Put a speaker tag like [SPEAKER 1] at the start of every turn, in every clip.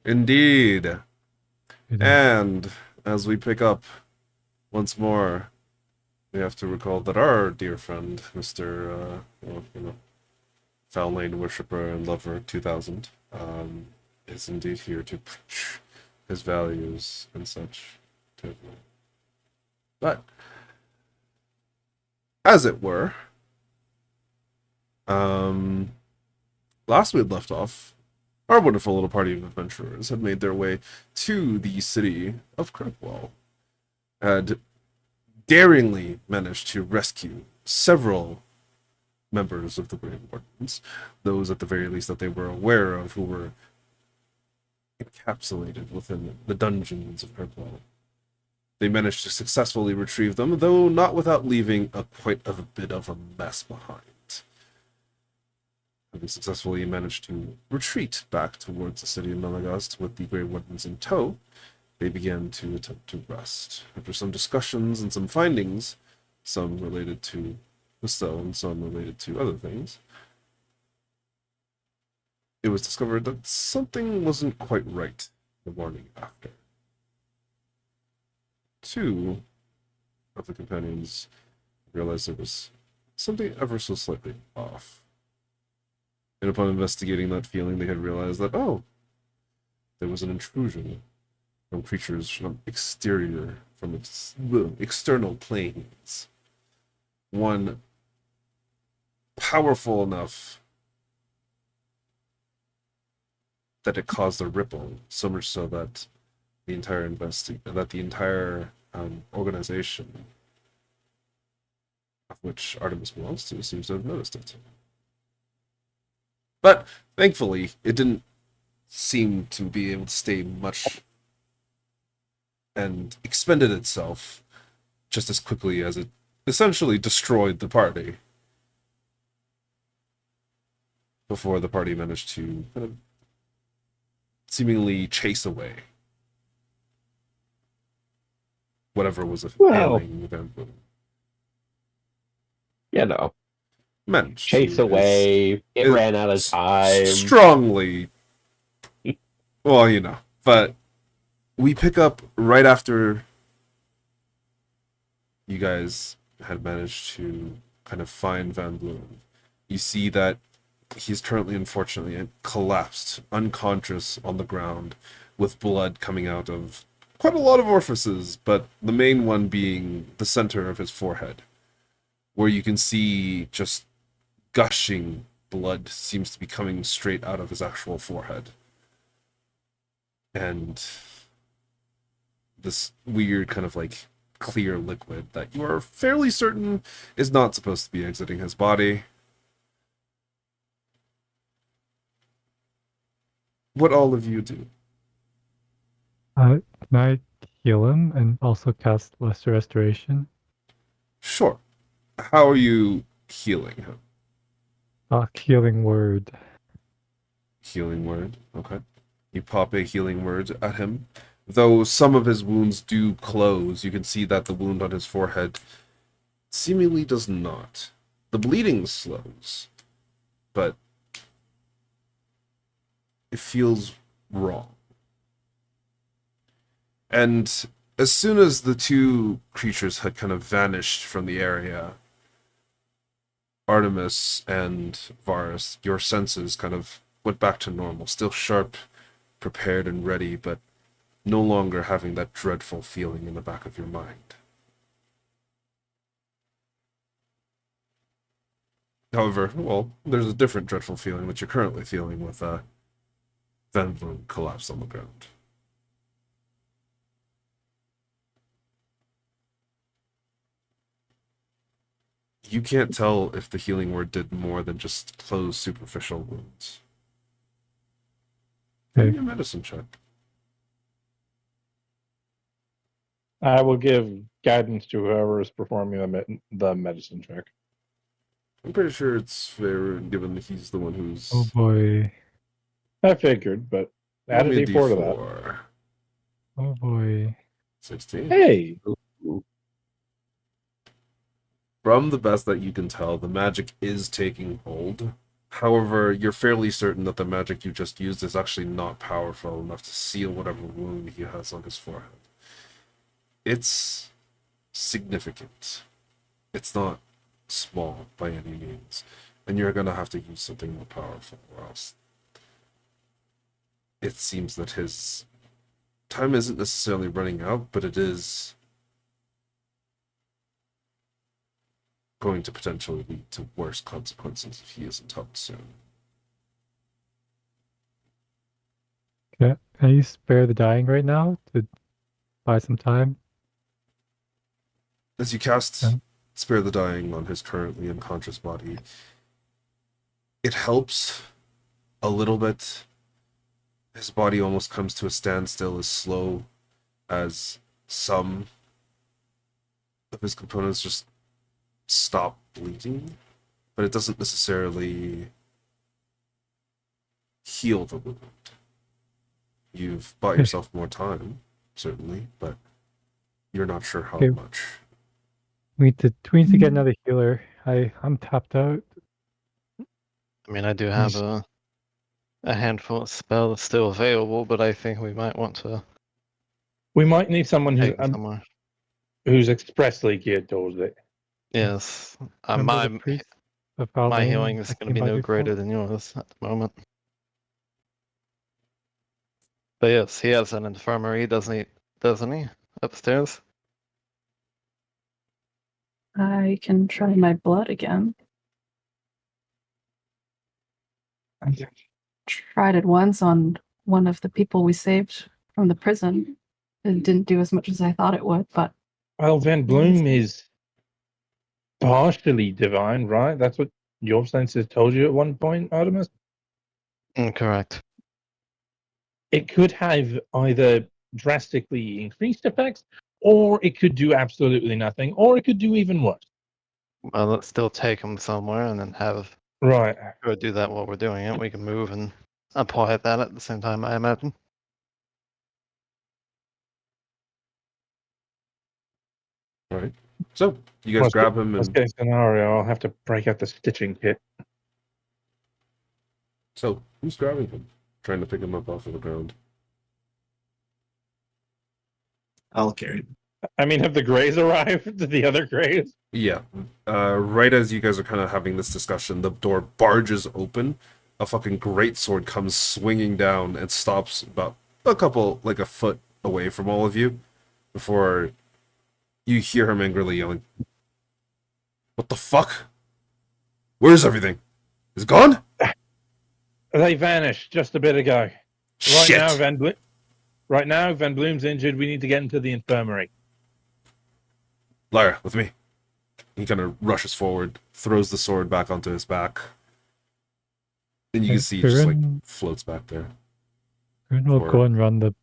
[SPEAKER 1] Indeed.
[SPEAKER 2] It is.
[SPEAKER 1] And as we pick up once more, we have to recall that our dear friend, Mr. Foul Lane Worshipper and Lover 2000, is indeed here to preach his values and such. To, but, as it were, um, last we had left off, our wonderful little party of adventurers had made their way to the city of Kirkwall, had daringly managed to rescue several members of the Grey Wardens, those at the very least that they were aware of who were encapsulated within the dungeons of Kirkwall. They managed to successfully retrieve them, though not without leaving quite a bit of a mess behind. Having successfully managed to retreat back towards the city of Melagast with the Grey Wardens in tow, they began to attempt to rest. After some discussions and some findings, some related to the stone, some related to other things, it was discovered that something wasn't quite right the morning after. Two of the companions realized there was something ever so slightly off. And upon investigating that feeling, they had realized that, oh, there was an intrusion from creatures from external planes. One powerful enough that it caused a ripple, so much so that the entire organization of which Artemis belongs to seems to have noticed it. But thankfully, it didn't seem to be able to stay much and expended itself just as quickly as it essentially destroyed the party before the party managed to kind of seemingly chase away whatever was
[SPEAKER 2] Well,
[SPEAKER 1] ailing Van Boom.
[SPEAKER 2] you know,
[SPEAKER 1] Managed
[SPEAKER 2] chase
[SPEAKER 1] to
[SPEAKER 2] away. It
[SPEAKER 1] is
[SPEAKER 2] ran out of time.
[SPEAKER 1] strongly, well, but we pick up right after you guys had managed to kind of find Van Bloom. You see that he's currently, unfortunately, collapsed, unconscious on the ground, with blood coming out of quite a lot of orifices, but the main one being the center of his forehead, where you can see just gushing blood seems to be coming straight out of his actual forehead. And this weird kind of like clear liquid that you are fairly certain is not supposed to be exiting his body. What all of you do?
[SPEAKER 3] Can I heal him and also cast Lesser Restoration?
[SPEAKER 1] Sure. How are you healing him?
[SPEAKER 3] Healing Word.
[SPEAKER 1] Healing word. Okay. You pop a healing word at him. Though some of his wounds do close, you can see that the wound on his forehead seemingly does not. The bleeding slows, but it feels wrong. And as soon as the two creatures had kind of vanished from the area, Artemis and Varus, your senses kind of went back to normal, still sharp, prepared, and ready, but no longer having that dreadful feeling in the back of your mind. However, well, there's a different dreadful feeling that you're currently feeling with Van Bloom collapsed on the ground. You can't tell if the healing word did more than just close superficial wounds. Give
[SPEAKER 3] Okay.
[SPEAKER 1] me a medicine check.
[SPEAKER 4] I will give guidance to whoever is performing the medicine check.
[SPEAKER 1] I'm pretty sure it's fair, given that he's the one
[SPEAKER 3] Oh
[SPEAKER 1] who's.
[SPEAKER 3] boy.
[SPEAKER 4] I figured, but
[SPEAKER 1] Roll
[SPEAKER 4] add a
[SPEAKER 1] me a
[SPEAKER 4] d4 to that.
[SPEAKER 1] d4.
[SPEAKER 3] Oh boy.
[SPEAKER 1] 16.
[SPEAKER 4] Hey,
[SPEAKER 1] From the best that you can tell, the magic is taking hold. However, you're fairly certain that the magic you just used is actually not powerful enough to seal whatever wound he has on his forehead. It's significant. It's not small by any means. And you're going to have to use something more powerful, or else it seems that his time isn't necessarily running out, but it is going to potentially lead to worse consequences if he isn't helped soon.
[SPEAKER 3] Okay. Can you spare the dying right now to buy some time?
[SPEAKER 1] As you cast
[SPEAKER 3] Yeah.
[SPEAKER 1] Spare the Dying on his currently unconscious body, it helps a little bit. His body almost comes to a standstill as slow as some of his components just stop bleeding, but it doesn't necessarily heal the wound. You've bought yourself more time, certainly, but you're not sure how
[SPEAKER 3] Okay.
[SPEAKER 1] much.
[SPEAKER 3] We need to get another healer. I'm tapped out.
[SPEAKER 5] I mean, I do have a handful of spells still available, but I think we might want to
[SPEAKER 4] We might need someone
[SPEAKER 5] take them somewhere.
[SPEAKER 4] who's expressly geared towards it.
[SPEAKER 5] Yes,
[SPEAKER 3] Remember the priest of
[SPEAKER 5] my
[SPEAKER 3] Alvain
[SPEAKER 5] healing is
[SPEAKER 3] that
[SPEAKER 5] going to
[SPEAKER 3] came
[SPEAKER 5] be
[SPEAKER 3] by
[SPEAKER 5] no
[SPEAKER 3] before?
[SPEAKER 5] greater than yours at the moment. But yes, he has an infirmary, doesn't he? Upstairs.
[SPEAKER 6] I can try my blood again. Tried it once on one of the people we saved from the prison. It didn't do as much as I thought it would, but
[SPEAKER 4] Well, Van Bloom is partially divine, right? That's what your senses told you at one point, Artemis.
[SPEAKER 5] Correct.
[SPEAKER 4] It could have either drastically increased effects, or it could do absolutely nothing, or it could do even worse.
[SPEAKER 5] Well, let's still take him somewhere and then have
[SPEAKER 4] Right.
[SPEAKER 5] go do that while we're doing it. We can move and apply that at the same time, I imagine.
[SPEAKER 1] All right. So you guys grab him
[SPEAKER 4] Worst
[SPEAKER 1] and
[SPEAKER 4] case scenario, I'll have to break out the stitching kit.
[SPEAKER 1] so who's grabbing him? Trying to pick him up off of the ground.
[SPEAKER 7] I'll carry him.
[SPEAKER 4] I mean, have the Greys arrived? The other Greys?
[SPEAKER 1] Yeah. Right as you guys are kind of having this discussion, the door barges open. A fucking greatsword comes swinging down and stops about a foot away from all of you before you hear him angrily yelling, "What the fuck? Where's everything? Is it gone?"
[SPEAKER 4] They vanished just a bit ago.
[SPEAKER 1] Shit!
[SPEAKER 4] Right now, Van Bloom's injured. We need to get him to the infirmary.
[SPEAKER 1] Lyra, with me. He kind of rushes forward, throws the sword back onto his back. And you can see he just like floats back there.
[SPEAKER 3] We'll go and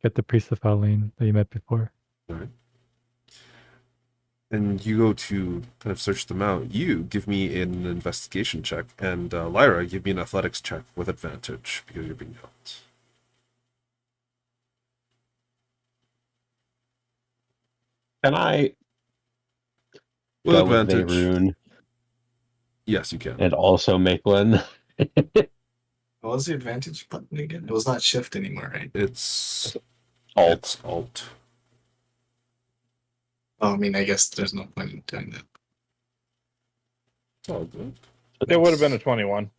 [SPEAKER 3] get the priest of Alvain that you met before.
[SPEAKER 1] All right. And you go to kind of search them out. You give me an investigation check, and Lyra, give me an athletics check with advantage because you're being helped.
[SPEAKER 2] Can I
[SPEAKER 1] With
[SPEAKER 2] go with
[SPEAKER 1] advantage.
[SPEAKER 2] Veyruun
[SPEAKER 1] Yes, you can.
[SPEAKER 2] and also Makelin?
[SPEAKER 7] What was the advantage button again? It was not shift anymore, right?
[SPEAKER 1] It's
[SPEAKER 2] Alt.
[SPEAKER 1] It's alt.
[SPEAKER 7] Oh, I mean, I guess there's no point in doing that.
[SPEAKER 1] It's all good.
[SPEAKER 4] It would have been a 21.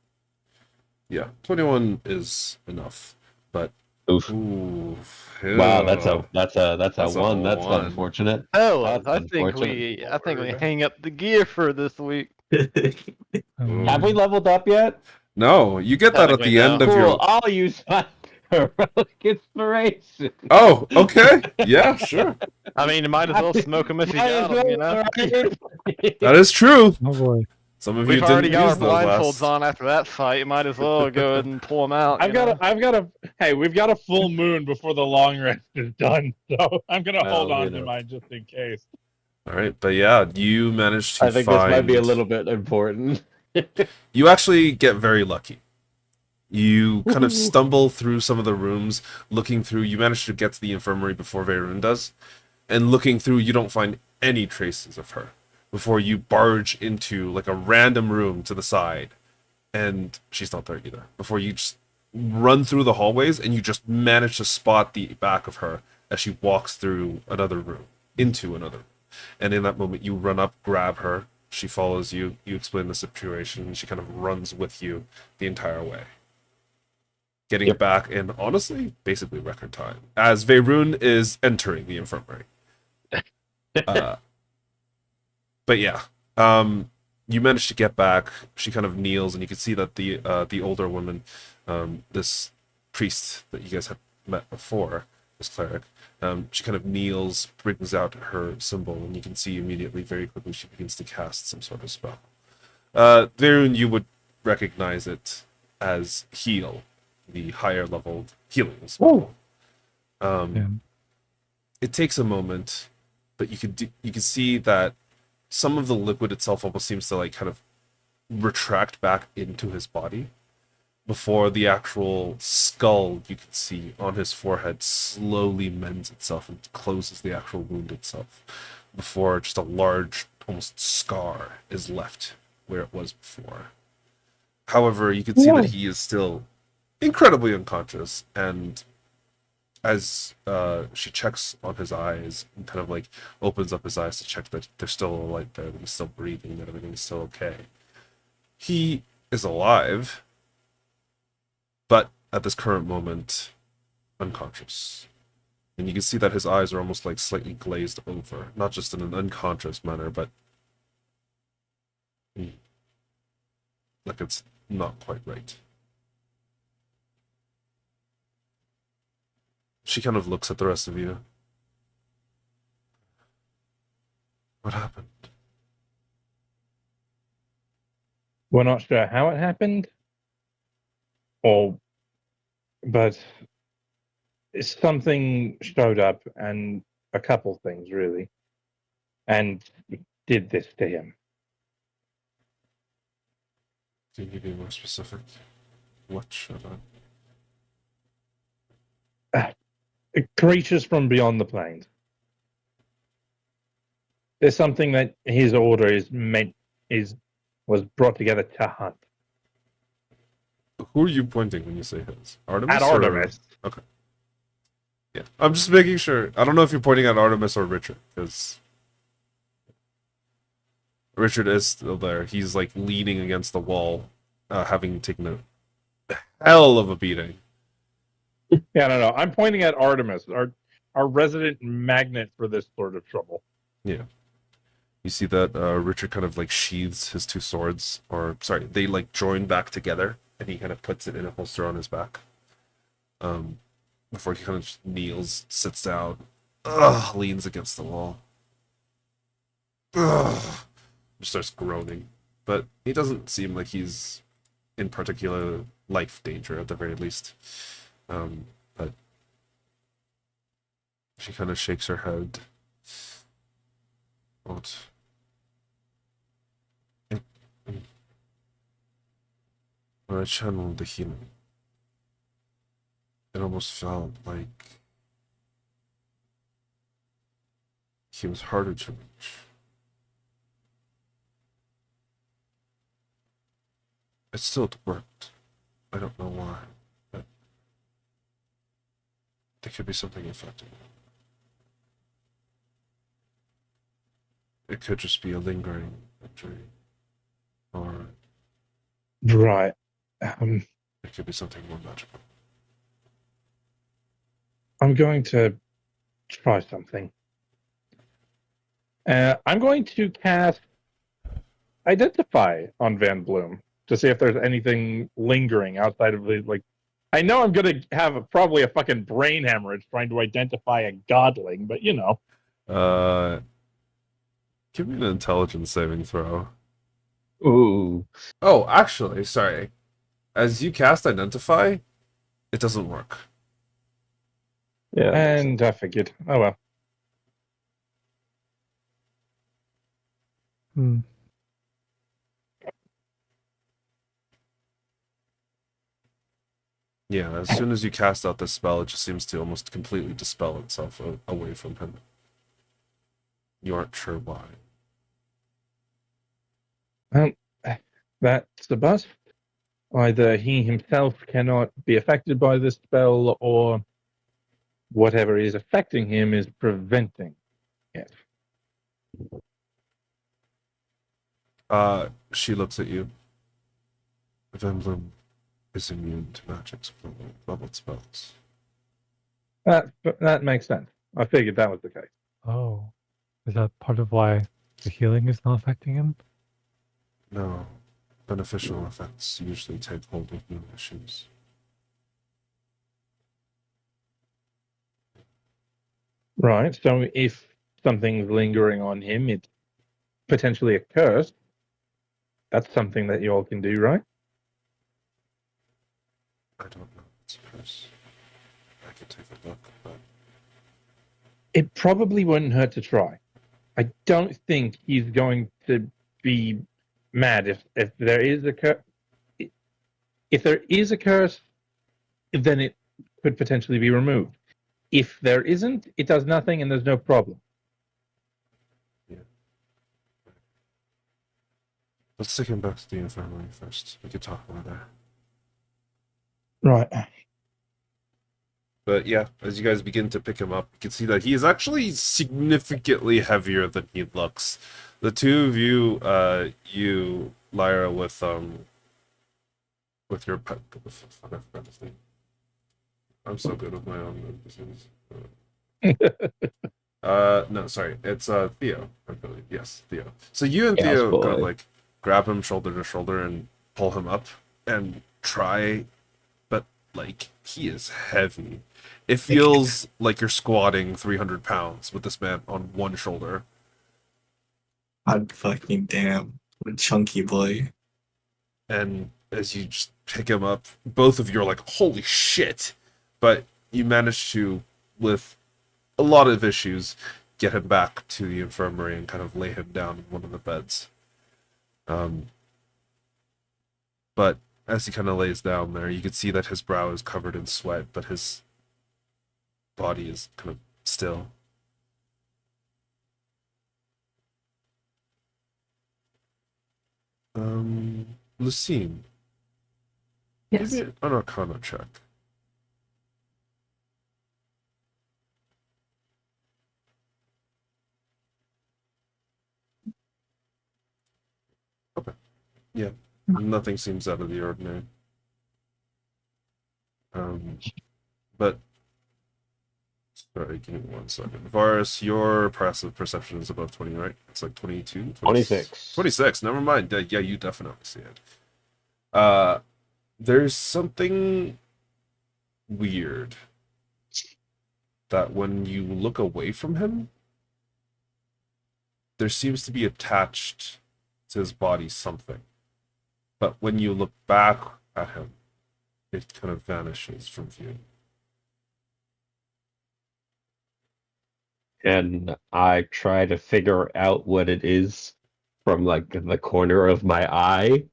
[SPEAKER 1] Yeah, 21 is enough. But
[SPEAKER 2] Oof.
[SPEAKER 1] ooh,
[SPEAKER 2] Wow, that's a
[SPEAKER 1] That's a
[SPEAKER 2] one. That's
[SPEAKER 1] one.
[SPEAKER 2] unfortunate.
[SPEAKER 5] Fellas,
[SPEAKER 2] That's
[SPEAKER 5] I think we
[SPEAKER 2] unfortunate.
[SPEAKER 5] hang up the gear for this week.
[SPEAKER 2] Have we leveled up yet?
[SPEAKER 1] No, you get that at
[SPEAKER 5] Technically,
[SPEAKER 1] the end
[SPEAKER 5] no.
[SPEAKER 1] of
[SPEAKER 2] Cool.
[SPEAKER 1] your.
[SPEAKER 2] I'll use my heroic inspiration.
[SPEAKER 1] Oh, okay. Yeah, sure.
[SPEAKER 5] I mean, you might as well smoke them if you got them, you know?
[SPEAKER 1] That is true.
[SPEAKER 3] Oh boy.
[SPEAKER 1] Some of you
[SPEAKER 5] We've already
[SPEAKER 1] didn't
[SPEAKER 5] got our
[SPEAKER 1] use those
[SPEAKER 5] blindfolds
[SPEAKER 1] last.
[SPEAKER 5] on after that fight. You might as well go ahead and pull them out.
[SPEAKER 4] Hey, we've got a full moon before the long rest is done, so I'm gonna
[SPEAKER 2] Oh,
[SPEAKER 4] hold on
[SPEAKER 2] you
[SPEAKER 4] to
[SPEAKER 2] know.
[SPEAKER 4] mine just in case.
[SPEAKER 1] All right, but yeah, you managed to
[SPEAKER 2] I think
[SPEAKER 1] find.
[SPEAKER 2] this might be a little bit important.
[SPEAKER 1] You actually get very lucky. You kind of stumble through some of the rooms, looking through. You manage to get to the infirmary before Veyruun does, and looking through, you don't find any traces of her before you barge into like a random room to the side, and she's not there either. Before you just run through the hallways and you just manage to spot the back of her as she walks through another room, into another room. And in that moment, you run up, grab her. She follows you. You explain the situation, and she kind of runs with you the entire way. Getting back in, honestly, basically record time. As Veyrun is entering the infirmary. But yeah, you manage to get back. She kind of kneels, and you can see that the older woman, this priest that you guys had met before, this cleric, she kind of kneels, brings out her symbol, and you can see immediately, very quickly, she begins to cast some sort of spell. Veyrun, you would recognize it as heal, the higher leveled healing spell. It takes a moment, but you can see that some of the liquid itself almost seems to like kind of retract back into his body before the actual skull you can see on his forehead slowly mends itself and closes the actual wound itself before just a large almost scar is left where it was before. However, you can see that he is still incredibly unconscious, and as she checks on his eyes and kind of like opens up his eyes to check that there's still a light there, that he's still breathing, that everything's still okay. He is alive, but at this current moment, unconscious. And you can see that his eyes are almost like slightly glazed over, not just in an unconscious manner, but like it's not quite right. She kind of looks at the rest of you. What happened?
[SPEAKER 4] We're not sure how it happened, but something showed up, and a couple things really, and did this to him.
[SPEAKER 1] Can you be more specific? What showed up?
[SPEAKER 4] Creatures from beyond the plains. There's something that his order was brought together to hunt.
[SPEAKER 1] Who are you pointing when you say his? Artemis?
[SPEAKER 4] At Artemis.
[SPEAKER 1] Okay. Yeah, I'm just making sure. I don't know if you're pointing at Artemis or Richard, because Richard is still there. He's like leaning against the wall, having taken a hell of a beating.
[SPEAKER 4] Yeah, no. I'm pointing at Artemis, our resident magnet for this sort of trouble.
[SPEAKER 1] Yeah. You see that Richard kind of like sheathes his two swords, or sorry, they like join back together, and he kind of puts it in a holster on his back. Before he kind of just kneels, sits down, leans against the wall. Just starts groaning. But he doesn't seem like he's in particular life danger, at the very least. But she kind of shakes her head. What? When I channeled the healing, it almost felt like he was harder to reach. It still worked. I don't know why, but there could be something affecting it. It could just be a lingering injury, or
[SPEAKER 4] Right.
[SPEAKER 1] it could be something more magical.
[SPEAKER 4] I'm going to try something. I'm going to cast Identify on Van Bloom to see if there's anything lingering outside of the, like, I know I'm going to have probably a fucking brain hemorrhage trying to identify a godling, but you know.
[SPEAKER 1] Give me an intelligence saving throw.
[SPEAKER 2] Ooh.
[SPEAKER 1] Oh, actually, sorry. As you cast Identify, it doesn't work.
[SPEAKER 2] Yeah.
[SPEAKER 4] And I figured, oh well.
[SPEAKER 3] Hmm.
[SPEAKER 1] Yeah, as soon as you cast out this spell, it just seems to almost completely dispel itself away from him. You aren't sure why.
[SPEAKER 4] That's the bus. either he himself cannot be affected by this spell, or whatever is affecting him is preventing it.
[SPEAKER 1] She looks at you. Van Bloom is immune to magic's level spells.
[SPEAKER 4] That makes sense. I figured that was the case.
[SPEAKER 3] Oh, is that part of why the healing is not affecting him?
[SPEAKER 1] No, beneficial effects usually take hold of new issues.
[SPEAKER 4] Right. So if something's lingering on him, it's potentially a curse. That's something that you all can do, right?
[SPEAKER 1] I don't know. It's a curse. I could take a look, but
[SPEAKER 4] It probably wouldn't hurt to try. I don't think he's going to be mad if there is a curse. If there is a curse, then it could potentially be removed. If there isn't, it does nothing and there's no problem.
[SPEAKER 1] let's take him back to the infirmary first. We could talk about that.
[SPEAKER 4] Right.
[SPEAKER 1] But yeah, as you guys begin to pick him up, you can see that he is actually significantly heavier than he looks. The two of you, you, Lyra, with your pet. I forgot his name. I'm so good with my own notices. No, sorry, it's Theo, I believe. Yes, Theo. So you and
[SPEAKER 2] Yes,
[SPEAKER 1] Theo
[SPEAKER 2] boy.
[SPEAKER 1] kind of like grab him shoulder to shoulder and pull him up and try, but like he is heavy. It feels like you're squatting 300 pounds with this man on one shoulder.
[SPEAKER 7] God fucking damn. What a chunky boy.
[SPEAKER 1] And as you just pick him up, both of you are like, holy shit! But you manage to, with a lot of issues, get him back to the infirmary and kind of lay him down in one of the beds. But as he kind of lays down there, you can see that his brow is covered in sweat, but his body is kind of still. Lucine,
[SPEAKER 6] Yes.
[SPEAKER 1] give me an Arcana check. Okay. Yeah. Nothing seems out of the ordinary. But sorry, give me 1 second. Varus, your passive perception is above 20, right? It's like 22?
[SPEAKER 2] 26.
[SPEAKER 1] 26, never mind. Yeah, you definitely see it. There's something weird that when you look away from him, there seems to be attached to his body something. But when you look back at him, it kind of vanishes from view.
[SPEAKER 2] And I try to figure out what it is from like the corner of my eye.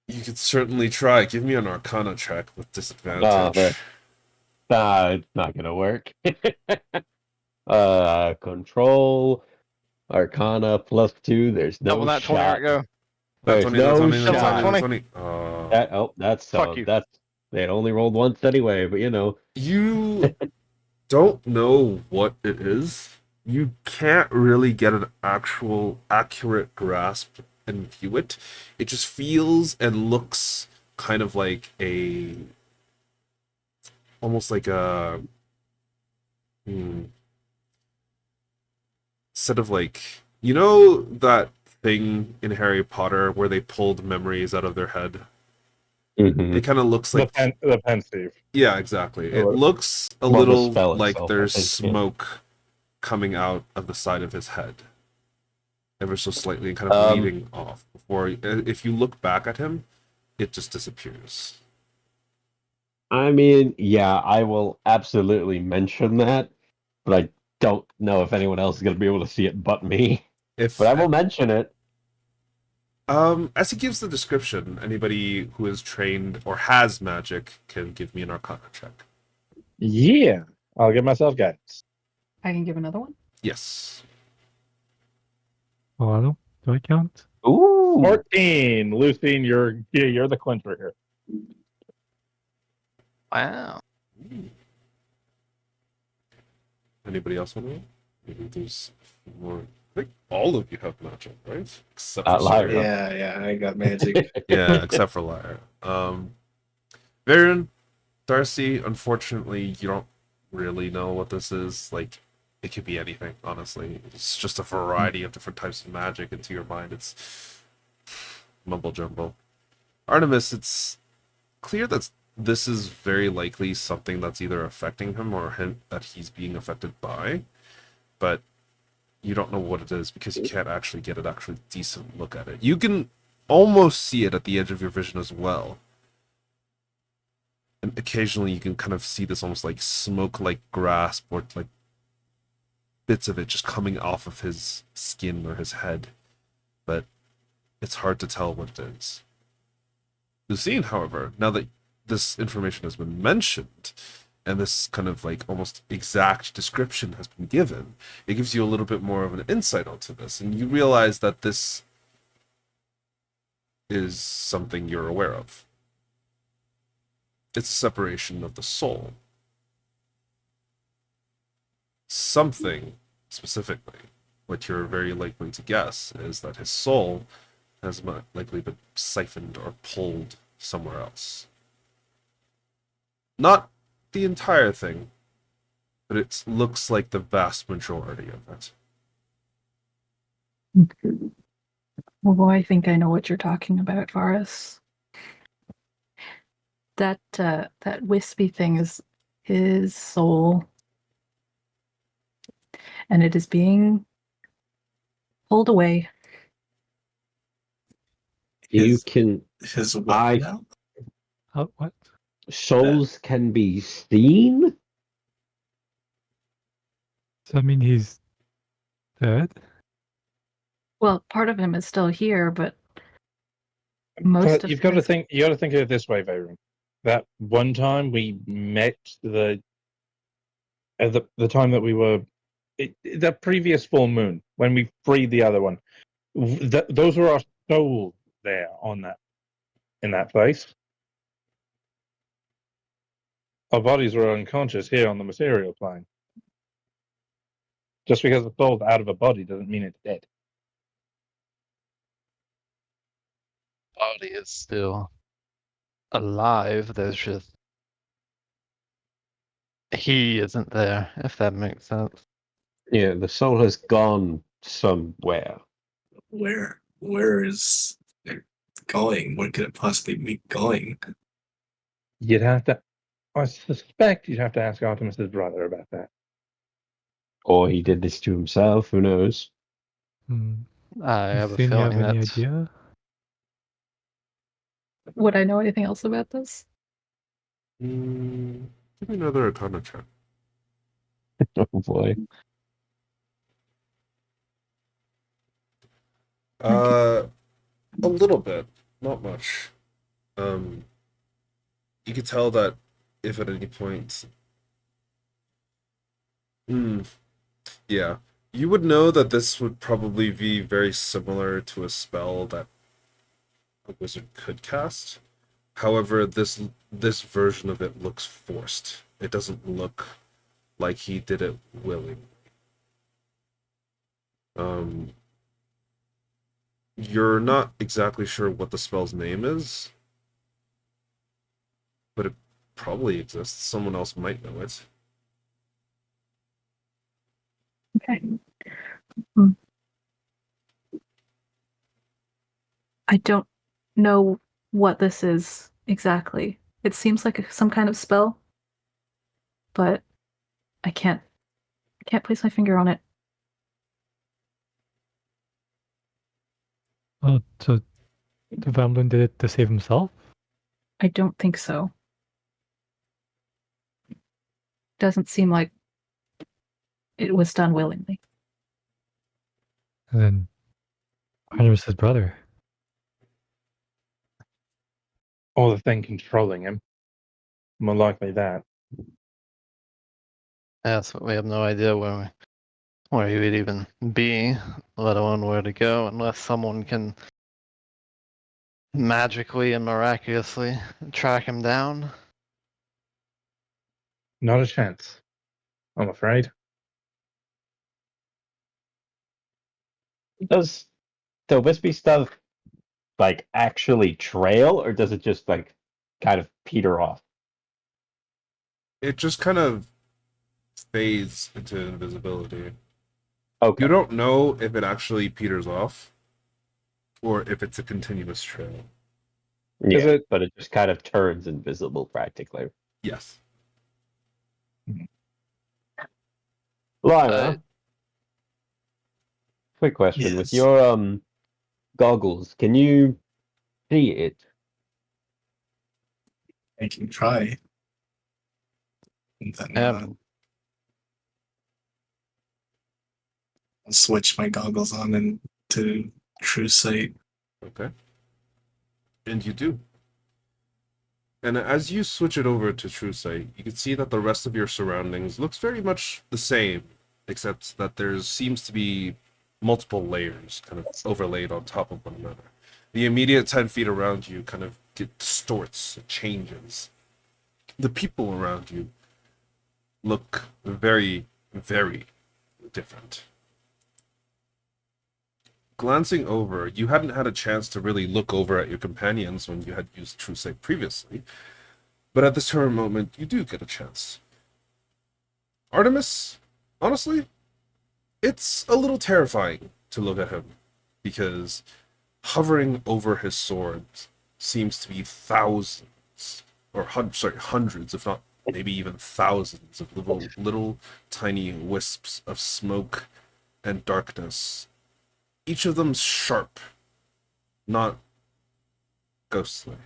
[SPEAKER 1] You could certainly try. Give me an Arcana check with disadvantage.
[SPEAKER 2] It's not gonna work. Control Arcana +2. There's no
[SPEAKER 5] Double that 20,
[SPEAKER 2] shot.
[SPEAKER 5] right, go.
[SPEAKER 2] There's
[SPEAKER 1] 20,
[SPEAKER 2] no
[SPEAKER 1] 20,
[SPEAKER 2] shot.
[SPEAKER 1] 20,
[SPEAKER 5] 20.
[SPEAKER 1] 20.
[SPEAKER 2] That's
[SPEAKER 5] Fuck you.
[SPEAKER 2] That's they only rolled once anyway. But you know,
[SPEAKER 1] You don't know what it is. You can't really get an actual accurate grasp and view it. It just feels and looks kind of like almost like a instead of like, you know that thing in Harry Potter where they pulled memories out of their head?
[SPEAKER 2] Mhm.
[SPEAKER 1] It kind of looks like
[SPEAKER 4] The pensive.
[SPEAKER 1] yeah, exactly. It
[SPEAKER 4] Or-
[SPEAKER 1] looks a
[SPEAKER 2] Well, the
[SPEAKER 1] little
[SPEAKER 2] spell
[SPEAKER 1] like
[SPEAKER 2] itself, I
[SPEAKER 1] there's
[SPEAKER 2] think, yeah.
[SPEAKER 1] smoke coming out of the side of his head, ever so slightly, and kind of leading off. Before, if you look back at him, it just disappears.
[SPEAKER 2] I mean, yeah, I will absolutely mention that, but I don't know if anyone else is gonna be able to see it but me.
[SPEAKER 1] If
[SPEAKER 2] But I will mention it.
[SPEAKER 1] as he gives the description, anybody who is trained or has magic can give me an Arcana check.
[SPEAKER 4] Yeah. I'll give myself guidance.
[SPEAKER 6] I can give another one.
[SPEAKER 1] Yes.
[SPEAKER 3] Oh, I don't. Do I count?
[SPEAKER 2] Ooh,
[SPEAKER 4] 14. Lucine, you're the clincher here.
[SPEAKER 5] Wow.
[SPEAKER 1] Anybody else want to? Maybe there's more. I think all of you have magic, right? Except
[SPEAKER 2] Uh,
[SPEAKER 1] for
[SPEAKER 2] Lyra.
[SPEAKER 1] Lyra.
[SPEAKER 7] Yeah, I got magic.
[SPEAKER 1] Yeah, except for Lyra. Varian, Darcy, unfortunately, you don't really know what this is. Like, it could be anything, honestly. It's just a variety of different types of magic. Into your mind, it's mumble jumble. Artemis, it's clear that this is very likely something that's either affecting him or him that he's being affected by, but you don't know what it is because you can't actually get an actually decent look at it. You can almost see it at the edge of your vision as well. And occasionally you can kind of see this almost like smoke-like grasp or like bits of it just coming off of his skin or his head. But it's hard to tell what it is. Lucine, however, now that this information has been mentioned, and this kind of like almost exact description has been given, it gives you a little bit more of an insight onto this, and you realize that this is something you're aware of. It's a separation of the soul. Something specifically, what you're very likely to guess is that his soul has likely been siphoned or pulled somewhere else. Not the entire thing, but it looks like the vast majority of it.
[SPEAKER 6] Well, I think I know what you're talking about, Varus. That wispy thing is his soul, and it is being pulled away.
[SPEAKER 2] You
[SPEAKER 7] His-
[SPEAKER 2] can
[SPEAKER 7] His what
[SPEAKER 2] I-
[SPEAKER 7] now?
[SPEAKER 3] Oh, what?
[SPEAKER 2] souls can be seen.
[SPEAKER 3] Does that mean he's dead?
[SPEAKER 6] Well, part of him is still here, but most of
[SPEAKER 4] You've got to
[SPEAKER 6] his-
[SPEAKER 4] think. You got to think of it this way, Vayron. That one time we met at the time that we were the previous full moon when we freed the other one. Those were our souls there in that place. Our bodies were unconscious here on the material plane. Just because the soul's out of a body doesn't mean it's dead.
[SPEAKER 5] Body is still alive. There's just he isn't there. If that makes sense.
[SPEAKER 2] Yeah, the soul has gone somewhere.
[SPEAKER 7] Where is it going? Where could it possibly be going?
[SPEAKER 4] You'd have to. I suspect you'd have to ask Artemis's brother about that.
[SPEAKER 2] Or he did this to himself, who knows?
[SPEAKER 3] Hmm.
[SPEAKER 5] I have a
[SPEAKER 3] Lucine, you have
[SPEAKER 5] feeling
[SPEAKER 3] any
[SPEAKER 5] that's
[SPEAKER 3] idea?
[SPEAKER 6] Would I know anything else about this?
[SPEAKER 1] Give me another Arcana check.
[SPEAKER 2] Oh boy.
[SPEAKER 1] A little bit, not much. You could tell that if at any point, yeah, you would know that this would probably be very similar to a spell that a wizard could cast. However, this version of it looks forced. It doesn't look like he did it willingly. You're not exactly sure what the spell's name is, but it probably exists. Someone else might know it.
[SPEAKER 6] Okay. Hmm. I don't know what this is exactly. It seems like some kind of spell, but I can't place my finger on it.
[SPEAKER 3] Oh, so the Van Bloom did it to save himself?
[SPEAKER 6] I don't think so. Doesn't seem like it was done willingly.
[SPEAKER 3] And then Artemis' brother.
[SPEAKER 4] Or the thing controlling him. More likely that.
[SPEAKER 5] Yes, we have no idea where he would even be, let alone where to go, unless someone can magically and miraculously track him down?
[SPEAKER 4] Not a chance, I'm afraid.
[SPEAKER 2] Does the wispy stuff like actually trail, or does it just like kind of peter off?
[SPEAKER 1] It just kind of fades into invisibility.
[SPEAKER 2] Okay.
[SPEAKER 1] You don't know if it actually peters off or if it's a continuous trail.
[SPEAKER 2] Yeah,
[SPEAKER 4] Is it-
[SPEAKER 2] but it just kind of turns invisible practically.
[SPEAKER 1] Yes.
[SPEAKER 2] Lyra, quick question. With
[SPEAKER 7] Yes.
[SPEAKER 2] your goggles, can you see it?
[SPEAKER 7] I can try. And then I'll switch my goggles on and to true sight.
[SPEAKER 1] Okay. And you do. And as you switch it over to True Sight, you can see that the rest of your surroundings looks very much the same, except that there seems to be multiple layers kind of overlaid on top of one another. The immediate 10 feet around you kind of distorts, it changes. The people around you look very, very different. Glancing over, you hadn't had a chance to really look over at your companions when you had used True Sight previously, but at this current moment, you do get a chance. Artemis, honestly, it's a little terrifying to look at him, because hovering over his sword seems to be thousands, or hundreds, if not maybe even thousands of little tiny wisps of smoke and darkness. Each of them sharp, not ghostly.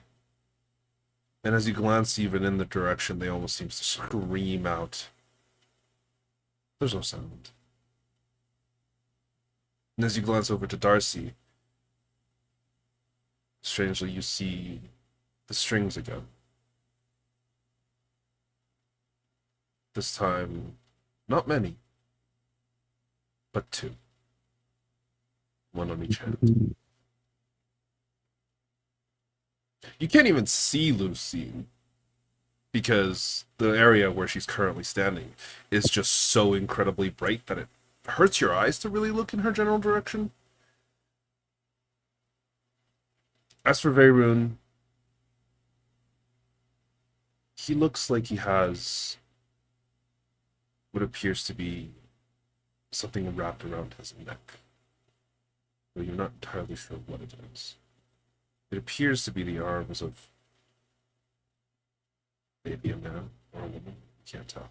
[SPEAKER 1] And as you glance even in the direction, they almost seem to scream out. There's no sound. And as you glance over to Darcy, strangely you see the strings again. This time, not many, but two. One on each hand. You can't even see Lucy because the area where she's currently standing is just so incredibly bright that it hurts your eyes to really look in her general direction. As for Veyroon, he looks like he has what appears to be something wrapped around his neck, but you're not entirely sure what it is. It appears to be the arms of maybe a man or a woman. You can't tell.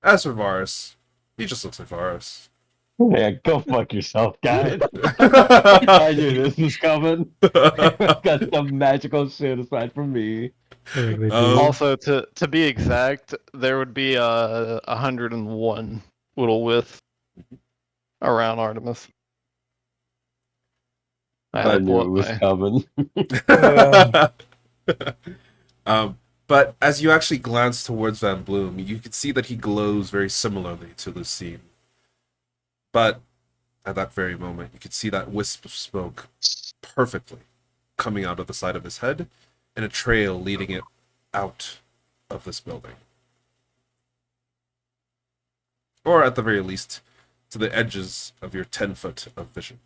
[SPEAKER 1] As for Varus, he just looks like Varus.
[SPEAKER 2] Yeah, go fuck yourself, guys. I knew this was coming. Got some magical shit aside from me.
[SPEAKER 3] Really do.
[SPEAKER 5] Also, to be exact, there would be 101 little width around Artemis. I
[SPEAKER 2] I
[SPEAKER 5] had to
[SPEAKER 2] knew it
[SPEAKER 5] pull
[SPEAKER 2] was
[SPEAKER 5] up
[SPEAKER 2] coming.
[SPEAKER 1] But as you actually glance towards Van Bloom, you can see that he glows very similarly to Lucine. But at that very moment, you can see that wisp of smoke perfectly coming out of the side of his head and a trail leading it out of this building. Or at the very least, to the edges of your 10-foot of vision.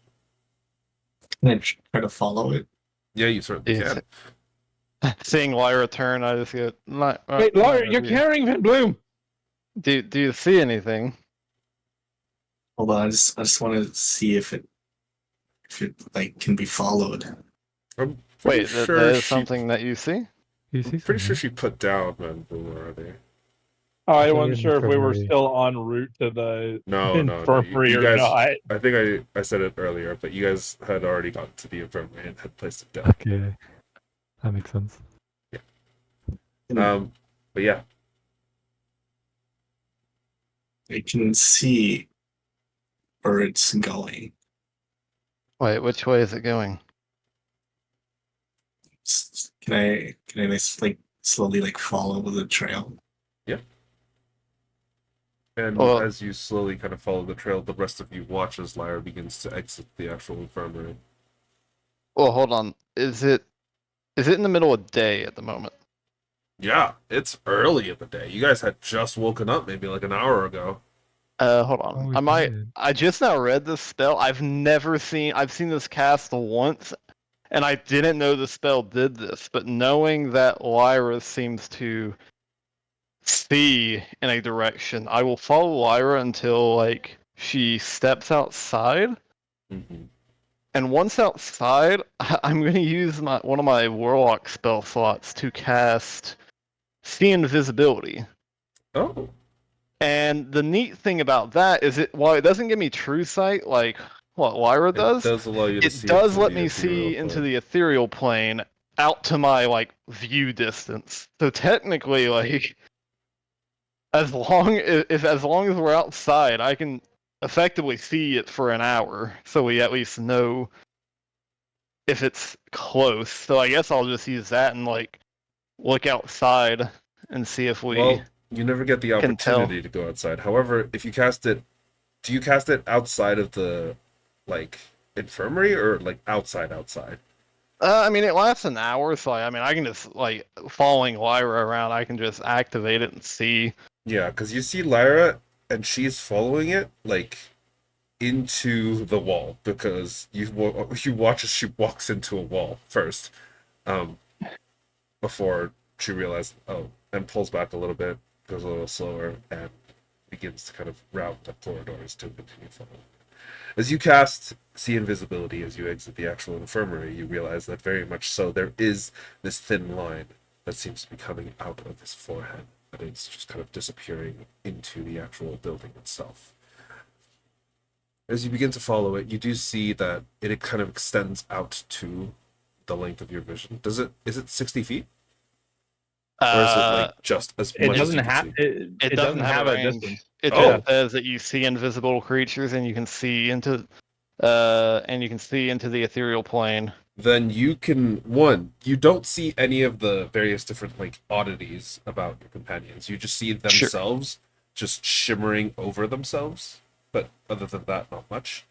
[SPEAKER 7] Can I try to follow it?
[SPEAKER 1] Yeah, you certainly
[SPEAKER 5] Yes.
[SPEAKER 1] can.
[SPEAKER 5] Seeing Lyra turn, I just get.
[SPEAKER 4] Wait, Lyra, you're carrying Van Bloom.
[SPEAKER 5] Do you see anything?
[SPEAKER 7] Hold on, I just want to see if it like can be followed.
[SPEAKER 1] I'm pretty
[SPEAKER 5] Wait,
[SPEAKER 1] sure
[SPEAKER 5] that is
[SPEAKER 1] she-
[SPEAKER 5] something that you see?
[SPEAKER 3] You see
[SPEAKER 1] Pretty sure
[SPEAKER 3] something?
[SPEAKER 1] she put down Van Bloom already.
[SPEAKER 4] Oh, I
[SPEAKER 3] thought we were
[SPEAKER 4] wasn't
[SPEAKER 3] in
[SPEAKER 4] sure if we were
[SPEAKER 3] infirmary.
[SPEAKER 4] still en route to the
[SPEAKER 1] No.
[SPEAKER 4] infirmary
[SPEAKER 1] You
[SPEAKER 4] or
[SPEAKER 1] guys,
[SPEAKER 4] not.
[SPEAKER 1] I think I said it earlier, but you guys had already gotten to the infirmary and had placed it down.
[SPEAKER 3] Okay. That makes sense.
[SPEAKER 1] But yeah,
[SPEAKER 7] I can see where it's going.
[SPEAKER 5] Wait, which way is it going?
[SPEAKER 7] Can I like slowly like follow the trail?
[SPEAKER 1] And
[SPEAKER 5] Well-
[SPEAKER 1] as you slowly kind of follow the trail, the rest of you watch as Lyra begins to exit the actual infirmary.
[SPEAKER 5] Well, hold on. Is it in the middle of day at the moment?
[SPEAKER 1] Yeah, it's early in the day. You guys had just woken up maybe like an hour ago.
[SPEAKER 5] Hold on.
[SPEAKER 3] Oh, we
[SPEAKER 5] I might.
[SPEAKER 3] did.
[SPEAKER 5] I just now read this spell. I've seen this cast once, and I didn't know the spell did this. But knowing that Lyra seems to see in a direction, I will follow Lyra until like she steps outside.
[SPEAKER 1] Mm-hmm.
[SPEAKER 5] And once outside, I'm going to use one of my warlock spell slots to cast See Invisibility.
[SPEAKER 1] Oh,
[SPEAKER 5] And the neat thing about that is while it doesn't give me true sight like what Lyra
[SPEAKER 1] it
[SPEAKER 5] does,
[SPEAKER 1] does allow you to
[SPEAKER 5] it
[SPEAKER 1] see
[SPEAKER 5] does
[SPEAKER 1] into
[SPEAKER 5] let
[SPEAKER 1] the
[SPEAKER 5] me
[SPEAKER 1] ethereal
[SPEAKER 5] see into
[SPEAKER 1] plane.
[SPEAKER 5] the ethereal plane out to my like view distance. So technically, like as long as we're outside, I can effectively see it for an hour, so we at least know if it's close. So I guess I'll just use that and like look outside and see if we.
[SPEAKER 1] Well, you never get the
[SPEAKER 5] can tell.
[SPEAKER 1] opportunity to go outside. However, if you cast it, do you cast it outside of the like infirmary or like outside?
[SPEAKER 5] I mean, it lasts an hour, so I mean, I can just like following Lyra around. I can just activate it and see.
[SPEAKER 1] Yeah, because you see Lyra and she's following it like into the wall because you watch as she walks into a wall first, before she realizes and pulls back a little bit, goes a little slower, and begins to kind of route the corridors to continue following. As you cast See Invisibility as you exit the actual infirmary, you realize that very much so there is this thin line that seems to be coming out of his forehead, but it's just kind of disappearing into the actual building itself. As you begin to follow it, you do see that it kind of extends out to the length of your vision. Is it 60 feet? Or is it like just as
[SPEAKER 4] It
[SPEAKER 1] much as
[SPEAKER 4] doesn't
[SPEAKER 1] you can
[SPEAKER 4] have.
[SPEAKER 1] see?
[SPEAKER 4] It doesn't have a
[SPEAKER 5] range.
[SPEAKER 4] distance.
[SPEAKER 5] It
[SPEAKER 1] Oh.
[SPEAKER 5] just says that you see invisible creatures and you can see into the ethereal plane.
[SPEAKER 1] Then you don't see any of the various different like oddities about your companions. You just see themselves just shimmering over themselves. But other than that, not much.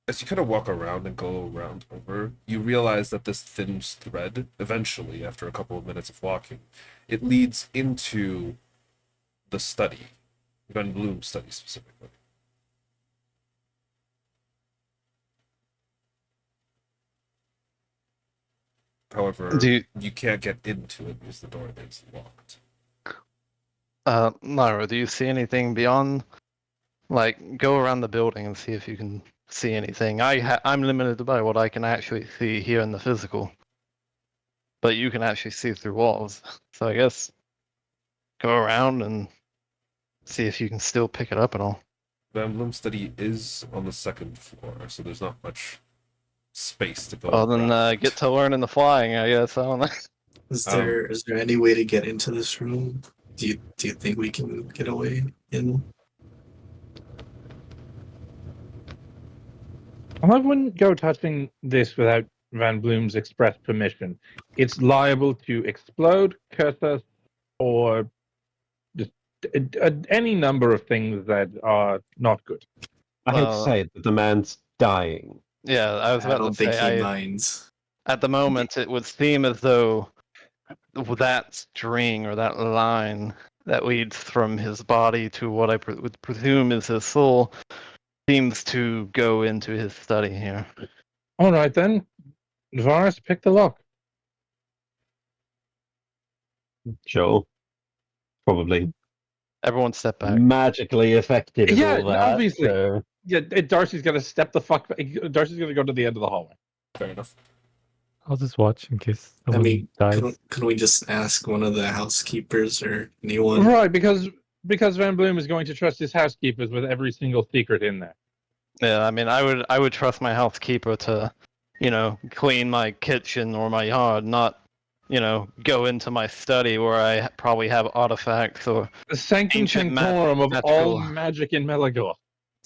[SPEAKER 1] As you kind of walk around and go around over, you realize that this thin thread, eventually, after a couple of minutes of walking, it leads into the study, Van Bloom's study specifically. However, you can't get into it because the door is locked.
[SPEAKER 5] Lyra, do you see anything beyond? Like, go around the building and see if you can see anything. I'm limited by what I can actually see here in the physical, but you can actually see through walls. So I guess go around and see if you can still pick it up at all.
[SPEAKER 1] Van Bloom's study is on the second floor, so there's not much space to go.
[SPEAKER 5] Well, then
[SPEAKER 1] around.
[SPEAKER 5] get to learning the flying, I guess. I don't know.
[SPEAKER 7] Is there any way to get into this room? Do you think we can get away in?
[SPEAKER 4] I wouldn't go touching this without Van Bloom's express permission. It's liable to explode, curse us, or just any number of things that are not good.
[SPEAKER 2] I hate to say it, but the man's dying.
[SPEAKER 5] Yeah, I was
[SPEAKER 7] I
[SPEAKER 5] about
[SPEAKER 7] don't
[SPEAKER 5] to
[SPEAKER 7] think
[SPEAKER 5] say.
[SPEAKER 7] he minds.
[SPEAKER 5] At the moment, it would seem as though that string or that line that leads from his body to what I would presume is his soul seems to go into his study here.
[SPEAKER 4] All right then, Varus, pick the lock.
[SPEAKER 2] Sure. Probably
[SPEAKER 5] Everyone step back.
[SPEAKER 2] magically effective and
[SPEAKER 4] Yeah,
[SPEAKER 2] all that.
[SPEAKER 4] obviously.
[SPEAKER 2] So
[SPEAKER 4] Yeah, Darcy's gonna step the fuck back. Darcy's gonna go to the end of the hallway.
[SPEAKER 1] Fair enough.
[SPEAKER 3] I'll just watch in case
[SPEAKER 7] I
[SPEAKER 3] someone
[SPEAKER 7] mean,
[SPEAKER 3] dies.
[SPEAKER 7] couldn't we just ask one of the housekeepers or anyone?
[SPEAKER 4] Right, because Van Bloom is going to trust his housekeepers with every single secret in there.
[SPEAKER 5] Yeah, I mean, I would trust my housekeeper to, clean my kitchen or my yard, not, go into my study where I probably have artifacts or.
[SPEAKER 4] The sanctum
[SPEAKER 5] Ancient
[SPEAKER 4] sanctorum of all
[SPEAKER 5] magical-
[SPEAKER 4] magic in Melagor.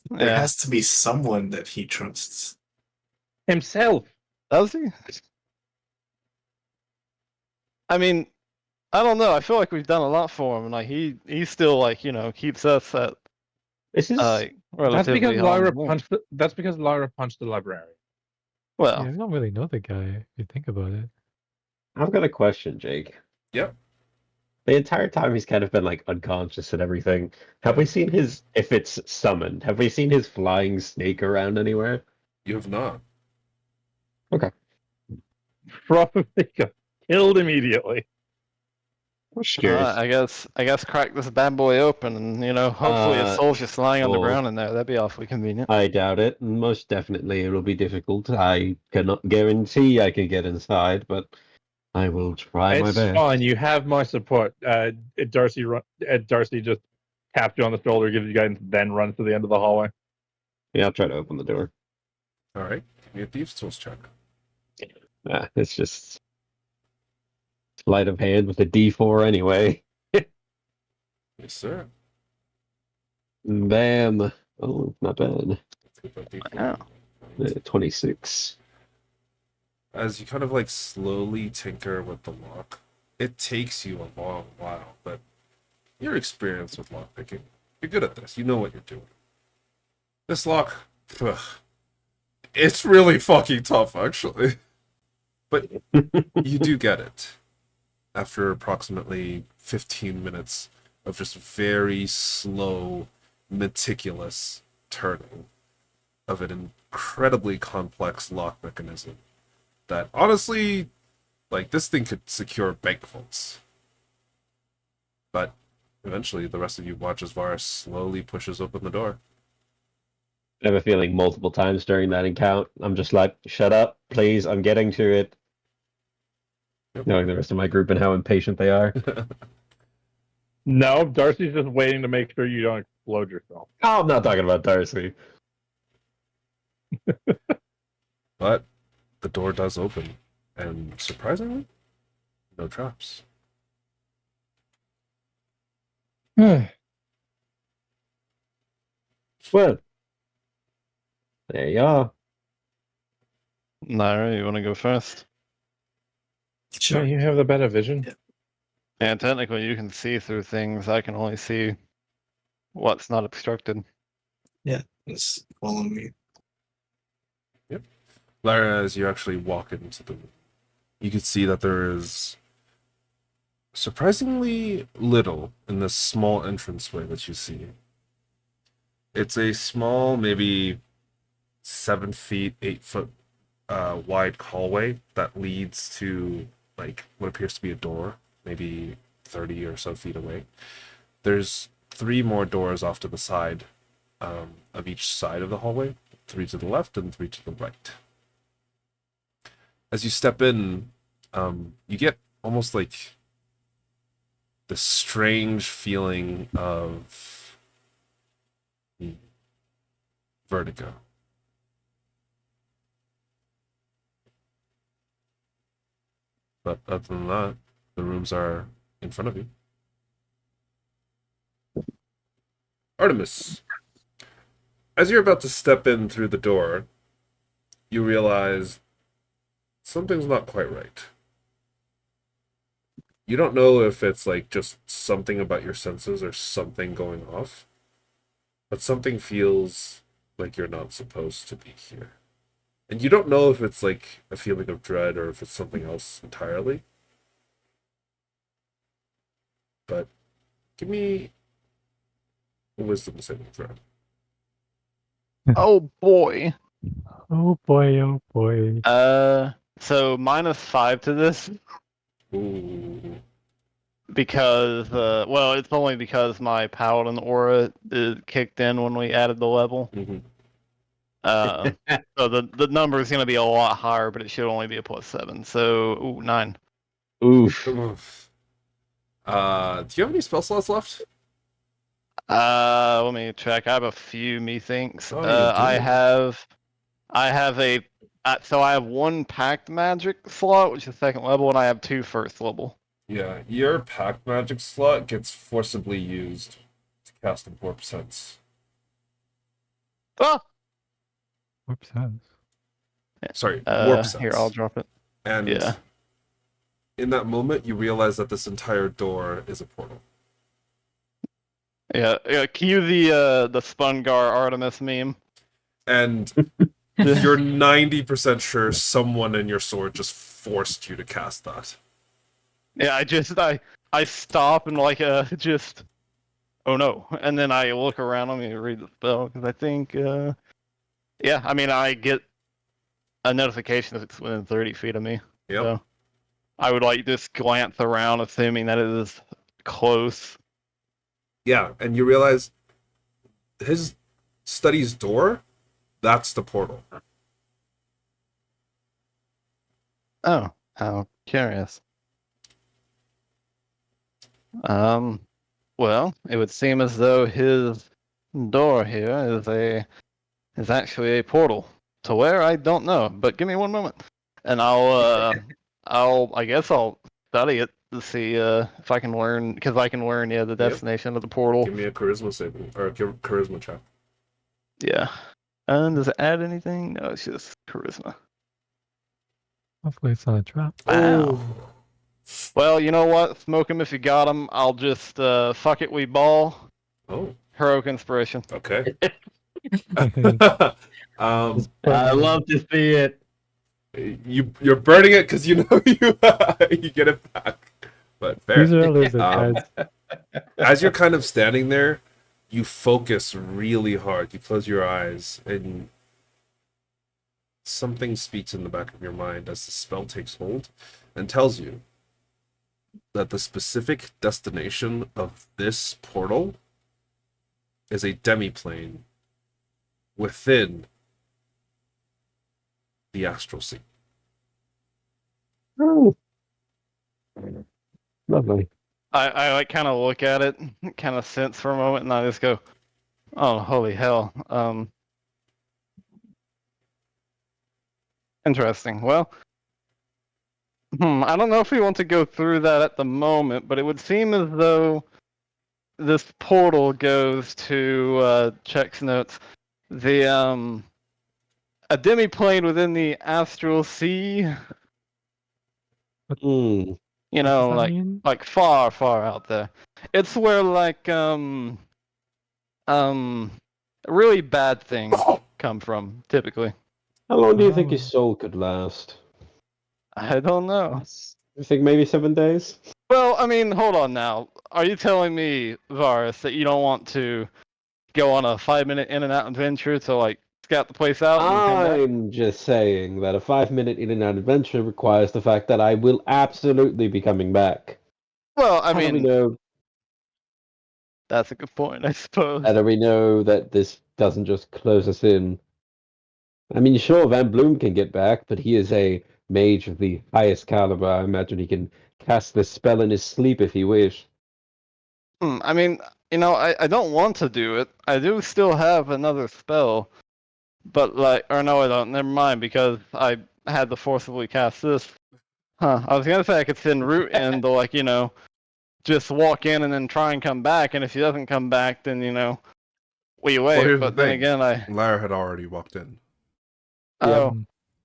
[SPEAKER 7] There
[SPEAKER 5] Yeah,
[SPEAKER 7] has to be someone that he trusts.
[SPEAKER 4] Himself.
[SPEAKER 5] does he? I mean, I don't know. I feel like we've done a lot for him. Like he still like keeps us at
[SPEAKER 2] This is
[SPEAKER 4] That's
[SPEAKER 5] relatively
[SPEAKER 4] because Lyra
[SPEAKER 5] arm's length.
[SPEAKER 4] punched. That's because Lyra punched the librarian.
[SPEAKER 5] Well,
[SPEAKER 3] Yeah, we don't really know the guy if you think about it.
[SPEAKER 2] I've got a question, Jake.
[SPEAKER 1] Yep.
[SPEAKER 2] The entire time he's kind of been like unconscious and everything. Have we seen his, if it's summoned, have we seen his flying snake around anywhere?
[SPEAKER 1] You have not.
[SPEAKER 4] Probably got killed immediately.
[SPEAKER 2] I'm just curious.
[SPEAKER 5] I guess crack this bad boy open, and hopefully his soul's just lying
[SPEAKER 2] well-
[SPEAKER 5] underground in there. That'd be awfully convenient.
[SPEAKER 2] I doubt it. Most definitely, it will be difficult. I cannot guarantee I can get inside, but I will try my
[SPEAKER 4] It's
[SPEAKER 2] best.
[SPEAKER 4] fine. You have my support. Darcy just taps you on the shoulder, gives you guidance, then runs to the end of the hallway.
[SPEAKER 2] Yeah, I'll try to open the door.
[SPEAKER 1] All right. Give me a thieves' tools check.
[SPEAKER 2] It's just sleight of hand with a D4 anyway.
[SPEAKER 1] Yes, sir.
[SPEAKER 2] Bam. Oh, not bad.
[SPEAKER 1] Let's get that D4.
[SPEAKER 5] Wow.
[SPEAKER 2] 26.
[SPEAKER 1] As you kind of like slowly tinker with the lock, it takes you a long while, but you're experienced with lockpicking. You're good at this. You know what you're doing. This lock, ugh, it's really fucking tough, actually. But you do get it after approximately 15 minutes of just very slow, meticulous turning of an incredibly complex lock mechanism that honestly, like, this thing could secure bank vaults. But eventually the rest of you watch as Varus slowly pushes open the door.
[SPEAKER 2] I have a feeling multiple times during that encounter, I'm just like, shut up, please, I'm getting to it.
[SPEAKER 1] Yep.
[SPEAKER 2] Knowing the rest of my group and how impatient they are.
[SPEAKER 4] No, Darcy's just waiting to make sure you don't explode yourself.
[SPEAKER 2] Oh, I'm not talking about Darcy.
[SPEAKER 1] But the door does open, and surprisingly, no traps.
[SPEAKER 2] Well, there you are.
[SPEAKER 5] Lyra, you want to go first?
[SPEAKER 7] Sure.
[SPEAKER 4] You have the better vision.
[SPEAKER 7] Yeah.
[SPEAKER 5] And technically, you can see through things. I can only see what's not obstructed.
[SPEAKER 7] Just follow me.
[SPEAKER 1] Lara, as you actually walk into the room, you can see that there is surprisingly little in this small entranceway that you see. It's a small, maybe 7 feet, 8 foot wide hallway that leads to like what appears to be a door, maybe 30 or so feet away. There's 3 more doors off to the side of each side of the hallway, 3 to the left and 3 to the right. As you step in, you get almost like this strange feeling of vertigo. But other than that, the rooms are in front of you. Artemis, as you're about to step in through the door, you realize something's not quite right. You don't know if it's like just something about your senses or something going off, but something feels like you're not supposed to be here. And you don't know if it's like a feeling of dread or if it's something else entirely. But give me a wisdom saving throw.
[SPEAKER 5] Oh boy.
[SPEAKER 3] Oh boy, oh boy.
[SPEAKER 5] So -5 to this
[SPEAKER 1] Ooh.
[SPEAKER 5] because well, it's only because my paladin aura is kicked in when we added the level.
[SPEAKER 1] Mhm.
[SPEAKER 5] So the number is going to be a lot higher, but it should only be a +7. So 9.
[SPEAKER 2] Oof.
[SPEAKER 1] Oof. Do you have any spell slots left?
[SPEAKER 5] Let me check. I have a few, methinks.
[SPEAKER 1] Oh, you
[SPEAKER 5] I
[SPEAKER 1] do.
[SPEAKER 5] have a so I have 1 packed magic slot, which is 2nd level, and I have 2 1st level.
[SPEAKER 1] Yeah, your pack magic slot gets forcibly used to cast a warp sense.
[SPEAKER 5] Ah!
[SPEAKER 3] Warp sense.
[SPEAKER 1] Sorry, warp sense.
[SPEAKER 5] Here, I'll drop it.
[SPEAKER 1] And
[SPEAKER 5] Yeah.
[SPEAKER 1] in that moment, you realize that this entire door is a portal.
[SPEAKER 5] Yeah, cue the Spungar Artemis meme.
[SPEAKER 1] And you're 90% sure someone in your sword just forced you to cast that.
[SPEAKER 5] Yeah, I stop and like just oh no, and then I look around on me to read the spell because I think yeah, I mean I get a notification if it's within 30 feet of me.
[SPEAKER 1] Yep.
[SPEAKER 5] So I would like just glance around, assuming that it is close.
[SPEAKER 1] Yeah, and you realize his study's door, that's the portal.
[SPEAKER 5] Oh, how curious. Well, it would seem as though his door here is actually a portal to where I don't know. But give me one moment, and I guess I'll study it to see if I can learn because I can learn the destination of the portal.
[SPEAKER 1] Give me a charisma saving or a charisma check.
[SPEAKER 5] Yeah. And does it add anything? No, it's just charisma.
[SPEAKER 3] Hopefully it's not a trap.
[SPEAKER 5] Wow. Well, you know what? Smoke him if you got him. I'll just fuck it, we ball.
[SPEAKER 1] Oh,
[SPEAKER 5] Heroic inspiration.
[SPEAKER 1] okay.
[SPEAKER 2] I love to see it.
[SPEAKER 1] You're burning it because you know you get it back. But fair.
[SPEAKER 3] These are losers, guys.
[SPEAKER 1] As you're kind of standing there, you focus really hard. You close your eyes, and something speaks in the back of your mind as the spell takes hold and tells you that the specific destination of this portal is a demiplane within the astral sea.
[SPEAKER 2] Oh. Lovely.
[SPEAKER 5] I like kind of look at it, kind of sense for a moment, and I just go, "Oh, holy hell!" Interesting. Well, I don't know if we want to go through that at the moment, but it would seem as though this portal goes to checks notes. The a demiplane within the astral sea.
[SPEAKER 2] Mm.
[SPEAKER 5] You
[SPEAKER 3] What
[SPEAKER 5] know,
[SPEAKER 3] does that mean?
[SPEAKER 5] like far, far out there. It's where like really bad things come from, typically.
[SPEAKER 2] How long do you think
[SPEAKER 3] Oh.
[SPEAKER 2] his soul could last?
[SPEAKER 5] I don't know.
[SPEAKER 2] You think maybe 7 days?
[SPEAKER 5] Well, I mean, hold on now. Are you telling me, Varus, that you don't want to go on a 5-minute in and out adventure to like scout the place out and come back?
[SPEAKER 2] I'm just saying that a 5-minute in and out adventure requires the fact that I will absolutely be coming back.
[SPEAKER 5] Well, I
[SPEAKER 2] How do we
[SPEAKER 5] mean,
[SPEAKER 2] know?
[SPEAKER 5] that's a good point, I suppose.
[SPEAKER 2] How do we know that this doesn't just close us in? I mean, sure, Van Bloom can get back, but he is a mage of the highest caliber. I imagine he can cast this spell in his sleep if he wish.
[SPEAKER 5] I mean, you know, I don't want to do it. I do still have another spell, but like, or no, I don't. Never mind, because I had to forcibly cast this. Huh? I was gonna say I could send Root in to like, you know, just walk in and then try and come back, and if he doesn't come back, then you know, we wait.
[SPEAKER 1] here's
[SPEAKER 5] But
[SPEAKER 1] the
[SPEAKER 5] then
[SPEAKER 1] thing.
[SPEAKER 5] again, I
[SPEAKER 1] Lara had already walked in.
[SPEAKER 5] oh,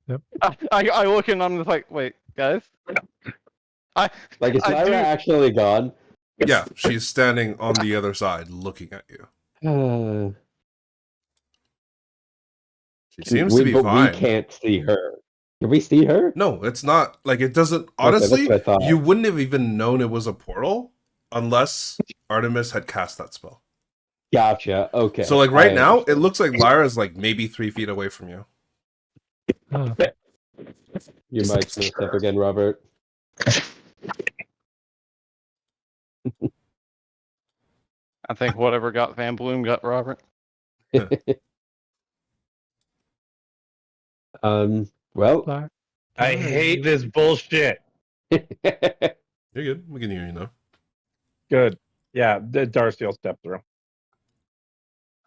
[SPEAKER 3] Yep.
[SPEAKER 5] I look and I'm just like, wait, guys.
[SPEAKER 2] Like, is
[SPEAKER 5] I
[SPEAKER 2] Lyra
[SPEAKER 5] do-
[SPEAKER 2] actually gone?
[SPEAKER 1] Yeah, she's standing on the other side looking at you. She seems to be
[SPEAKER 2] but
[SPEAKER 1] fine.
[SPEAKER 2] we can't see her. Can we see her?
[SPEAKER 1] No, it's not like it doesn't.
[SPEAKER 2] Okay,
[SPEAKER 1] Honestly,
[SPEAKER 2] that's what I thought.
[SPEAKER 1] you wouldn't have even known it was a portal unless Artemis had cast that spell.
[SPEAKER 2] Gotcha. Okay.
[SPEAKER 1] So, like right
[SPEAKER 2] I
[SPEAKER 1] now, it
[SPEAKER 2] understand.
[SPEAKER 1] looks like Lyra's like maybe 3 feet away from you.
[SPEAKER 3] Oh,
[SPEAKER 2] Your mic's messed up again, Robert.
[SPEAKER 5] I think whatever got Van Bloom got Robert.
[SPEAKER 2] Well,
[SPEAKER 3] Clark.
[SPEAKER 4] I hate this bullshit.
[SPEAKER 1] You're good. We can hear you now.
[SPEAKER 4] Good. Yeah, Darcy will step through.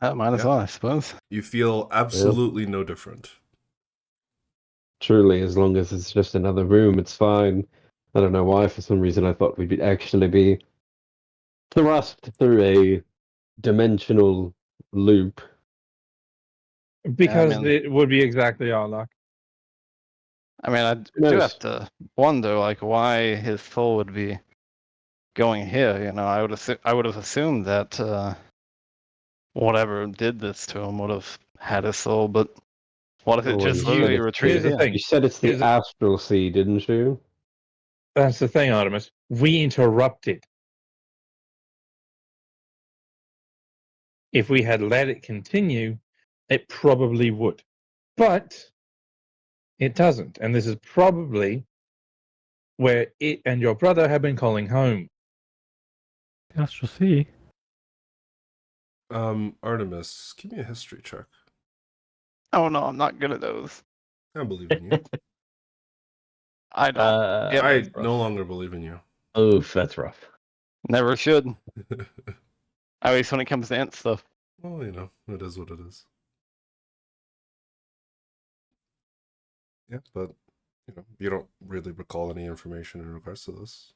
[SPEAKER 5] Might as
[SPEAKER 1] Yeah.
[SPEAKER 5] well, I suppose.
[SPEAKER 1] You feel absolutely no different.
[SPEAKER 2] truly, as long as it's just another room, it's fine. I don't know why, for some reason, I thought we'd actually be thrust through a dimensional loop.
[SPEAKER 4] Because
[SPEAKER 5] mean-
[SPEAKER 4] it would be exactly Alnok.
[SPEAKER 5] I mean, I
[SPEAKER 2] knows?
[SPEAKER 5] do have to wonder, like, why his soul would be going here. You know, I would have assumed that whatever did this to him would have had his soul, but what if it
[SPEAKER 2] Oh,
[SPEAKER 5] just
[SPEAKER 2] you
[SPEAKER 5] literally
[SPEAKER 2] said
[SPEAKER 5] retreated
[SPEAKER 4] Here's the
[SPEAKER 5] here?
[SPEAKER 4] thing.
[SPEAKER 2] You said it's the
[SPEAKER 4] Here's the-
[SPEAKER 2] astral sea, didn't you?
[SPEAKER 4] That's the thing, Artemis. We interrupted. If we had let it continue, it probably would. But it doesn't. And this is probably where it and your brother have been calling home.
[SPEAKER 3] Astral Sea.
[SPEAKER 1] Artemis, give me a history check.
[SPEAKER 5] Oh no, I'm not good at those.
[SPEAKER 1] I believe in you.
[SPEAKER 5] I don't. Yep.
[SPEAKER 1] I
[SPEAKER 2] That's rough.
[SPEAKER 1] no longer believe in you.
[SPEAKER 2] Oof, that's rough.
[SPEAKER 5] Never should. At least when it comes to ant stuff.
[SPEAKER 1] Well, you know, it is what it is. Yeah, but you know, you don't really recall any information in regards to this.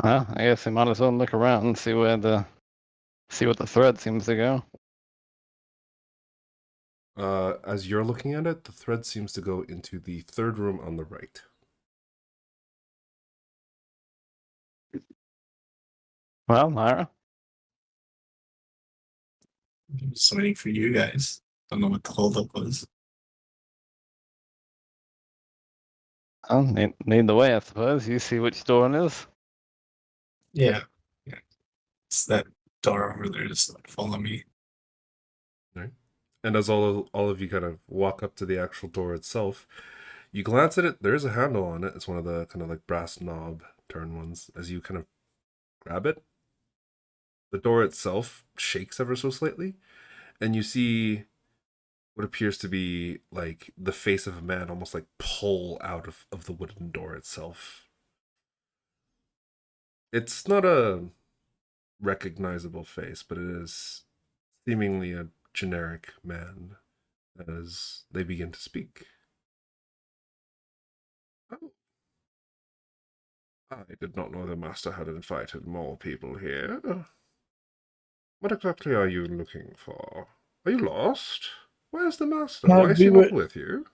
[SPEAKER 5] Well, I guess we might as well look around and see what the thread seems to go.
[SPEAKER 1] As you're looking at it, the thread seems to go into the third room on the right.
[SPEAKER 5] Well, Myra,
[SPEAKER 7] Just waiting for you guys. Don't know what the holdup was.
[SPEAKER 5] well, lead the way, I suppose. You see which door it is.
[SPEAKER 7] Yeah. It's that door over there. Just follow me.
[SPEAKER 1] And as all of you kind of walk up to the actual door itself, you glance at it. There is a handle on it. It's one of the kind of like brass knob turn ones. As you kind of grab it, the door itself shakes ever so slightly, and you see what appears to be like the face of a man almost like pull out of the wooden door itself. It's not a recognizable face, but it is seemingly a generic man as they begin to speak. Oh. I did not know the master had invited more people here. What exactly are you looking for? Are you lost? Where's the master? Why is he not with you?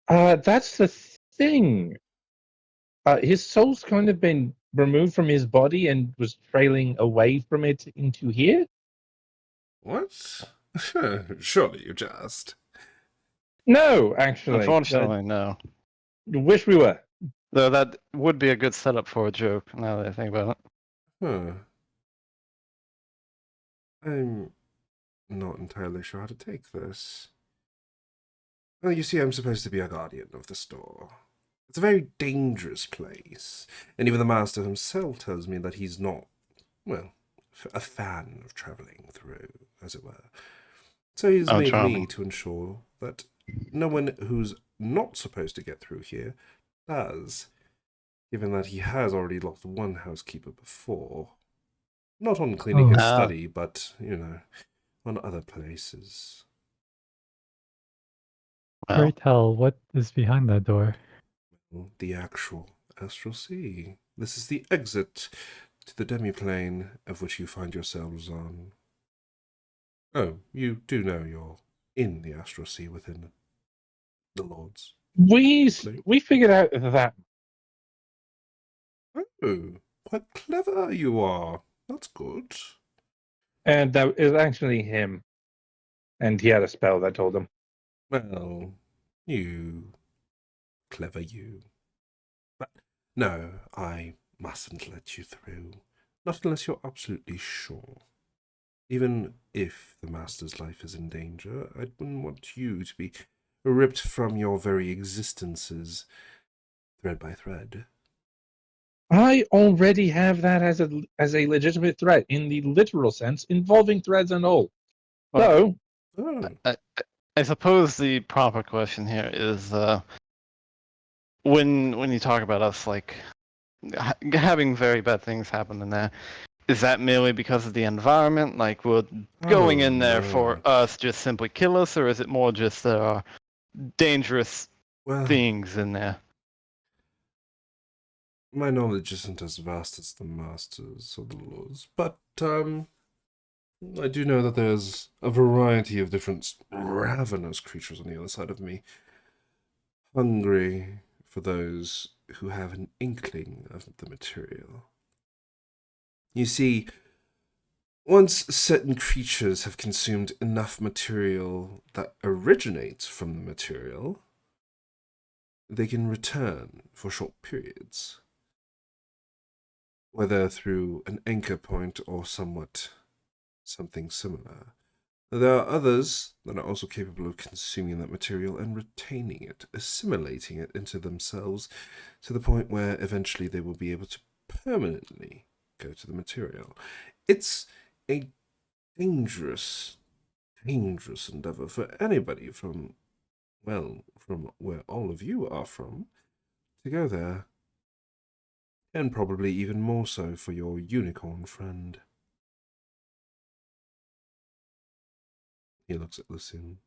[SPEAKER 4] That's the thing. His soul's kind of been removed from his body and was trailing away from it into here.
[SPEAKER 1] What? Surely you jest.
[SPEAKER 4] No, actually.
[SPEAKER 5] Unfortunately, no.
[SPEAKER 4] Wish we were.
[SPEAKER 5] Though that would be a good setup for a joke, now that I think about it.
[SPEAKER 1] Huh. I'm not entirely sure how to take this. Well, you see, I'm supposed to be a guardian of the store. It's a very dangerous place, and even the master himself tells me that he's not, well, a fan of traveling through, as it were. So he's made me to ensure that no one who's not supposed to get through here does, given that he has already lost one housekeeper before. Not on cleaning his study, but, you know, on other places.
[SPEAKER 5] Well,
[SPEAKER 3] Pray tell, what is behind that door?
[SPEAKER 1] The actual Astral Sea. This is the exit to the demiplane of which you find yourselves on. Oh, you do know you're in the Astral Sea within the Lords.
[SPEAKER 4] We figured out that.
[SPEAKER 1] Oh, quite clever you are. That's good.
[SPEAKER 4] And that is actually him. And he had a spell that told him.
[SPEAKER 1] Well, you. Clever you. But no, I mustn't let you through. Not unless you're absolutely sure. Even if the Master's life is in danger, I wouldn't want you to be ripped from your very existences, thread by thread.
[SPEAKER 4] I already have that as a legitimate threat in the literal sense, involving threads and all.
[SPEAKER 5] Well,
[SPEAKER 1] Oh.
[SPEAKER 5] I suppose the proper question here is when you talk about us like having very bad things happen in there, is that merely because of the environment? Like, we're going in there for us just simply kill us, or is it more just there are dangerous things in there?
[SPEAKER 1] My knowledge isn't as vast as the Master's or the Lord's, but I do know that there's a variety of different ravenous creatures on the other side of me, hungry for those who have an inkling of the material. You see, once certain creatures have consumed enough material that originates from the material, they can return for short periods, whether through an anchor point or something similar. There are others that are also capable of consuming that material and retaining it, assimilating it into themselves to the point where eventually they will be able to permanently go to the material. It's a dangerous endeavor for anybody from where all of you are from to go there. And probably even more so for your unicorn friend. He looks at Lucien.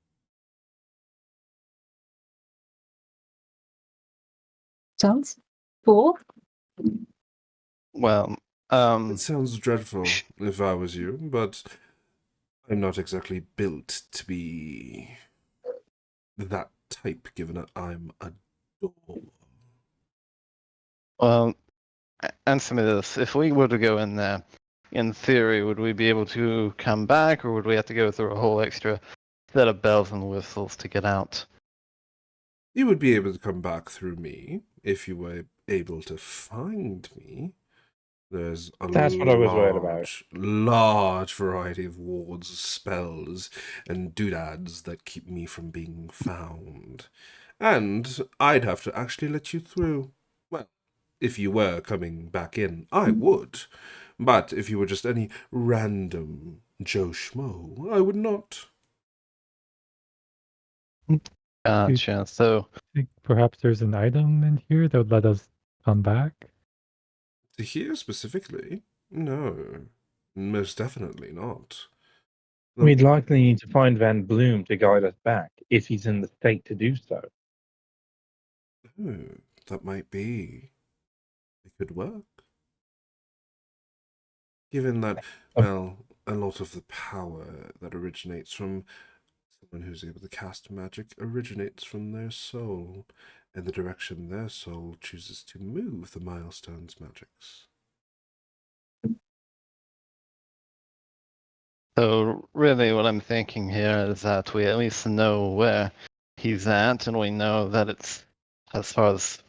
[SPEAKER 6] Sounds cool.
[SPEAKER 5] Well,
[SPEAKER 1] It sounds dreadful if I was you, but I'm not exactly built to be that type, given that I'm a door.
[SPEAKER 5] well, answer me this: if we were to go in there, in theory, would we be able to come back, or would we have to go through a whole extra set of bells and whistles to get out?
[SPEAKER 1] You would be able to come back through me if you were able to find me. There's a
[SPEAKER 4] That's what I was worried about.
[SPEAKER 1] large variety of wards, spells, and doodads that keep me from being found. And I'd have to actually let you through. Well, if you were coming back in, I would. But if you were just any random Joe Schmo, I would not.
[SPEAKER 5] Gotcha. So,
[SPEAKER 3] I think perhaps there's an item in here that would let us come back.
[SPEAKER 1] To here specifically? No. Most definitely not.
[SPEAKER 4] We'd likely need to find Van Bloom to guide us back, if he's in the state to do so.
[SPEAKER 1] Oh, that might be. It could work. Given that, well, a lot of the power that originates from someone who's able to cast magic originates from their soul, and the direction their soul chooses to move the milestones magics.
[SPEAKER 5] so really, what I'm thinking here is that we at least know where he's at, and we know that it's, as far as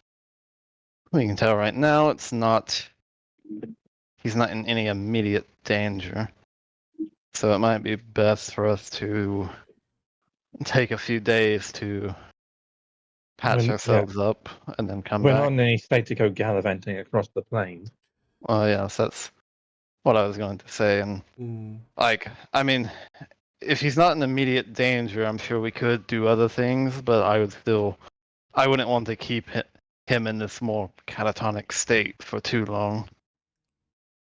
[SPEAKER 5] we can tell right now, it's not. He's not in any immediate danger. So it might be best for us to take a few days to patch ourselves up and then come
[SPEAKER 4] We're
[SPEAKER 5] back.
[SPEAKER 4] not in any state to go gallivanting across the plains.
[SPEAKER 5] Well, yes, that's what I was going to say. And like, I mean, if he's not in immediate danger, I'm sure we could do other things, but I wouldn't want to keep him in this more catatonic state for too long.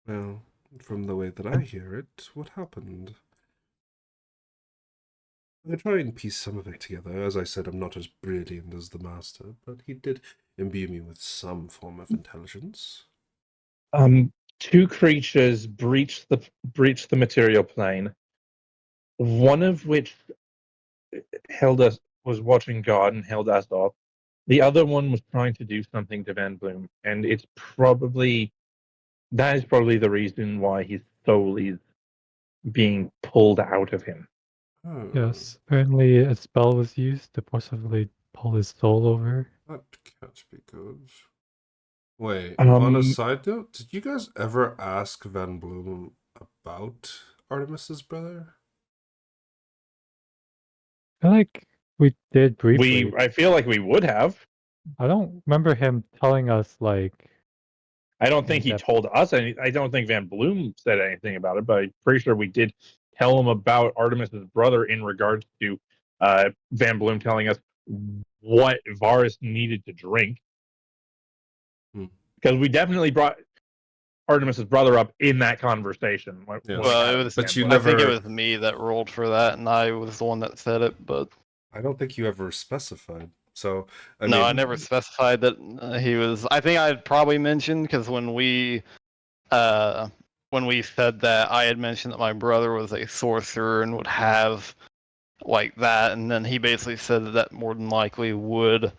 [SPEAKER 1] Well, from the way that I hear it, what happened? I try and piece some of it together. As I said, I'm not as brilliant as the master, but he did imbue me with some form of intelligence.
[SPEAKER 4] Two creatures breached the material plane. One of which was watching God and held us off. The other one was trying to do something to Van Bloom, and that is probably the reason why his soul is being pulled out of him.
[SPEAKER 1] Oh,
[SPEAKER 3] Yes, apparently a spell was used to possibly pull his soul over.
[SPEAKER 1] that can't be good. Wait,
[SPEAKER 4] Um,
[SPEAKER 1] on a side note, did you guys ever ask Van Bloom about Artemis's brother?
[SPEAKER 3] I feel like we did briefly.
[SPEAKER 4] I feel like we would have.
[SPEAKER 3] I don't remember him telling us like.
[SPEAKER 4] I don't think he
[SPEAKER 3] in-depth-
[SPEAKER 4] told us any. I don't think Van Bloom said anything about it, but I'm pretty sure we did tell him about Artemis's brother in regards to Van Bloom telling us what Varus needed to drink. Because we definitely brought Artemis's brother up in that conversation.
[SPEAKER 1] Yes.
[SPEAKER 5] Well, it was.
[SPEAKER 1] But you
[SPEAKER 5] I think it
[SPEAKER 1] never-
[SPEAKER 5] was me that rolled for that, and I was the one that said it. But
[SPEAKER 1] I don't think you ever specified. So, I
[SPEAKER 5] no,
[SPEAKER 1] mean,
[SPEAKER 5] I never specified that he was. I think I had probably mentioned because when we when we said that, I had mentioned that my brother was a sorcerer and would have like that, and then he basically said that that more than likely would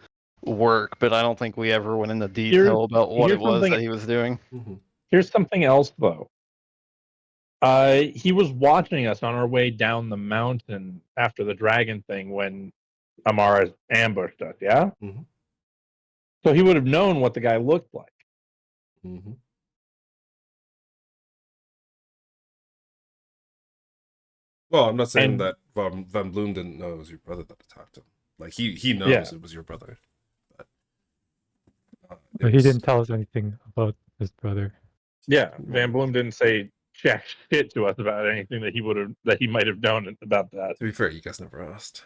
[SPEAKER 5] work, but I don't think we ever went into detail about what it
[SPEAKER 4] here's
[SPEAKER 5] was
[SPEAKER 4] something-
[SPEAKER 5] that he was doing.
[SPEAKER 4] Here's something else, though. He was watching us on our way down the mountain after the dragon thing when Amara ambushed us, yeah?
[SPEAKER 1] Mhm.
[SPEAKER 4] So he would have known what the guy looked like.
[SPEAKER 1] Mm-hmm. Well, I'm not saying
[SPEAKER 4] And-
[SPEAKER 1] that Van Bloom didn't know it was your brother that attacked him. Like he knows
[SPEAKER 4] Yeah.
[SPEAKER 1] it was your brother. But, it
[SPEAKER 3] But he
[SPEAKER 1] was-
[SPEAKER 3] didn't tell us anything about his brother.
[SPEAKER 4] Yeah, Van Bloom didn't say jack shit to us about anything that he might have known about that.
[SPEAKER 1] To be fair, you guys never asked.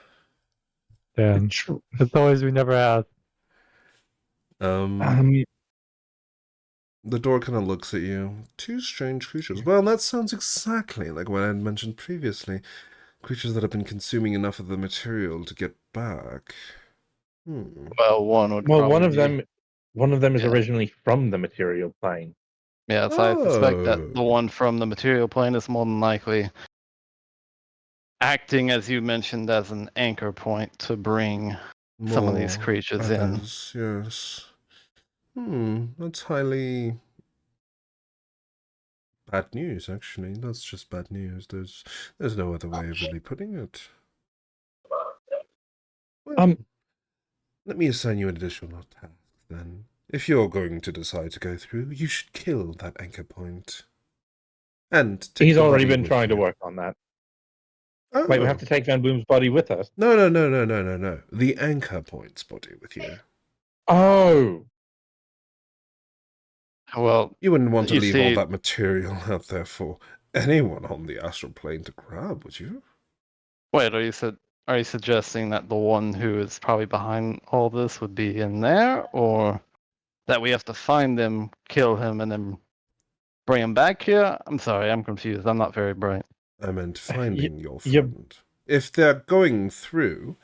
[SPEAKER 3] And as always, we never asked.
[SPEAKER 1] The door kind of looks at you. Two strange creatures. Well, that sounds exactly like what I had mentioned previously. Creatures that have been consuming enough of the material to get back.
[SPEAKER 5] Well, one would.
[SPEAKER 4] Well, one
[SPEAKER 5] probably
[SPEAKER 4] of them is
[SPEAKER 5] Yeah.
[SPEAKER 4] originally from the material plane.
[SPEAKER 5] Yeah, so I suspect
[SPEAKER 1] Oh.
[SPEAKER 5] that the one from the material plane is more than likely acting, as you mentioned, as an anchor point to bring some of these
[SPEAKER 1] More
[SPEAKER 5] creatures in.
[SPEAKER 1] others, yes. That's highly bad news, actually. That's just bad news. There's no other way of really putting it. Well, let me assign you an additional task, then. If you're going to decide to go through, you should kill that anchor point. And take
[SPEAKER 4] He's
[SPEAKER 1] the
[SPEAKER 4] already
[SPEAKER 1] body
[SPEAKER 4] been
[SPEAKER 1] with
[SPEAKER 4] trying to
[SPEAKER 1] you.
[SPEAKER 4] work on that.
[SPEAKER 1] Oh.
[SPEAKER 4] Wait, we have to take Van Bloom's body with us.
[SPEAKER 1] No. The anchor point's body with you.
[SPEAKER 4] Oh,
[SPEAKER 5] Well,
[SPEAKER 1] You wouldn't want to
[SPEAKER 5] You
[SPEAKER 1] leave
[SPEAKER 5] see-
[SPEAKER 1] all that material out there for anyone on the astral plane to grab, would you?
[SPEAKER 5] wait, are you suggesting that the one who is probably behind all this would be in there, or that we have to find him, kill him, and then bring him back here? I'm sorry, I'm confused. I'm not very bright.
[SPEAKER 1] I meant finding your
[SPEAKER 4] you-
[SPEAKER 1] friend. If they're going through,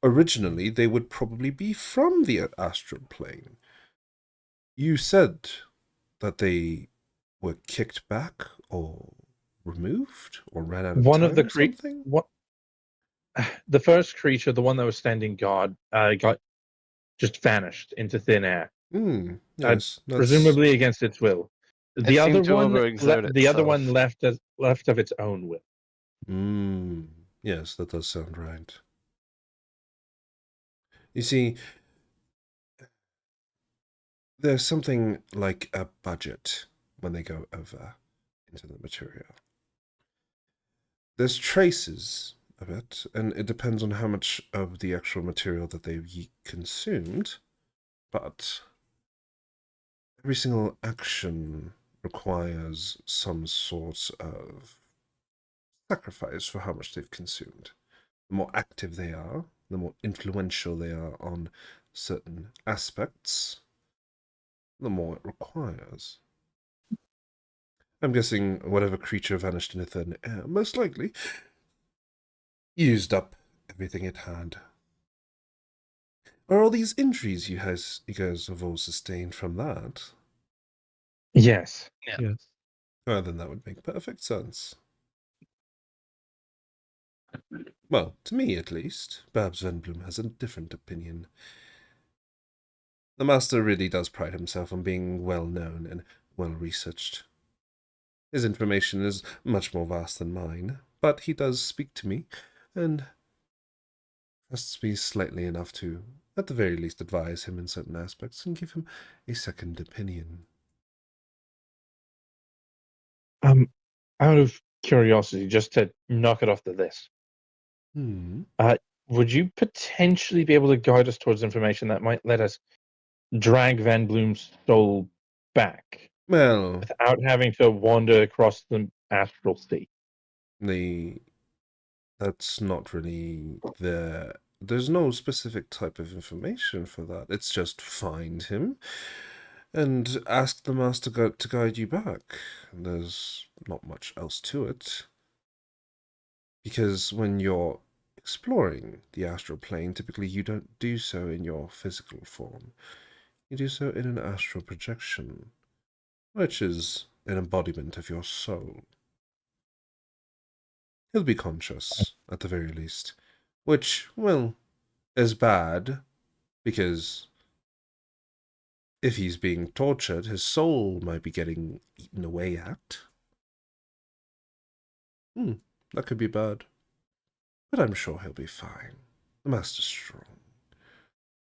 [SPEAKER 1] originally they would probably be from the astral plane. You said that they were kicked back or removed or ran out of
[SPEAKER 4] one
[SPEAKER 1] time
[SPEAKER 4] of the
[SPEAKER 1] or something?
[SPEAKER 4] what? The first creature, the one that was standing guard, got just vanished into thin air,
[SPEAKER 1] Yes, that's-
[SPEAKER 4] presumably against its will. The
[SPEAKER 5] It
[SPEAKER 4] other
[SPEAKER 5] seemed to
[SPEAKER 4] one,
[SPEAKER 5] overexert
[SPEAKER 4] the other
[SPEAKER 5] itself.
[SPEAKER 4] one left of its own will.
[SPEAKER 1] Yes, that does sound right. You see, there's something like a budget when they go over into the material. There's traces of it, and it depends on how much of the actual material that they've consumed, but every single action requires some sort of sacrifice for how much they've consumed. The more active they are, the more influential they are on certain aspects, the more it requires. I'm guessing whatever creature vanished into thin air most likely used up everything it had. Are all these injuries you guys have all sustained from that?
[SPEAKER 4] Yes.
[SPEAKER 5] Yeah.
[SPEAKER 3] Yes.
[SPEAKER 1] Well, then that would make perfect sense. Well, to me at least, perhaps Van Bloom has a different opinion. The Master really does pride himself on being well known and well researched. His information is much more vast than mine, but he does speak to me, and trusts me slightly enough to, at the very least, advise him in certain aspects and give him a second opinion.
[SPEAKER 4] Out of curiosity, just to knock it off the list, would you potentially be able to guide us towards information that might let us drag Van Bloom's soul back
[SPEAKER 1] Well,
[SPEAKER 4] without having to wander across the astral sea?
[SPEAKER 1] that's not really there. There's no specific type of information for that. It's just find him and ask the Master to guide you back. There's not much else to it. Because when you're exploring the astral plane, typically you don't do so in your physical form. You do so in an astral projection, which is an embodiment of your soul. He'll be conscious, at the very least, which, well, is bad, because if he's being tortured, his soul might be getting eaten away at. That could be bad. But I'm sure he'll be fine. The Master Strong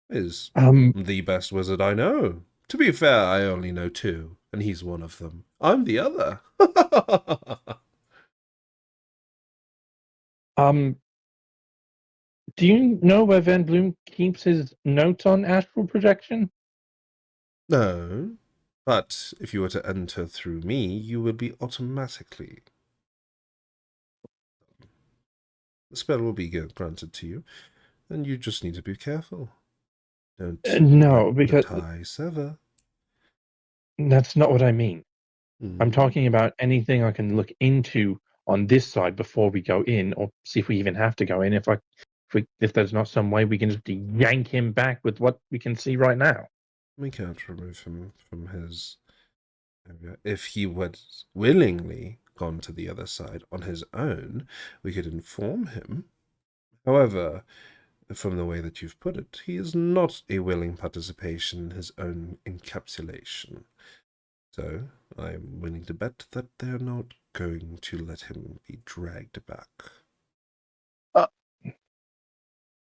[SPEAKER 1] is the best wizard I know. To be fair, I only know two, and he's one of them. I'm the other.
[SPEAKER 4] Do you know where Van Bloom keeps his notes on astral projection?
[SPEAKER 1] No, but if you were to enter through me, you would be automatically. The spell will be granted to you, and you just need to be careful. Don't
[SPEAKER 4] No,
[SPEAKER 1] let
[SPEAKER 4] because
[SPEAKER 1] the tie sever.
[SPEAKER 4] that's not what I mean. I'm
[SPEAKER 1] Mm.
[SPEAKER 4] talking about anything I can look into on this side before we go in, or see if we even have to go in. If there's not some way we can just yank him back with what we can see right now.
[SPEAKER 1] We can't remove him from his area. If he would willingly gone to the other side on his own, we could inform him. However, from the way that you've put it, he is not a willing participation in his own encapsulation. So, I'm willing to bet that they're not going to let him be dragged back.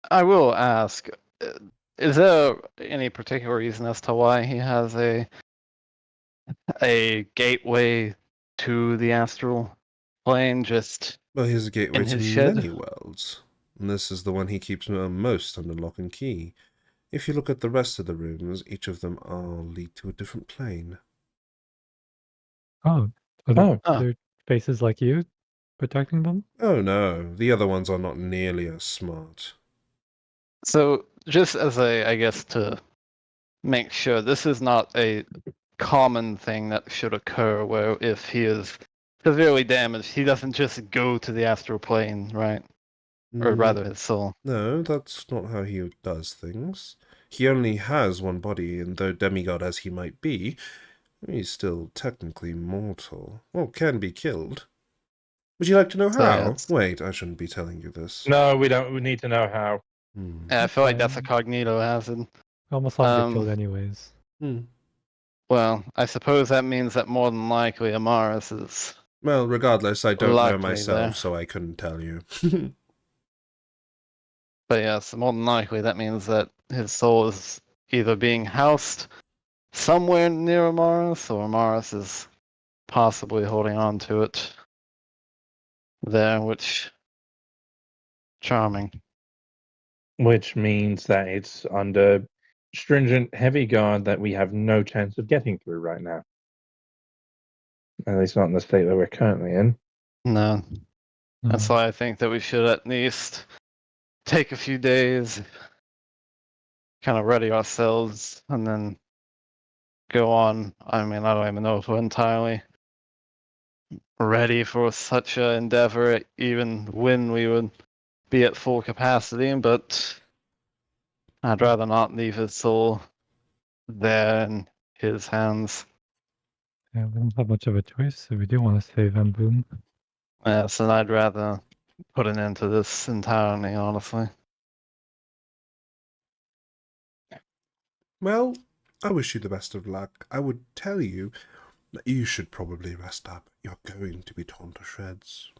[SPEAKER 5] I will ask, is there any particular reason as to why he has a gateway to the astral plane just
[SPEAKER 1] Well, he has a gateway
[SPEAKER 5] in
[SPEAKER 1] to
[SPEAKER 5] his shed?
[SPEAKER 1] many worlds, and this is the one he keeps most under lock and key. If you look at the rest of the rooms, each of them all lead to a different plane.
[SPEAKER 3] Oh, are there
[SPEAKER 5] Oh.
[SPEAKER 3] other faces like you protecting them?
[SPEAKER 1] Oh no, the other ones are not nearly as smart.
[SPEAKER 5] So just as I guess to make sure, this is not a common thing that should occur where if he is severely damaged, he doesn't just go to the astral plane, right? Or rather his soul.
[SPEAKER 1] No, that's not how he does things. He only has one body, and though demigod as he might be, he's still technically mortal. Well, can be killed. Would you like to know
[SPEAKER 5] So,
[SPEAKER 1] how?
[SPEAKER 5] yes.
[SPEAKER 1] Wait, I shouldn't be telling you this.
[SPEAKER 4] No, we don't. We need to know how.
[SPEAKER 5] Yeah, I feel like that's a cognito hazard.
[SPEAKER 3] Almost all get killed anyways.
[SPEAKER 5] Well, I suppose that means that more than likely Amaris is.
[SPEAKER 1] Well, regardless, I don't know
[SPEAKER 5] Likely
[SPEAKER 1] myself,
[SPEAKER 5] there.
[SPEAKER 1] so I couldn't tell you.
[SPEAKER 5] But yes, more than likely that means that his soul is either being housed somewhere near Amaris, or Amaris is possibly holding on to it there, which charming.
[SPEAKER 4] Which means that it's under stringent, heavy guard that we have no chance of getting through right now. At least not in the state that we're currently in.
[SPEAKER 5] No. That's why I think that we should at least take a few days, kind of ready ourselves, and then go on. I mean, I don't even know if we're entirely ready for such an endeavor, even when we would be at full capacity, but I'd rather not leave his soul there in his hands.
[SPEAKER 3] Yeah, we don't have much of a choice, so we do want to save Van Bloom.
[SPEAKER 5] Yes, and I'd rather put an end to this entirely, honestly.
[SPEAKER 1] Well, I wish you the best of luck. I would tell you that you should probably rest up. You're going to be torn to shreds.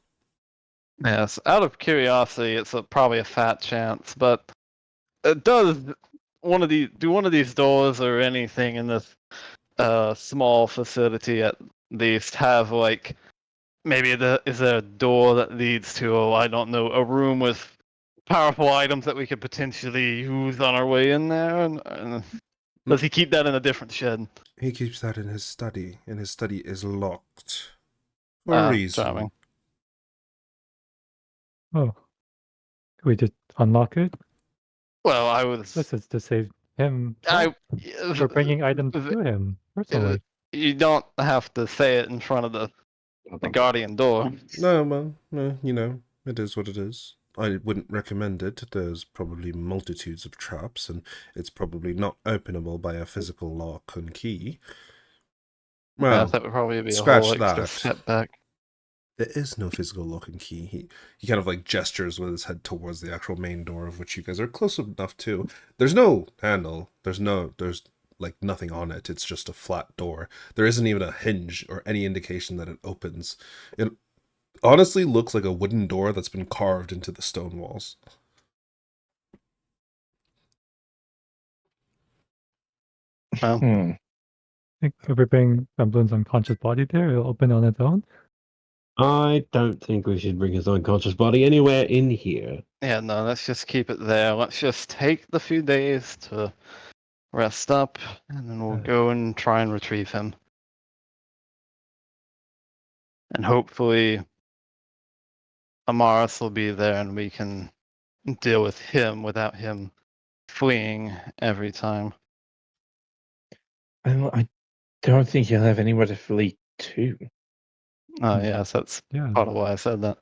[SPEAKER 5] Yes, out of curiosity, it's probably a fat chance, but does do one of these doors or anything in this small facility at least have like maybe is there a door that leads to I don't know, a room with powerful items that we could potentially use on our way in there? And does he keep that in a different shed?
[SPEAKER 1] He keeps that in his study, and his study is locked. For a reason.
[SPEAKER 5] Charming.
[SPEAKER 3] Oh. Can we just unlock it?
[SPEAKER 5] Well, I was.
[SPEAKER 3] This is to save him.
[SPEAKER 5] For
[SPEAKER 3] We're bringing items to him, personally.
[SPEAKER 5] You don't have to say it in front of the guardian door.
[SPEAKER 1] No, well, no, you know, it is what it is. I wouldn't recommend it. There's probably multitudes of traps, and it's probably not openable by a physical lock and key. Well,
[SPEAKER 5] that would probably be a
[SPEAKER 1] scratch
[SPEAKER 5] whole extra
[SPEAKER 1] that.
[SPEAKER 5] step back.
[SPEAKER 1] There is no physical lock and key. He kind of like gestures with his head towards the actual main door, of which you guys are close enough to. There's no handle. There's like nothing on it. It's just a flat door. There isn't even a hinge or any indication that it opens. It honestly looks like a wooden door that's been carved into the stone walls.
[SPEAKER 5] Well,
[SPEAKER 4] Hmm.
[SPEAKER 3] I think if we bring Van Bloom's unconscious body there, it'll open on its own.
[SPEAKER 2] I don't think we should bring his unconscious body anywhere in here.
[SPEAKER 5] yeah, no, let's just keep it there. Let's just take the few days to rest up, and then we'll go and try and retrieve him. And hopefully, Amaris will be there and we can deal with him without him fleeing every time.
[SPEAKER 4] I don't think he'll have anywhere to flee to.
[SPEAKER 5] Oh, yes, that's
[SPEAKER 3] Yeah,
[SPEAKER 5] part of why I said that.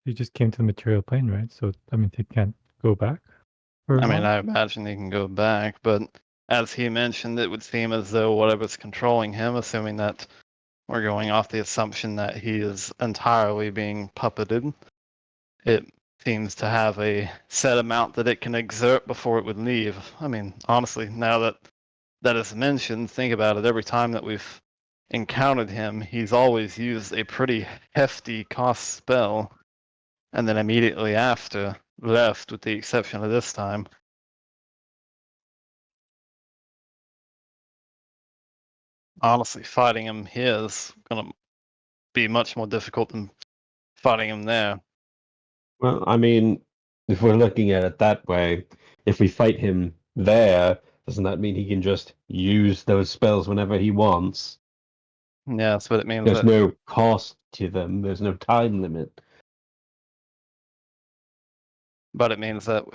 [SPEAKER 3] he just came to the material plane, right? So I mean, he can't go back. For a
[SPEAKER 5] I mean,
[SPEAKER 3] while?
[SPEAKER 5] I imagine he can go back, but as he mentioned, it would seem as though whatever's controlling him, assuming that we're going off the assumption that he is entirely being puppeted, it seems to have a set amount that it can exert before it would leave. I mean, honestly, now that that is mentioned, think about it. Every time that we've encountered him, he's always used a pretty hefty cost spell, and then immediately after left, with the exception of this time. Honestly, fighting him here is gonna be much more difficult than fighting him there.
[SPEAKER 2] Well, I mean, if we're looking at it that way, if we fight him there, doesn't that mean he can just use those spells whenever he wants?
[SPEAKER 5] Yes, but it means
[SPEAKER 2] There's
[SPEAKER 5] that
[SPEAKER 2] no cost to them, there's no time limit.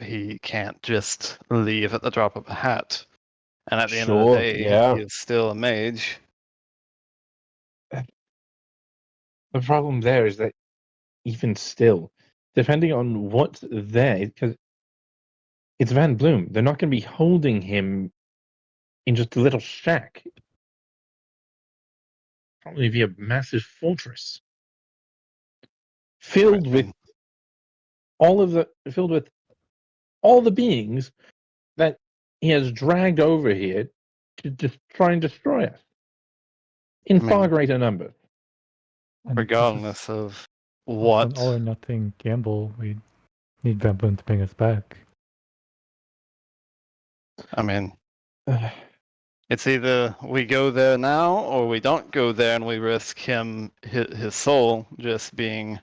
[SPEAKER 5] he can't just leave at the drop of a hat. And at the end of
[SPEAKER 2] Sure,
[SPEAKER 5] the day,
[SPEAKER 2] yeah.
[SPEAKER 5] he is still a mage.
[SPEAKER 4] The problem there is that even still, depending on what's there, because it's Van Bloom, they're not going to be holding him in just a little shack. Probably be a massive fortress filled with
[SPEAKER 5] Right.
[SPEAKER 4] filled with all the beings that he has dragged over here to just try and destroy us in
[SPEAKER 5] I mean,
[SPEAKER 4] far greater numbers.
[SPEAKER 3] And this is
[SPEAKER 5] regardless of
[SPEAKER 3] also
[SPEAKER 5] what.
[SPEAKER 3] an all or nothing gamble. We need Van Bloom to bring us back.
[SPEAKER 5] I mean, it's either we go there now or we don't go there and we risk his soul just being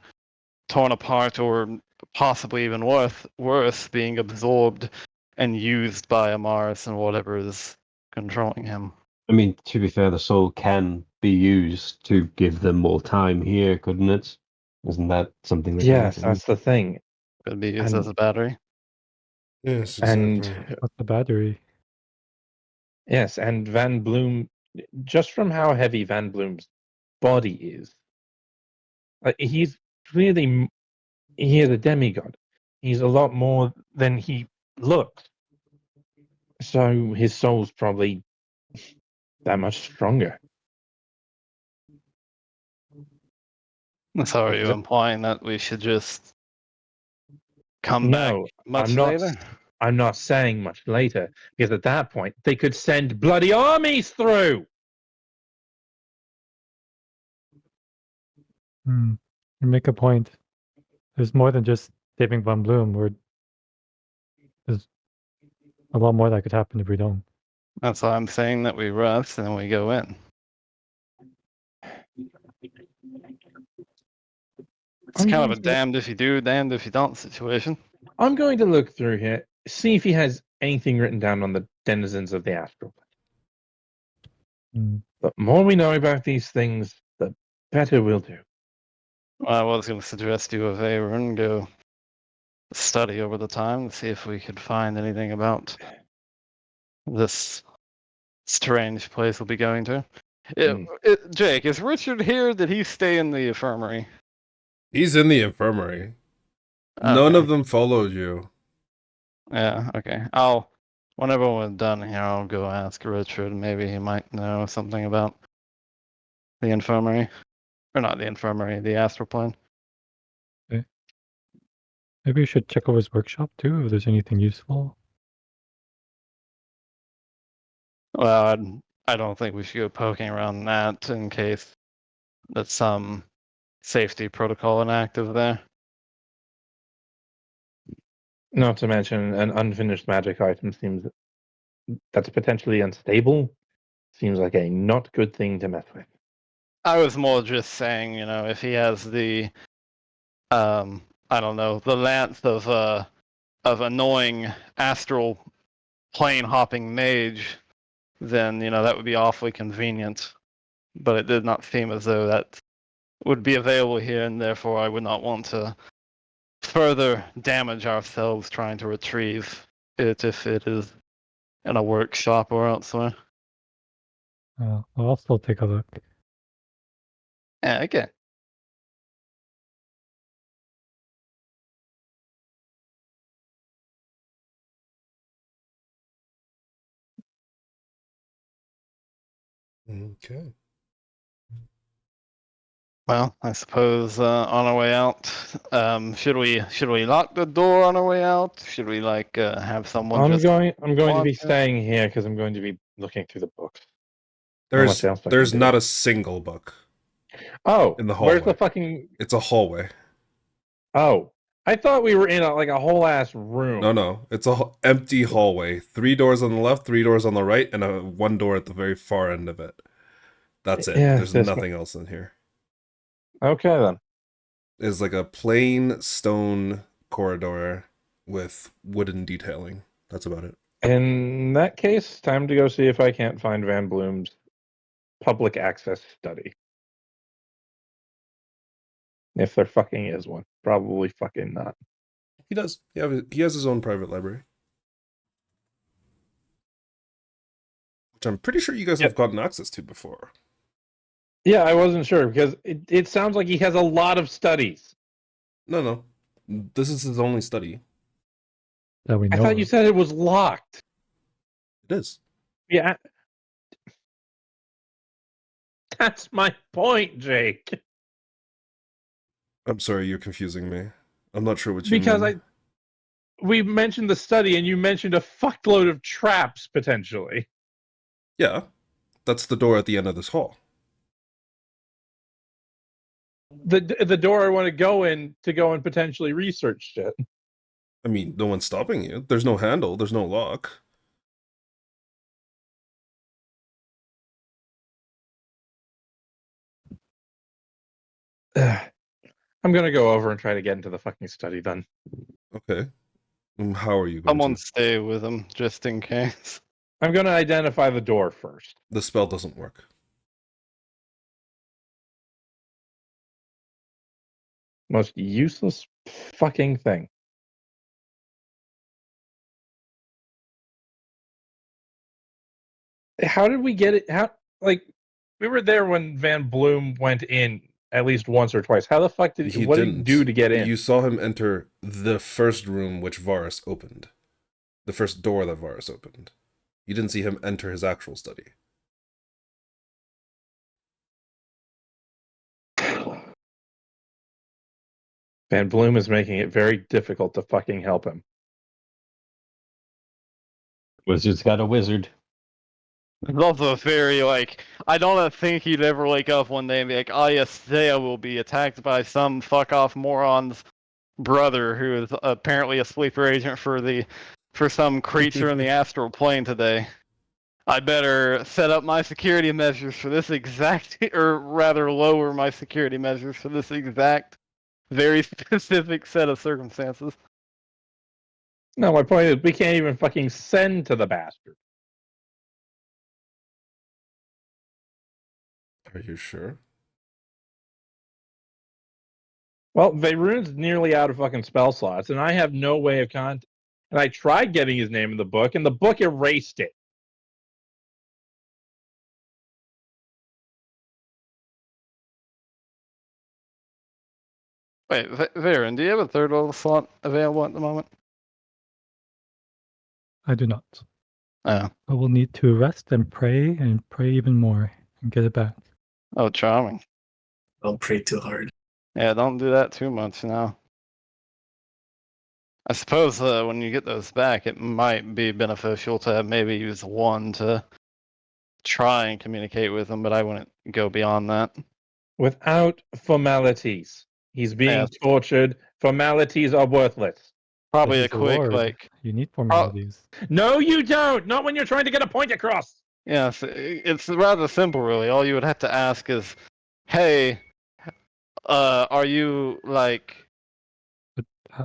[SPEAKER 5] torn apart, or possibly even worse, being absorbed and used by Amaris and whatever is controlling him.
[SPEAKER 2] I mean, to be fair, the soul can be used to give them more time here, couldn't it? Isn't that something that can
[SPEAKER 4] Yes,
[SPEAKER 2] happen?
[SPEAKER 4] that's the thing.
[SPEAKER 5] Could be used
[SPEAKER 4] And-
[SPEAKER 5] as a battery.
[SPEAKER 1] Yes,
[SPEAKER 4] And
[SPEAKER 3] What's the battery?
[SPEAKER 4] yes, and Van Bloom, just from how heavy Van Bloom's body is, he's clearly he is a demigod. He's a lot more than he looks. So his soul's probably that much stronger.
[SPEAKER 5] So are you
[SPEAKER 4] Exa-
[SPEAKER 5] implying that we should just come back
[SPEAKER 4] No,
[SPEAKER 5] much
[SPEAKER 4] I'm not.
[SPEAKER 5] later?
[SPEAKER 4] I'm not saying much later, because at that point they could send bloody armies through.
[SPEAKER 3] You make a point. There's more than just saving Van Bloom. There's a lot more that could happen if we don't.
[SPEAKER 5] That's why I'm saying that we rest and then we go in. It's
[SPEAKER 4] I'm
[SPEAKER 5] kind of
[SPEAKER 4] going
[SPEAKER 5] a
[SPEAKER 4] to-
[SPEAKER 5] damned if you do, damned if you don't situation.
[SPEAKER 4] I'm going to look through here, see if he has anything written down on the denizens of the astral plane. The more we know about these things, the better we'll do.
[SPEAKER 5] I was going to suggest you of Aaron go study over the time to see if we could find anything about this strange place we'll be going to. Jake, is Richard here? Did he stay in the infirmary?
[SPEAKER 1] He's in the infirmary. None
[SPEAKER 5] Okay.
[SPEAKER 1] of them followed you.
[SPEAKER 5] Yeah, okay. Whenever we're done here, I'll go ask Richard. Maybe he might know something about the infirmary, or not the infirmary, the astral plane.
[SPEAKER 3] Maybe we should check over his workshop too, if there's anything useful.
[SPEAKER 5] Well, I don't think we should go poking around that in case that's some safety protocol inactive there.
[SPEAKER 4] Not to mention an unfinished magic item seems that's potentially unstable. Seems like a not good thing to mess with.
[SPEAKER 5] I was more just saying, you know, if he has the, I don't know, the lance of annoying astral plane hopping mage, then you know that would be awfully convenient. But it did not seem as though that would be available here, and therefore I would not want to further damage ourselves trying to retrieve it if it is in a workshop or elsewhere.
[SPEAKER 3] I'll still take a look.
[SPEAKER 5] Yeah, okay.
[SPEAKER 1] Okay.
[SPEAKER 5] Well, I suppose on our way out, should we lock the door on our way out? Should we like have someone
[SPEAKER 4] I'm
[SPEAKER 5] just?
[SPEAKER 4] going to be
[SPEAKER 5] watch it?
[SPEAKER 4] staying here because I'm going to be looking through the books. Not much else I
[SPEAKER 1] There's
[SPEAKER 4] can do.
[SPEAKER 1] not a single book.
[SPEAKER 4] Oh,
[SPEAKER 1] in the
[SPEAKER 4] where's the
[SPEAKER 1] hallway.
[SPEAKER 4] fucking?
[SPEAKER 1] It's a hallway.
[SPEAKER 4] Oh, I thought we were in a whole ass room.
[SPEAKER 1] No. It's a empty hallway. 3 doors on the left, 3 doors on the right, and one door at the very far end of it. That's it.
[SPEAKER 4] Yeah,
[SPEAKER 1] There's nothing else in here.
[SPEAKER 4] Okay then.
[SPEAKER 1] It's like a plain stone corridor with wooden detailing. That's about it.
[SPEAKER 4] In that case, time to go see if I can't find Van Bloom's public access study. If there fucking is one. Probably fucking not.
[SPEAKER 1] He does. He has his own private library. Which I'm pretty sure you guys have gotten access to before.
[SPEAKER 4] Yeah, I wasn't sure because it sounds like he has a lot of studies.
[SPEAKER 1] No. This is his only study.
[SPEAKER 3] That we
[SPEAKER 4] I
[SPEAKER 3] know
[SPEAKER 4] thought you
[SPEAKER 3] of.
[SPEAKER 4] said it was locked.
[SPEAKER 1] It is.
[SPEAKER 4] Yeah. That's my point, Jake.
[SPEAKER 1] I'm sorry, you're confusing me. I'm not sure what you
[SPEAKER 4] Because
[SPEAKER 1] mean.
[SPEAKER 4] we mentioned the study and you mentioned a fuckload of traps potentially.
[SPEAKER 1] Yeah. That's the door at the end of this hall.
[SPEAKER 4] The door I want to go in and potentially research shit.
[SPEAKER 1] I mean, no one's stopping you. There's no handle. There's no lock.
[SPEAKER 4] I'm gonna go over and try to get into the fucking study then.
[SPEAKER 1] Okay. How are you going
[SPEAKER 5] Someone
[SPEAKER 1] to?
[SPEAKER 5] stay with him just in case.
[SPEAKER 4] I'm gonna identify the door first.
[SPEAKER 1] The spell doesn't work.
[SPEAKER 4] Most useless fucking thing. How did we get it? How, like, we were there when Van Bloom went in at least once or twice. How the fuck did
[SPEAKER 1] He
[SPEAKER 4] what
[SPEAKER 1] didn't.
[SPEAKER 4] did he do to get in?
[SPEAKER 1] You saw him enter the first room which Varus opened. The first door that Varus opened. You didn't see him enter his actual study.
[SPEAKER 4] Van Bloom is making it very difficult to fucking help him.
[SPEAKER 2] Wizard's got a wizard.
[SPEAKER 5] It's also very like I don't think he'd ever wake up one day and be like, "Oh yes, today I will be attacked by some fuck off moron's brother who is apparently a sleeper agent for some creature in the astral plane today. I better set up my security measures for this exact, or rather lower my security measures for this exact, very specific set of circumstances."
[SPEAKER 4] No, my point is we can't even fucking send to the bastard.
[SPEAKER 1] Are you sure?
[SPEAKER 4] Well, Veyrune's nearly out of fucking spell slots, and I have no way of And I tried getting his name in the book, and the book erased it.
[SPEAKER 5] Wait, Varen, do you have a third level slot available at the moment?
[SPEAKER 3] I do not.
[SPEAKER 5] Oh.
[SPEAKER 3] I will need to rest and pray even more and get it back.
[SPEAKER 5] Oh, charming.
[SPEAKER 7] Don't pray too hard.
[SPEAKER 5] Yeah, don't do that too much now. I suppose when you get those back, it might be beneficial to maybe use one to try and communicate with him, but I wouldn't go beyond that.
[SPEAKER 4] Without formalities. He's being
[SPEAKER 5] Yeah.
[SPEAKER 4] tortured. Formalities are worthless.
[SPEAKER 5] Probably
[SPEAKER 3] This
[SPEAKER 5] a
[SPEAKER 3] is
[SPEAKER 5] quick,
[SPEAKER 3] Lord.
[SPEAKER 5] like,
[SPEAKER 3] You need formalities.
[SPEAKER 4] No, you don't. Not when you're trying to get a point across.
[SPEAKER 5] yeah, it's rather simple, really. All you would have to ask is, hey, are you, like,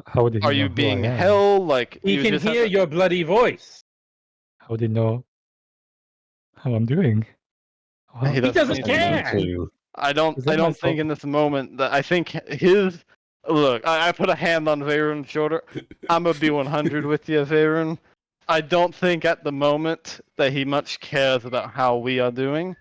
[SPEAKER 3] How would he
[SPEAKER 5] are
[SPEAKER 3] know
[SPEAKER 5] you
[SPEAKER 3] who
[SPEAKER 5] being
[SPEAKER 3] I am?
[SPEAKER 5] held? Like,
[SPEAKER 4] He
[SPEAKER 5] you
[SPEAKER 4] can
[SPEAKER 5] just have
[SPEAKER 4] hear
[SPEAKER 5] to-
[SPEAKER 4] your bloody voice.
[SPEAKER 3] How would he know how I'm doing? Well,
[SPEAKER 5] He
[SPEAKER 4] doesn't
[SPEAKER 2] I need
[SPEAKER 4] care.
[SPEAKER 2] to.
[SPEAKER 5] I don't
[SPEAKER 3] Is it
[SPEAKER 5] think
[SPEAKER 3] myself?
[SPEAKER 5] in this moment that I think his look, I put a hand on Veyron's shoulder. I'm gonna be 100 with you, Veyron. I don't think at the moment that he much cares about how we are doing.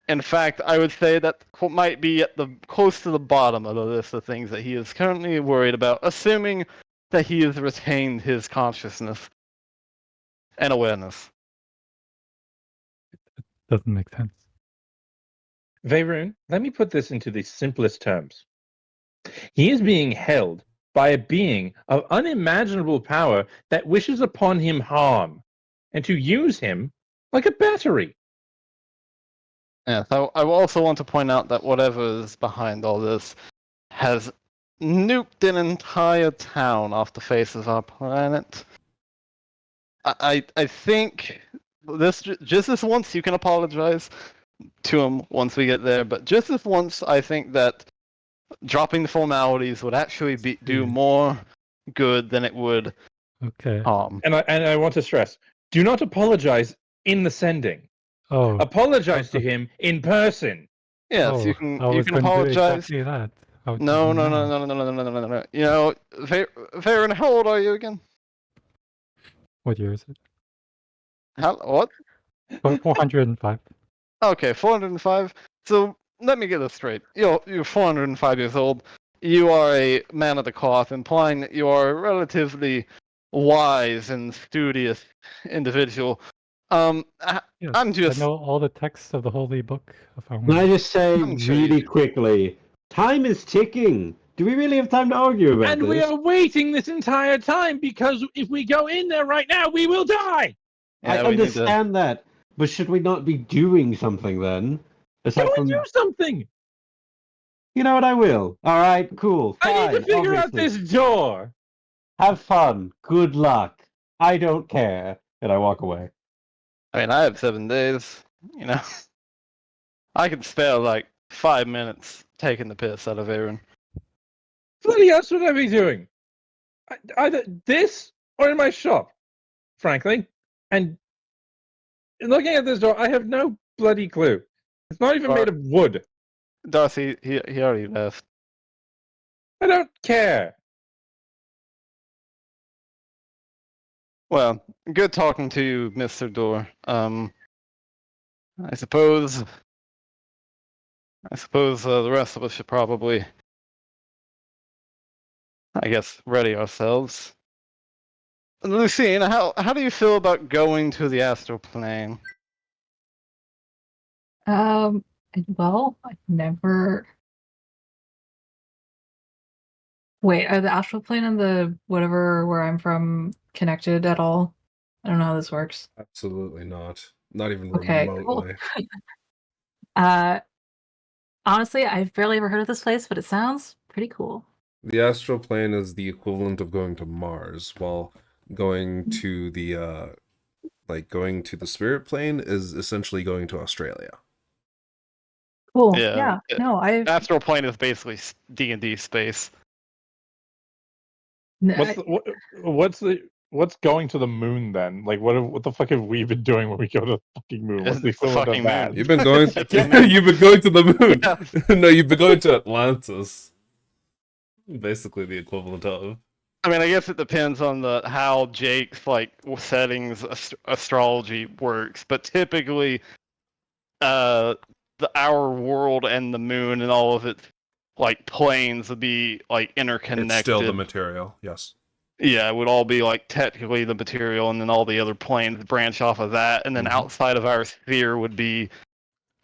[SPEAKER 5] In fact, I would say that might be at the close to the bottom of the list of things that he is currently worried about, assuming that he has retained his consciousness and awareness.
[SPEAKER 3] doesn't make sense.
[SPEAKER 4] Veyron, let me put this into the simplest terms. He is being held by a being of unimaginable power that wishes upon him harm, and to use him like a battery.
[SPEAKER 5] Yeah, so I also want to point out that whatever is behind all this has nuked an entire town off the face of our planet. I think just this once you can apologize to him once we get there, but just this once I think that dropping the formalities would actually do more good than it would
[SPEAKER 3] Okay.
[SPEAKER 5] harm.
[SPEAKER 4] And I want to stress, do not apologize in the sending.
[SPEAKER 3] Oh.
[SPEAKER 4] Apologize to him in person.
[SPEAKER 5] Yes,
[SPEAKER 3] oh,
[SPEAKER 5] you can
[SPEAKER 3] I was gonna do
[SPEAKER 5] apologize.
[SPEAKER 3] exactly that. How would
[SPEAKER 5] No,
[SPEAKER 3] you
[SPEAKER 5] no,
[SPEAKER 3] know?
[SPEAKER 5] no, no, no, no, no, no, no, no. You know, Veyron, how old are you again?
[SPEAKER 3] What year is it?
[SPEAKER 5] What?
[SPEAKER 3] 405.
[SPEAKER 5] Okay, 405. So let me get this straight. You're 405 years old. You are a man of the cloth, implying that you are a relatively wise and studious individual.
[SPEAKER 3] Yes,
[SPEAKER 5] I'm just.
[SPEAKER 3] I know all the texts of the holy book of our
[SPEAKER 2] Can I just say
[SPEAKER 5] I'm sure you
[SPEAKER 2] really
[SPEAKER 5] do.
[SPEAKER 2] quickly, time is ticking. Do we really have time to argue about
[SPEAKER 4] And
[SPEAKER 2] this?
[SPEAKER 4] we are waiting this entire time because if we go in there right now, we will die.
[SPEAKER 2] I
[SPEAKER 5] Yeah, we need to.
[SPEAKER 2] understand that, but should we not be doing something then? Aside
[SPEAKER 4] Go
[SPEAKER 2] from,
[SPEAKER 4] and do something.
[SPEAKER 2] you know what, I will. All right, cool.
[SPEAKER 4] I need to
[SPEAKER 2] Fine,
[SPEAKER 4] figure out
[SPEAKER 2] obviously.
[SPEAKER 4] this door.
[SPEAKER 2] Have fun. Good luck. I don't care. And I walk away.
[SPEAKER 5] I mean, I have 7 days. You know, I could spare like 5 minutes taking the piss out of Aaron.
[SPEAKER 4] Bloody else would I be doing? Either this or in my shop, frankly. And looking at this door, I have no bloody clue. It's not even made of wood.
[SPEAKER 5] Darcy, he already left.
[SPEAKER 4] I don't care.
[SPEAKER 5] Well, good talking to you, Mr. Door. I suppose the rest of us should probably, I guess, ready ourselves. Lucine, how do you feel about going to the astral plane?
[SPEAKER 6] Well, I've never. Wait, are the astral plane and the whatever where I'm from connected at all? I don't know how this works.
[SPEAKER 1] Absolutely not. Not even
[SPEAKER 6] Okay, cool.
[SPEAKER 1] remotely.
[SPEAKER 6] Honestly, I've barely ever heard of this place, but it sounds pretty cool.
[SPEAKER 1] The astral plane is the equivalent of going to Mars, while going to the spirit plane is essentially going to Australia.
[SPEAKER 6] Cool.
[SPEAKER 5] Yeah,
[SPEAKER 6] Yeah. No, I.
[SPEAKER 5] Astral plane is basically D&D space.
[SPEAKER 4] What's going to the moon then? Like what the fuck have we been doing when we go to the fucking moon? What's the
[SPEAKER 5] It's the
[SPEAKER 4] equivalent of
[SPEAKER 5] fucking
[SPEAKER 4] that?
[SPEAKER 5] moon.
[SPEAKER 1] You've been going
[SPEAKER 5] It's the moon.
[SPEAKER 1] you've been going to the moon.
[SPEAKER 5] Yeah.
[SPEAKER 1] No, you've been going to Atlantis. Basically the equivalent of.
[SPEAKER 5] I mean, I guess it depends on how Jake's like settings astrology works, but typically, our world and the moon and all of its like planes would be like interconnected.
[SPEAKER 1] It's still the material, yes.
[SPEAKER 5] Yeah, it would all be like technically the material, and then all the other planes branch off of that, and then outside of our sphere would be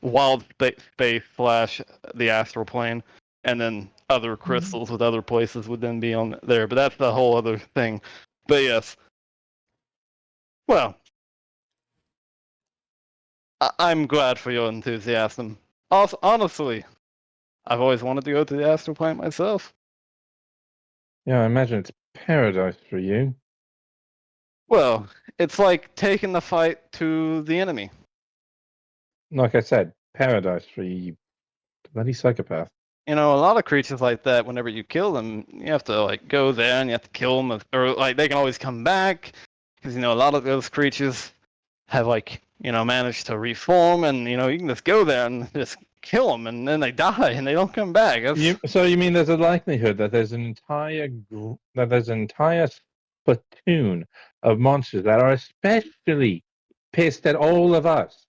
[SPEAKER 5] wild space slash the astral plane, and then other crystals with other places would then be on there. But that's the whole other thing. But yes, well, I'm glad for your enthusiasm. Also, honestly, I've always wanted to go to the astral plane myself.
[SPEAKER 4] Yeah, I imagine it's paradise for you.
[SPEAKER 5] Well, it's like taking the fight to the enemy.
[SPEAKER 4] Like I said, paradise for you, you bloody psychopath.
[SPEAKER 5] You know, a lot of creatures like that, whenever you kill them, you have to like go there and you have to kill them, or like they can always come back, because you know a lot of those creatures have like managed to reform, and you can just go there and just kill them, and then they die and they don't come back.
[SPEAKER 4] So you mean there's a likelihood that there's an entire platoon of monsters that are especially pissed at all of us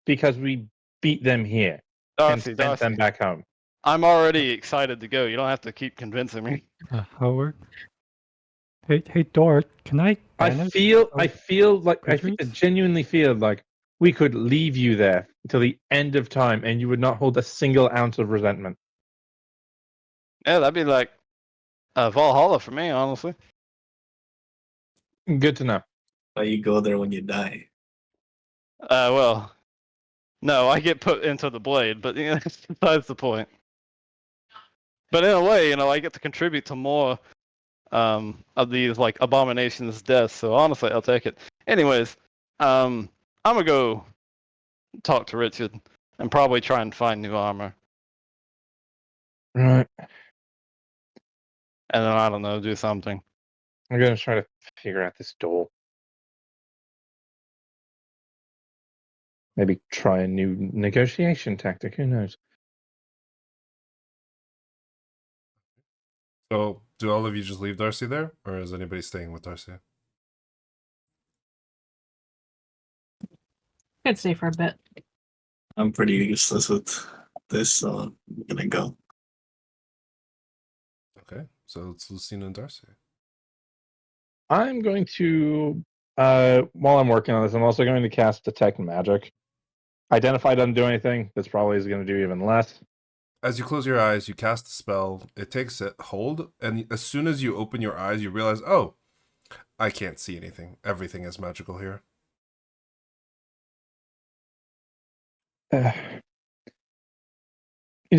[SPEAKER 4] because we beat them here and
[SPEAKER 5] Darcy,
[SPEAKER 4] sent them back home.
[SPEAKER 5] I'm already excited to go. You don't have to keep convincing me.
[SPEAKER 3] Howard? Hey, Dort, can I
[SPEAKER 4] I
[SPEAKER 3] banish
[SPEAKER 4] feel like
[SPEAKER 3] creatures?
[SPEAKER 4] I genuinely feel like we could leave you there until the end of time and you would not hold a single ounce of resentment.
[SPEAKER 5] Yeah, that'd be like Valhalla for me, honestly.
[SPEAKER 4] Good to know.
[SPEAKER 7] Why you go there when you die?
[SPEAKER 5] Well, no, I get put into the blade, but that's besides the point. But in a way, I get to contribute to more of these like abominations' deaths. So honestly, I'll take it. Anyways, I'm gonna go talk to Richard and probably try and find new armor,
[SPEAKER 4] Right.
[SPEAKER 5] and then I don't know, do something.
[SPEAKER 4] I'm gonna try to figure out this door. Maybe try a new negotiation tactic. Who knows?
[SPEAKER 1] So, do all of you just leave Darcy there, or is anybody staying with Darcy?
[SPEAKER 8] I'd stay for a bit.
[SPEAKER 7] I'm pretty useless with this, so I'm gonna go.
[SPEAKER 1] Okay, so it's Lucina and Darcy.
[SPEAKER 4] I'm going to, while I'm working on this, I'm also going to cast Detect Magic. Identify doesn't do anything. This probably is going to do even less.
[SPEAKER 1] As you close your eyes, you cast the spell. It takes it hold, and as soon as you open your eyes, you realize, oh, I can't see anything. Everything is magical here.
[SPEAKER 4] He's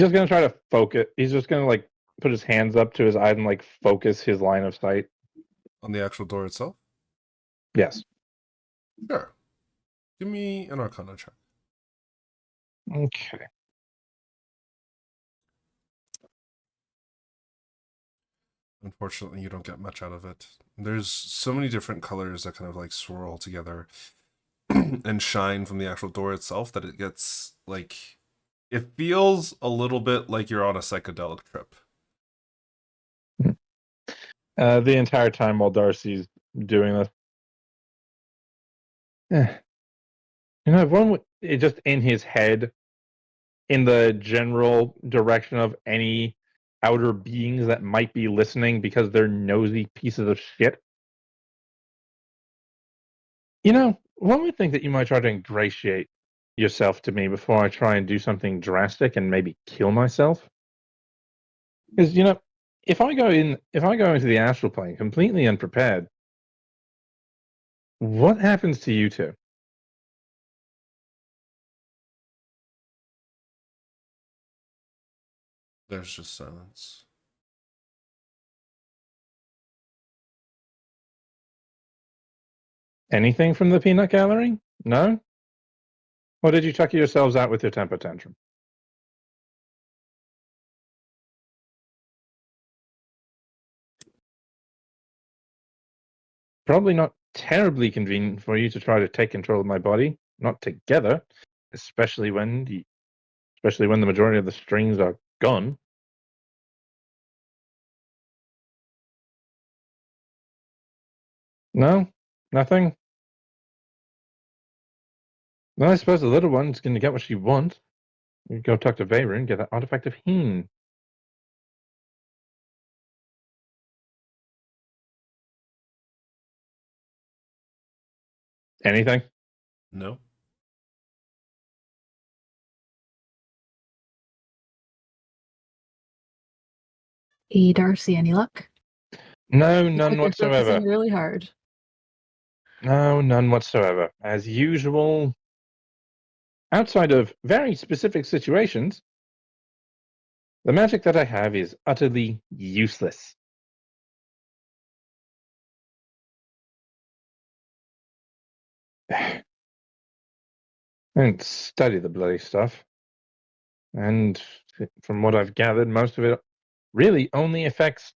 [SPEAKER 4] just going to try to focus. He's just going to like put his hands up to his eye and like focus his line of sight.
[SPEAKER 1] On the actual door itself?
[SPEAKER 4] Yes.
[SPEAKER 1] Sure. Give me an Arcana check.
[SPEAKER 4] Okay.
[SPEAKER 1] Unfortunately, you don't get much out of it. There's so many different colors that kind of like swirl together and shine from the actual door itself that it gets like, it feels a little bit like you're on a psychedelic trip.
[SPEAKER 4] The entire time while Darcy's doing this. If one would, it just in his head, in the general direction of any outer beings that might be listening because they're nosy pieces of shit. One would think that you might try to ingratiate yourself to me before I try and do something drastic and maybe kill myself. Because if I go into the astral plane completely unprepared, what happens to you two?
[SPEAKER 1] There's just silence.
[SPEAKER 4] Anything from the peanut gallery? No? Or did you tuck yourselves out with your temper tantrum? Probably not terribly convenient for you to try to take control of my body, not together, especially when the majority of the strings are gone. No? Nothing? Well, I suppose the little one's going to get what she wants. You go talk to Veyron and get that artifact of Heen. Anything?
[SPEAKER 1] No?
[SPEAKER 6] Hey, Darcy, any luck?
[SPEAKER 4] No,
[SPEAKER 6] Looks
[SPEAKER 4] none
[SPEAKER 6] like you're
[SPEAKER 4] whatsoever.
[SPEAKER 6] focusing really hard.
[SPEAKER 4] No, none whatsoever. As usual, outside of very specific situations, the magic that I have is utterly useless. I don't study the bloody stuff. And from what I've gathered, most of it really only affects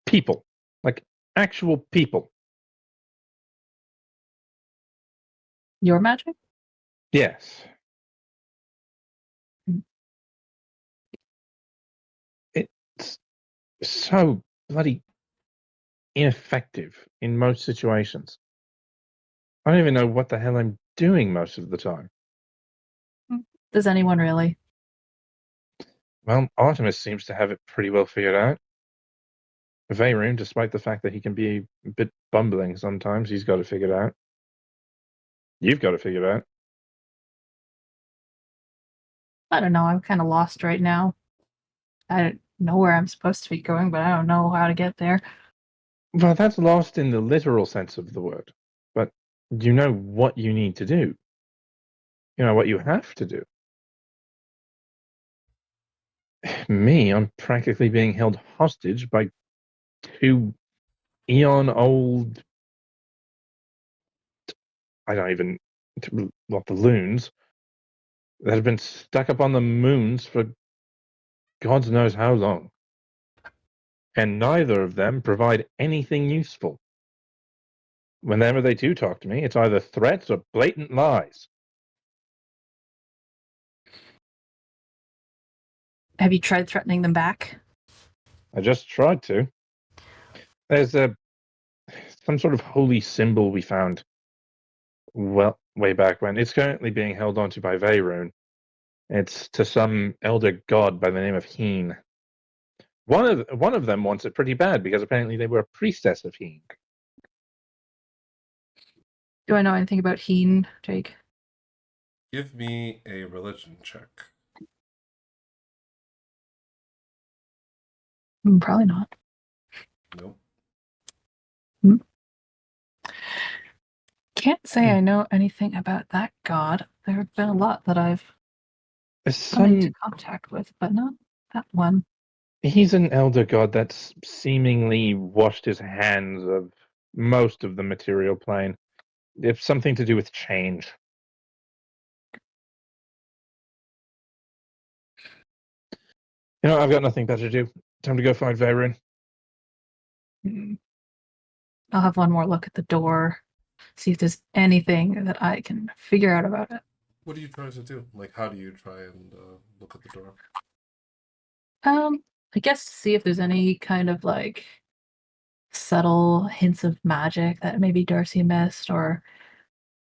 [SPEAKER 4] people, like actual people.
[SPEAKER 6] Your magic?
[SPEAKER 4] Yes.
[SPEAKER 6] Mm.
[SPEAKER 4] It's so bloody ineffective in most situations. I don't even know what the hell I'm doing most of the time.
[SPEAKER 6] Does anyone really?
[SPEAKER 4] Well, Artemis seems to have it pretty well figured out. Veyron, despite the fact that he can be a bit bumbling sometimes, he's got it figured out. You've got it figured out.
[SPEAKER 6] I don't know. I'm kind of lost right now. I don't know where I'm supposed to be going, but I don't know how to get there.
[SPEAKER 4] Well, that's lost in the literal sense of the word. But you know what you need to do. You know what you have to do. Me, I'm practically being held hostage by two eon-old, I don't even, what, the loons that have been stuck up on the moons for God knows how long. And neither of them provide anything useful. Whenever they do talk to me, it's either threats or blatant lies.
[SPEAKER 6] Have you tried threatening them back?
[SPEAKER 4] I just tried to. There's some sort of holy symbol we found well way back when. It's currently being held onto by Veyron. It's to some elder god by the name of Heen. One of them wants it pretty bad because apparently they were a priestess of Heen.
[SPEAKER 6] Do I know anything about Heen, Jake?
[SPEAKER 1] Give me a religion check.
[SPEAKER 6] Probably not.
[SPEAKER 1] Nope.
[SPEAKER 6] Can't say I know anything about that god. There have been a lot that I've
[SPEAKER 4] There's
[SPEAKER 6] come into
[SPEAKER 4] some.
[SPEAKER 6] contact with, but not that one.
[SPEAKER 4] He's an elder god that's seemingly washed his hands of most of the material plane. It's something to do with change. You know, I've got nothing better to do. Time to go find Veyron.
[SPEAKER 6] I'll have one more look at the door, see if there's anything that I can figure out about it.
[SPEAKER 1] What are you trying to do? Like, how do you try and look at the door?
[SPEAKER 6] I guess to see if there's any kind of like subtle hints of magic that maybe Darcy missed, or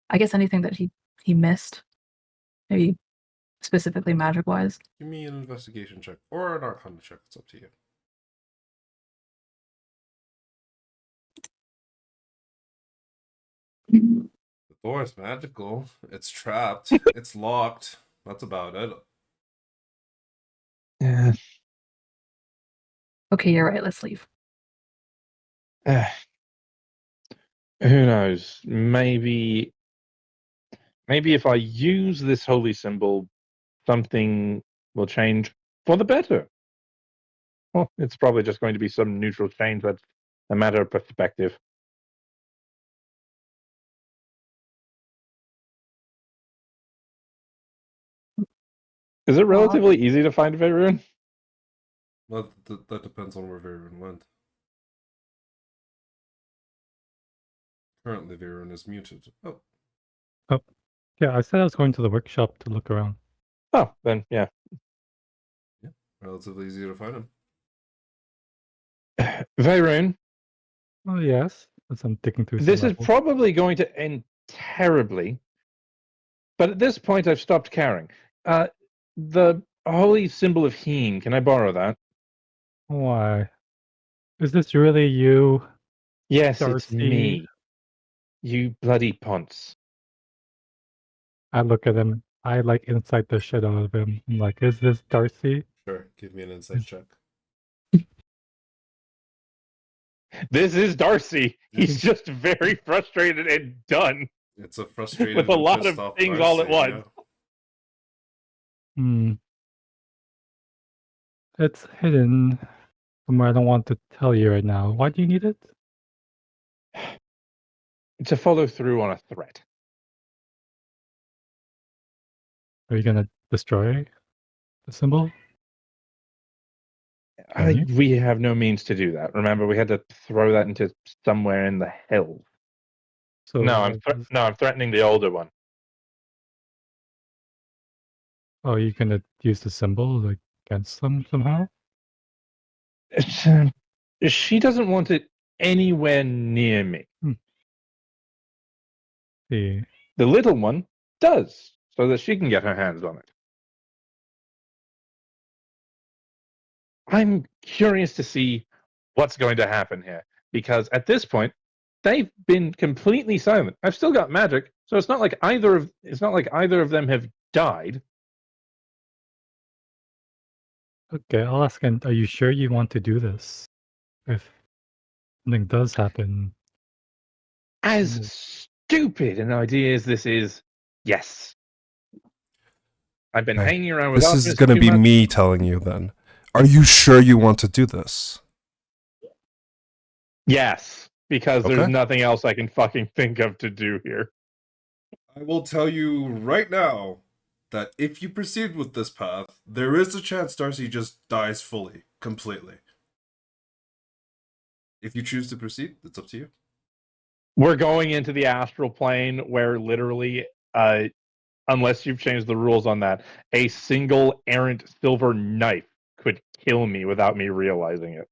[SPEAKER 6] I guess anything that he missed, maybe specifically magic wise.
[SPEAKER 1] Give me an investigation check or an arcana check. It's up to you. The door is magical. It's trapped. It's locked. That's about it.
[SPEAKER 4] Yeah.
[SPEAKER 6] Okay, you're right. Let's leave.
[SPEAKER 4] Who knows? Maybe if I use this holy symbol, something will change for the better. Well, it's probably just going to be some neutral change that's a matter of perspective. Is it relatively easy to find Veyron?
[SPEAKER 1] Well, that depends on where Veyron went. Currently, Veyron is muted. Oh,
[SPEAKER 3] Yeah, I said I was going to the workshop to look around.
[SPEAKER 4] Oh, then yeah.
[SPEAKER 1] relatively easy to find him.
[SPEAKER 4] Veyron,
[SPEAKER 3] Oh yes, as I'm digging through.
[SPEAKER 4] this
[SPEAKER 3] some
[SPEAKER 4] is
[SPEAKER 3] levels.
[SPEAKER 4] probably going to end terribly, but at this point I've stopped caring. The holy symbol of Heen, can I borrow that?
[SPEAKER 3] Why? Is this really you?
[SPEAKER 4] Yes, it's
[SPEAKER 3] Darcy.
[SPEAKER 4] me. You bloody ponce.
[SPEAKER 3] I look at him. I like inside the shit out of him. I'm like, is this Darcy?
[SPEAKER 1] Sure, give me an insight check.
[SPEAKER 4] This is Darcy. He's
[SPEAKER 3] He's-
[SPEAKER 4] just very frustrated and done.
[SPEAKER 1] It's a frustrated
[SPEAKER 4] With a
[SPEAKER 1] and
[SPEAKER 4] lot
[SPEAKER 1] pissed
[SPEAKER 4] of
[SPEAKER 1] off
[SPEAKER 4] things all at
[SPEAKER 1] Darcy,
[SPEAKER 4] once.
[SPEAKER 3] Hmm. It's hidden somewhere. I don't want to tell you right now. Why do you need it?
[SPEAKER 4] To follow through on a threat.
[SPEAKER 3] Are you gonna destroy the symbol? Can you?
[SPEAKER 4] We have no means to do that. Remember, we had to throw that into somewhere in the hills.
[SPEAKER 3] So
[SPEAKER 4] No, I'm threatening the older one.
[SPEAKER 3] Oh, you're gonna use the symbol like against them somehow?
[SPEAKER 4] She doesn't want it anywhere near me.
[SPEAKER 3] See.
[SPEAKER 4] The little one does, so that she can get her hands on it. I'm curious to see what's going to happen here, because at this point, they've been completely silent. I've still got magic, so it's not like either of them have died.
[SPEAKER 3] Okay, I'll ask again. Are you sure you want to do this? If something does happen,
[SPEAKER 4] As stupid an idea as this is, yes. I've been
[SPEAKER 1] Okay.
[SPEAKER 4] hanging around with
[SPEAKER 1] This
[SPEAKER 4] Optimus
[SPEAKER 1] is
[SPEAKER 4] for
[SPEAKER 1] going to
[SPEAKER 4] 2
[SPEAKER 1] be
[SPEAKER 4] months.
[SPEAKER 1] me telling you then. Are you sure you want to do this?
[SPEAKER 4] Yes, because there's
[SPEAKER 1] Okay.
[SPEAKER 4] nothing else I can fucking think of to do here.
[SPEAKER 1] I will tell you right now that if you proceed with this path, there is a chance Darcy just dies fully, completely. If you choose to proceed, it's up to you.
[SPEAKER 4] We're going into the astral plane where literally, unless you've changed the rules on that, a single errant silver knife could kill me without me realizing it.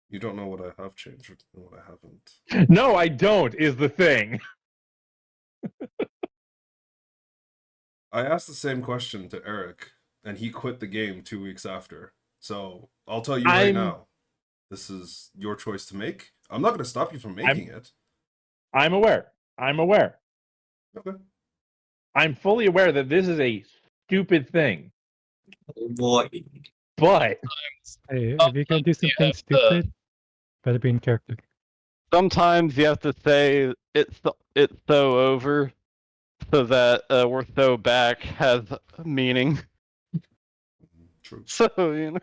[SPEAKER 1] You don't know what I have changed and what I haven't.
[SPEAKER 4] No, I don't, is the thing.
[SPEAKER 1] I asked the same question to Eric, and he quit the game 2 weeks after. So I'll tell you right
[SPEAKER 4] I'm-
[SPEAKER 1] now, this is your choice to make. I'm not going to stop you from making it.
[SPEAKER 4] I'm aware.
[SPEAKER 1] Okay.
[SPEAKER 4] I'm fully aware that this is a stupid thing.
[SPEAKER 7] Boy.
[SPEAKER 4] But
[SPEAKER 3] hey, if you're gonna do something
[SPEAKER 5] have to-
[SPEAKER 3] stupid, better be in character.
[SPEAKER 5] Sometimes you have to say it's so over, so that we're so back has meaning.
[SPEAKER 1] True.
[SPEAKER 5] So you know.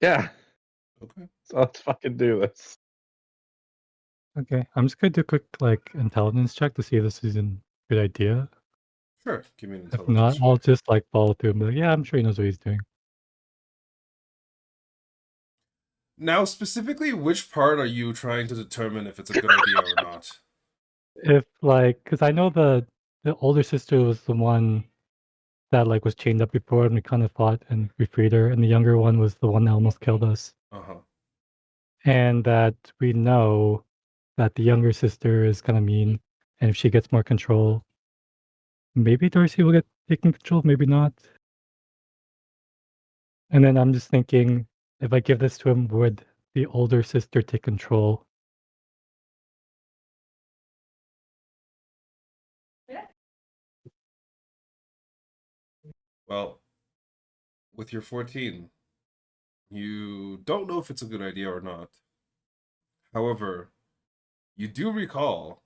[SPEAKER 4] yeah,
[SPEAKER 1] Okay.
[SPEAKER 4] so let's fucking do this.
[SPEAKER 3] Okay, I'm just gonna do a quick like intelligence check to see if this is a good idea.
[SPEAKER 1] Sure. Give me an
[SPEAKER 3] If
[SPEAKER 1] intelligence
[SPEAKER 3] not,
[SPEAKER 1] check.
[SPEAKER 3] I'll just like follow through and be like, yeah, I'm sure he knows what he's doing.
[SPEAKER 1] Now, specifically, which part are you trying to determine if it's a good idea or not?
[SPEAKER 3] If like, because I know the older sister was the one that like was chained up before, and we kind of fought and we freed her, and the younger one was the one that almost killed us,
[SPEAKER 1] Uh-huh.
[SPEAKER 3] and that we know that the younger sister is kind of mean, and if she gets more control, maybe Darcy will get taken control, maybe not. And then I'm just thinking, if I give this to him, would the older sister take control?
[SPEAKER 1] Well, with your 14, you don't know if it's a good idea or not. However, you do recall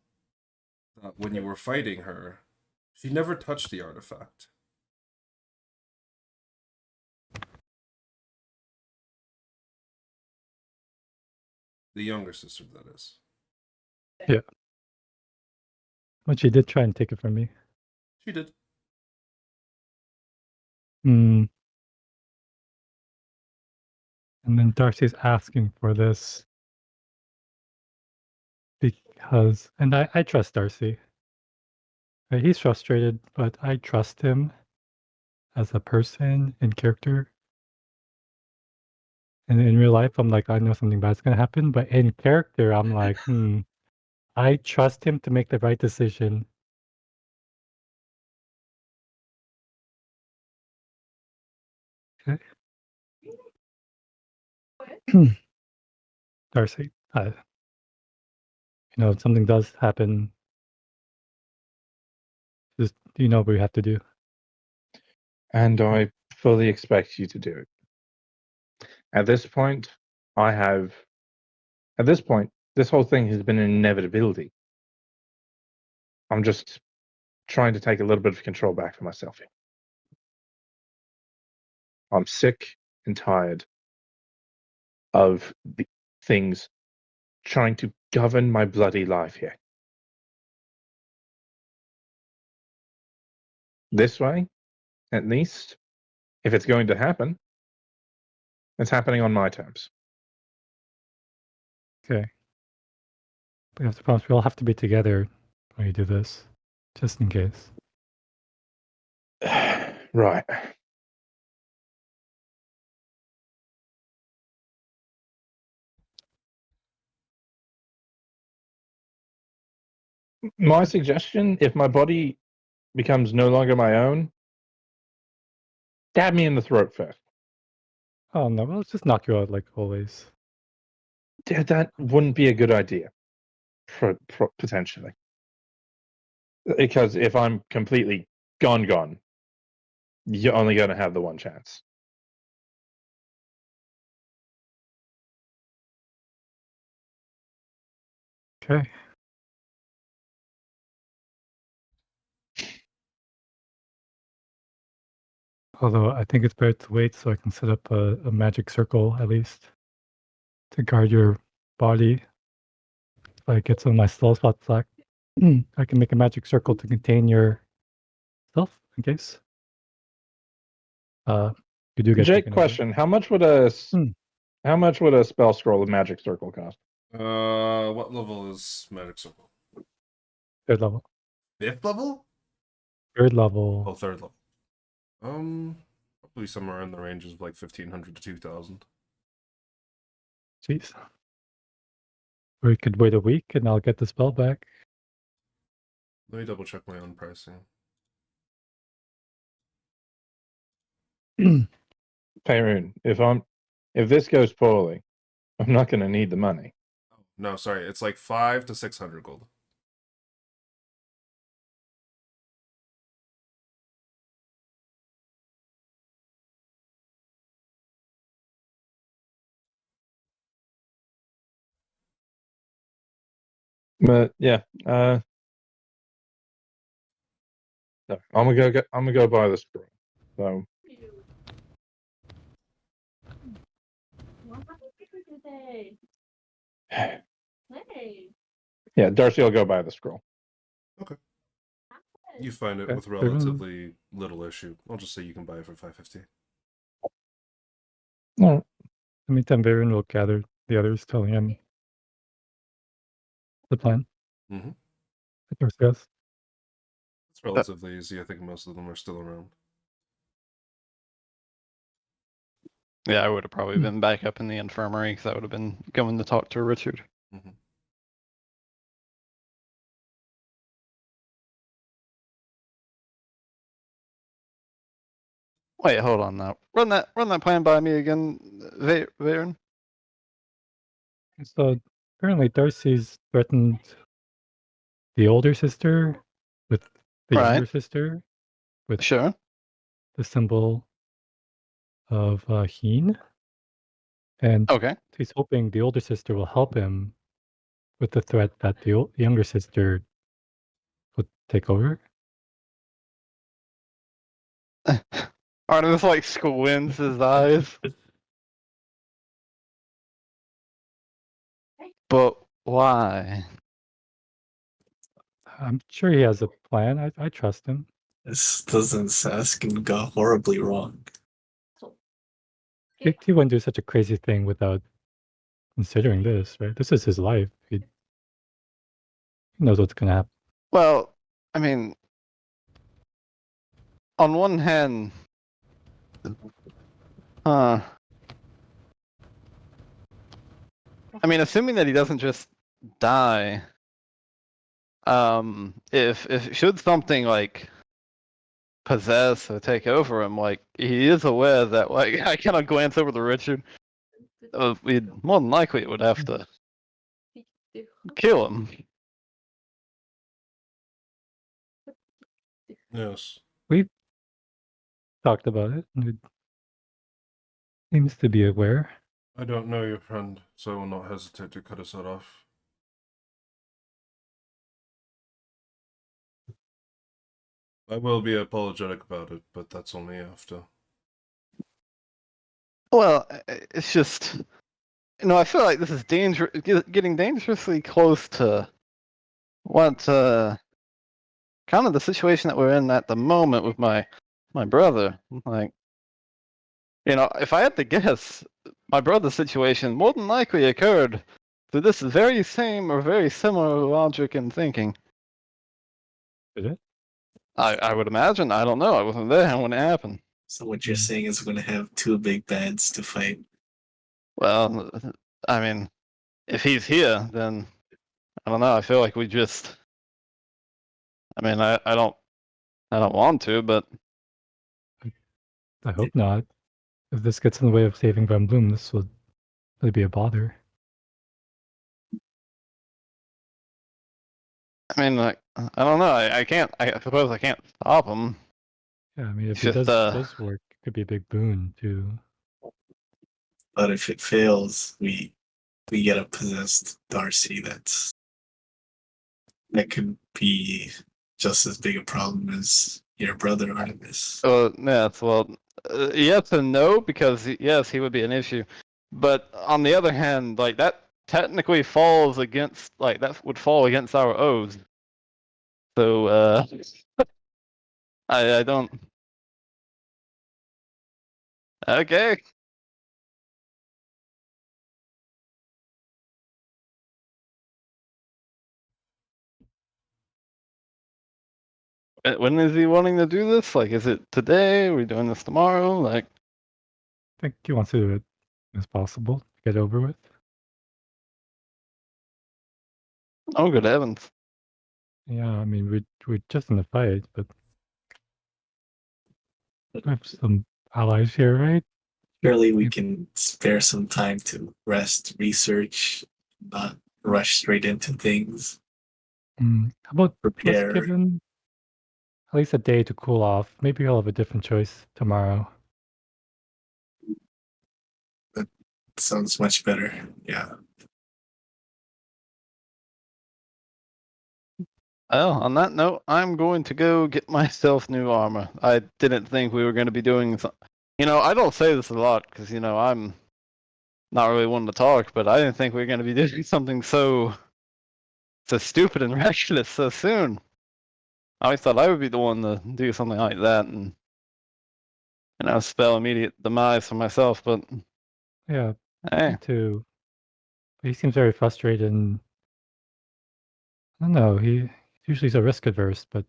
[SPEAKER 1] that when you were fighting her, she never touched the artifact. The younger sister, that is.
[SPEAKER 3] But she did try and take it from me.
[SPEAKER 1] She did.
[SPEAKER 3] Hmm. And then Darcy's asking for this because, and I trust Darcy. Right, he's frustrated, but I trust him as a person and character. And in real life, I'm like, I know something bad's gonna happen, but in character, I'm like, I trust him to make the right decision. Okay. Darcy, if something does happen, just you know what we have to do.
[SPEAKER 4] And I fully expect you to do it. At this point, this whole thing has been an inevitability. I'm just trying to take a little bit of control back for myself here. I'm sick and tired of the things trying to govern my bloody life here. This way, at least, if it's going to happen, it's happening on my terms.
[SPEAKER 3] Okay. But you have to promise we all have to be together when you do this, just in case.
[SPEAKER 4] Right. My suggestion, if my body becomes no longer my own, stab me in the throat first.
[SPEAKER 3] Oh no, well, let's just knock you out like always.
[SPEAKER 4] Yeah, that wouldn't be a good idea, potentially. Because if I'm completely gone, you're only going to have the one chance.
[SPEAKER 3] Okay. Although I think it's better to wait so I can set up a magic circle at least to guard your body. If I get some of my spell slots back, I can make a magic circle to contain your self in case. You do get
[SPEAKER 4] Jake,
[SPEAKER 3] taken over.
[SPEAKER 4] question: How much would
[SPEAKER 3] Hmm.
[SPEAKER 4] a spell scroll of magic circle cost?
[SPEAKER 1] What level is Magic Circle?
[SPEAKER 3] Third level.
[SPEAKER 1] 5th level?
[SPEAKER 3] Third level.
[SPEAKER 1] Oh, 3rd level. Probably somewhere in the ranges of like 1,500 to 2,000.
[SPEAKER 3] Jeez. Or you could wait a week and I'll get the spell back.
[SPEAKER 1] Let me double check my own pricing.
[SPEAKER 4] Payroon, if this goes poorly, I'm not going to need the money.
[SPEAKER 1] No, sorry, it's like 5 to 600 gold.
[SPEAKER 4] But yeah, no, I'm gonna go buy the scroll. So yeah, Darcy will go buy the scroll.
[SPEAKER 1] You find it
[SPEAKER 3] Okay,
[SPEAKER 1] with
[SPEAKER 3] fair enough.
[SPEAKER 1] relatively little issue. I'll just say you can buy it for 550.
[SPEAKER 4] All right.
[SPEAKER 3] In the meantime, Varen will gather the others, telling him the plan.
[SPEAKER 1] Mm-hmm.
[SPEAKER 3] Yes.
[SPEAKER 1] It's relatively easy. I think most of them are still around.
[SPEAKER 5] Yeah, I would have probably been back up in the infirmary because I would have been going to talk to Richard.
[SPEAKER 1] Mm-hmm.
[SPEAKER 5] Wait, hold on now. Run that plan by me again, Varen.
[SPEAKER 3] So apparently Darcy's threatened the older sister with the
[SPEAKER 5] Right.
[SPEAKER 3] younger sister with
[SPEAKER 5] Sure.
[SPEAKER 3] the symbol of Heen. And
[SPEAKER 5] Okay.
[SPEAKER 3] he's hoping the older sister will help him with the threat that the younger sister would take over.
[SPEAKER 5] Artemis like squints his eyes. But why?
[SPEAKER 3] I'm sure he has a plan. I trust him.
[SPEAKER 7] This can go horribly wrong.
[SPEAKER 3] He wouldn't do such a crazy thing without considering this, right? This is his life. He knows what's going to happen.
[SPEAKER 5] Well, I mean, on one hand, I mean, assuming that he doesn't just die, if should something like possess or take over him, like he is aware that like I cannot glance over to Richard. We'd more than likely would have to kill him.
[SPEAKER 1] Yes.
[SPEAKER 3] talked about it. And it seems to be aware.
[SPEAKER 1] I don't know your friend, so I will not hesitate to cut his head off. I will be apologetic about it, but that's only after.
[SPEAKER 5] Well, it's just, I feel like this is getting dangerously close to what, kind of the situation that we're in at the moment with my brother. Like, if I had to guess, my brother's situation more than likely occurred through this very same or very similar logic and thinking.
[SPEAKER 3] Did it?
[SPEAKER 5] I would imagine. I don't know. I wasn't there when it happened.
[SPEAKER 7] So what you're saying is we're gonna have two big bads to fight.
[SPEAKER 5] Well, I mean, if he's here, then I don't know. I feel like we just. I mean, I don't want to, but
[SPEAKER 3] I hope not. If this gets in the way of saving Van Bloom, this will really be a bother.
[SPEAKER 5] I mean, like, I don't know. I can't. I suppose I can't stop him.
[SPEAKER 3] Yeah, I mean, if
[SPEAKER 5] It's
[SPEAKER 3] it
[SPEAKER 5] just,
[SPEAKER 3] does work, it could be a big boon too.
[SPEAKER 7] But if it fails, we get a possessed Darcy that could be just as big a problem as your brother Artemis.
[SPEAKER 5] Yes. Well, yes and no, because yes, he would be an issue, but on the other hand, like that technically falls against, like that would fall against our oaths. So I don't. Okay. When is he wanting to do this? Like, is it today? Are we doing this tomorrow? Like,
[SPEAKER 3] I think he wants to do it as possible to get over with.
[SPEAKER 5] oh, good heavens.
[SPEAKER 3] Yeah, I mean, we're just in a fight, but we have some allies here, right?
[SPEAKER 7] Surely we can spare some time to rest, research, not rush straight into things.
[SPEAKER 3] How about
[SPEAKER 7] Prepare.
[SPEAKER 3] let's give him at least a day to cool off. Maybe he'll have a different choice tomorrow.
[SPEAKER 7] Sounds much better. Yeah.
[SPEAKER 5] Well, on that note, I'm going to go get myself new armor. I didn't think we were going to be doing I don't say this a lot because, I'm not really one to talk, but I didn't think we were going to be doing something so stupid and reckless so soon. I always thought I would be the one to do something like that and, spell immediate demise for myself, but
[SPEAKER 3] Yeah,
[SPEAKER 5] hey.
[SPEAKER 3] me too. But he seems very frustrated and I don't know, he's usually so risk adverse, but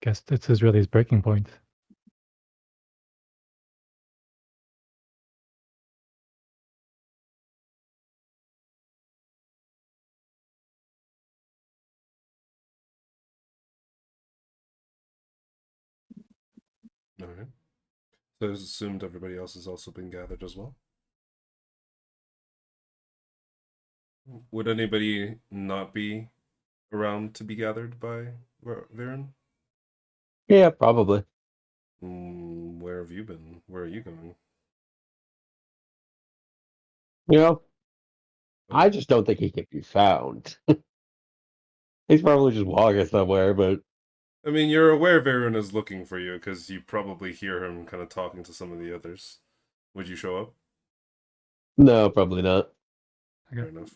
[SPEAKER 3] I guess this is really his breaking point.
[SPEAKER 1] Alright. So it's assumed everybody else has also been gathered as well. Would anybody not be around to be gathered by Viren?
[SPEAKER 2] Yeah, probably.
[SPEAKER 1] Where have you been? Where are you going?
[SPEAKER 2] You know, I just don't think he can be found. He's probably just walking somewhere, but
[SPEAKER 1] I mean, you're aware Viren is looking for you because you probably hear him kind of talking to some of the others. Would you show up?
[SPEAKER 2] no, probably not.
[SPEAKER 3] Okay.
[SPEAKER 1] Fair enough.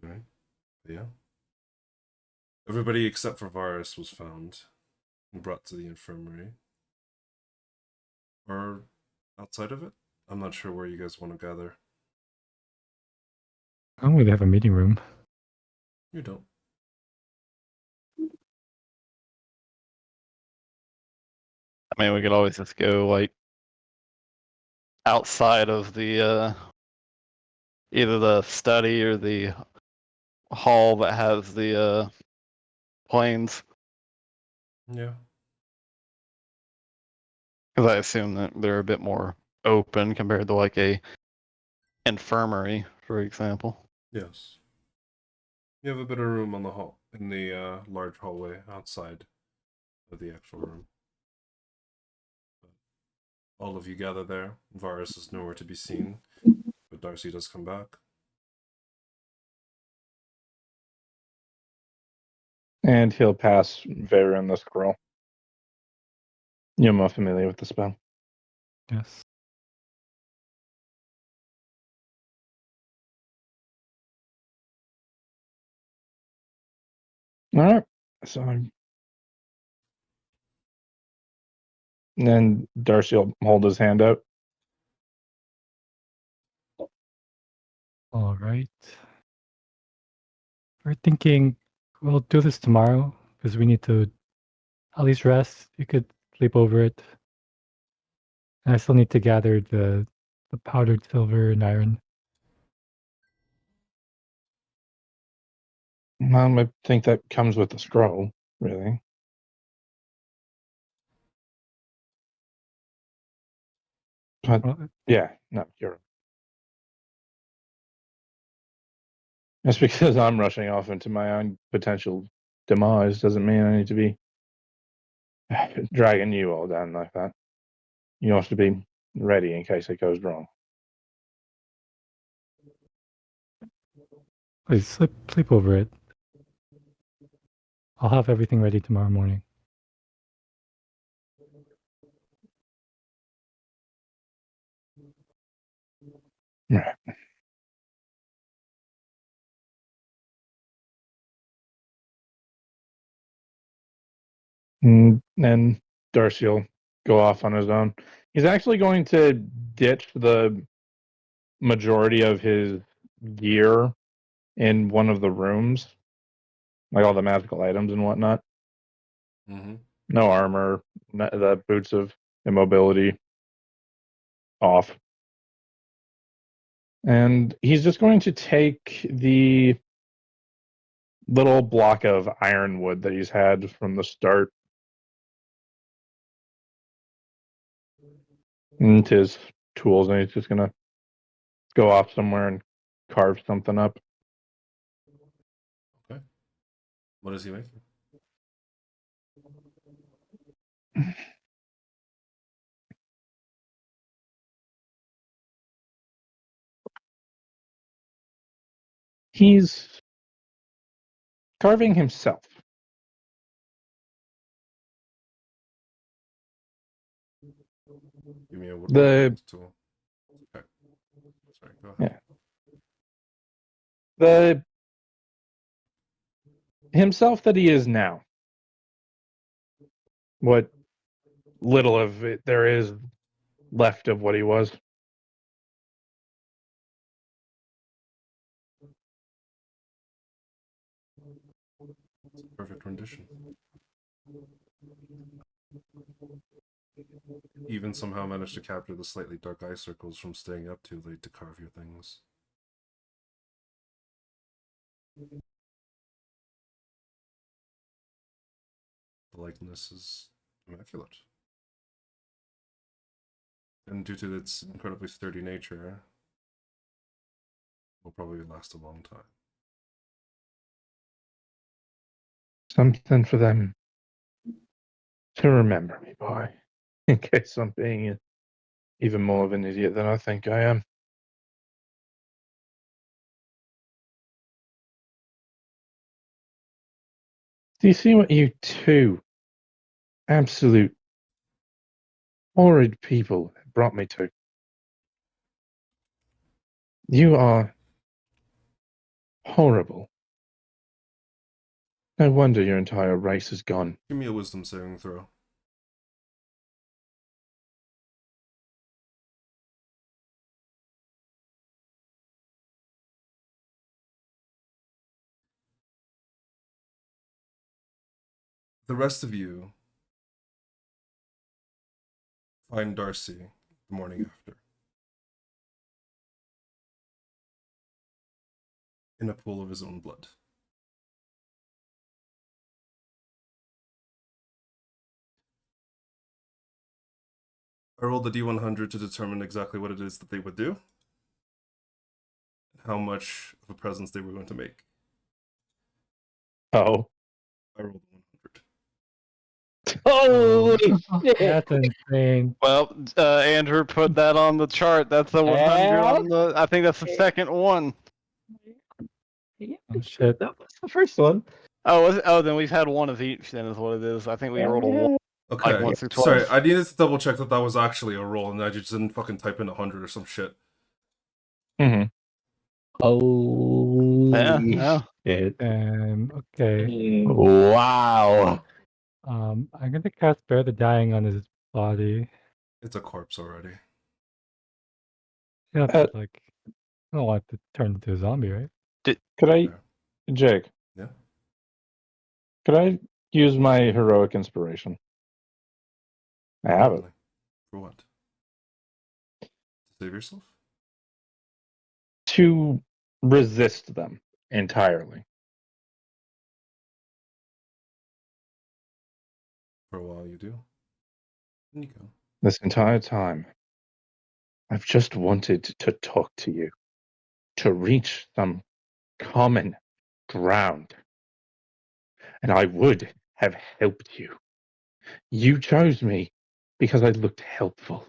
[SPEAKER 1] Right. Yeah. Everybody except for Varus was found and brought to the infirmary. Or outside of it? I'm not sure where you guys want to gather.
[SPEAKER 3] I don't really have a meeting room.
[SPEAKER 1] You don't.
[SPEAKER 5] I mean, we could always just go, like, outside of the, either the study or the hall that has the, planes.
[SPEAKER 1] Yeah.
[SPEAKER 5] Because I assume that they're a bit more open compared to like a infirmary, for example.
[SPEAKER 1] Yes. You have a bit of room on the hall in the large hallway outside of the actual room. All of you gather there. Varus is nowhere to be seen, but Darcy does come back.
[SPEAKER 4] And he'll pass Veyron the scroll. You're more familiar with the spell.
[SPEAKER 3] Yes.
[SPEAKER 4] All right. So, and then Darcy will hold his hand out.
[SPEAKER 3] All right. We're thinking we'll do this tomorrow because we need to at least rest. You could sleep over it. And I still need to gather the powdered silver and iron.
[SPEAKER 4] I think that comes with the scroll, really. But
[SPEAKER 3] Well,
[SPEAKER 4] yeah, no, you're right. Just because I'm rushing off into my own potential demise doesn't mean I need to be dragging you all down like that. You have to be ready in case it goes wrong.
[SPEAKER 3] please sleep over it. I'll have everything ready tomorrow morning.
[SPEAKER 4] Right. And then Darcy will go off on his own. He's actually going to ditch the majority of his gear in one of the rooms, like all the magical items and whatnot.
[SPEAKER 1] Mm-hmm.
[SPEAKER 4] No armor, the boots of immobility off. And he's just going to take the little block of ironwood that he's had from the start into his tools, and he's just going to go off somewhere and carve something up.
[SPEAKER 1] Okay. What is he making?
[SPEAKER 4] He's carving himself.
[SPEAKER 1] Give me a
[SPEAKER 4] The
[SPEAKER 1] tool. Okay. Sorry, go ahead.
[SPEAKER 4] yeah. The himself that he is now. What little of it there is left of what he was.
[SPEAKER 1] Perfect rendition. Even somehow managed to capture the slightly dark eye circles from staying up too late to carve your things. The likeness is immaculate. And due to its incredibly sturdy nature, will probably last a long time.
[SPEAKER 4] Something for them to remember me by, in case I'm being even more of an idiot than I think I am. Do you see what you two absolute horrid people brought me to? You are horrible. No wonder your entire race is gone.
[SPEAKER 1] Give me a wisdom saving throw. The rest of you find Darcy the morning after in a pool of his own blood. I rolled the D100 to determine exactly what it is that they would do, how much of a presence they were going to make.
[SPEAKER 4] Oh.
[SPEAKER 1] I rolled 100.
[SPEAKER 2] Holy shit!
[SPEAKER 3] That's insane.
[SPEAKER 5] Well, Andrew put that on the chart. That's the 100 on the. I think that's the second one.
[SPEAKER 3] Oh shit.
[SPEAKER 2] No, that's the first one.
[SPEAKER 5] Oh, was it? Oh, then we've had one of each. Then is what it is. I think we rolled a one.
[SPEAKER 1] Okay.
[SPEAKER 5] Like 1 through 12.
[SPEAKER 1] Sorry, I needed to double check that that was actually a roll, and I just didn't fucking type in 100 or some shit.
[SPEAKER 4] Mm-hmm.
[SPEAKER 2] Holy
[SPEAKER 5] Yeah.
[SPEAKER 2] shit!
[SPEAKER 3] Okay.
[SPEAKER 2] Wow.
[SPEAKER 3] I'm gonna cast Bear the Dying on his body.
[SPEAKER 1] It's a corpse already.
[SPEAKER 3] Yeah, but like, I don't want it to turn into a zombie, right?
[SPEAKER 4] Could I, Jake?
[SPEAKER 1] Yeah.
[SPEAKER 4] Could I use my heroic inspiration? I have it.
[SPEAKER 1] For what? To save yourself?
[SPEAKER 4] To resist them entirely.
[SPEAKER 1] For a while you do. Then you go.
[SPEAKER 4] This entire time, I've just wanted to talk to you, to reach some common ground. And I would have helped you. You chose me because I looked helpful.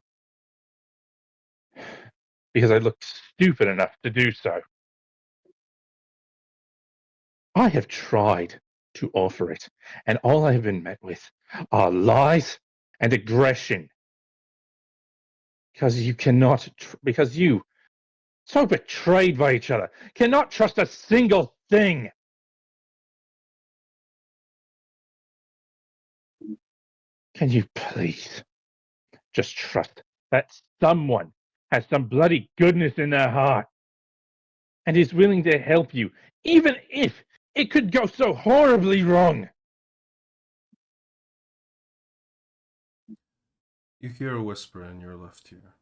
[SPEAKER 4] Because I looked stupid enough to do so. I have tried to offer it, and all I have been met with are lies and aggression. Because you cannot, because you, so betrayed by each other, cannot trust a single thing. Can you please just trust that someone has some bloody goodness in their heart and is willing to help you, even if it could go so horribly wrong?
[SPEAKER 1] You hear a whisper in your left ear.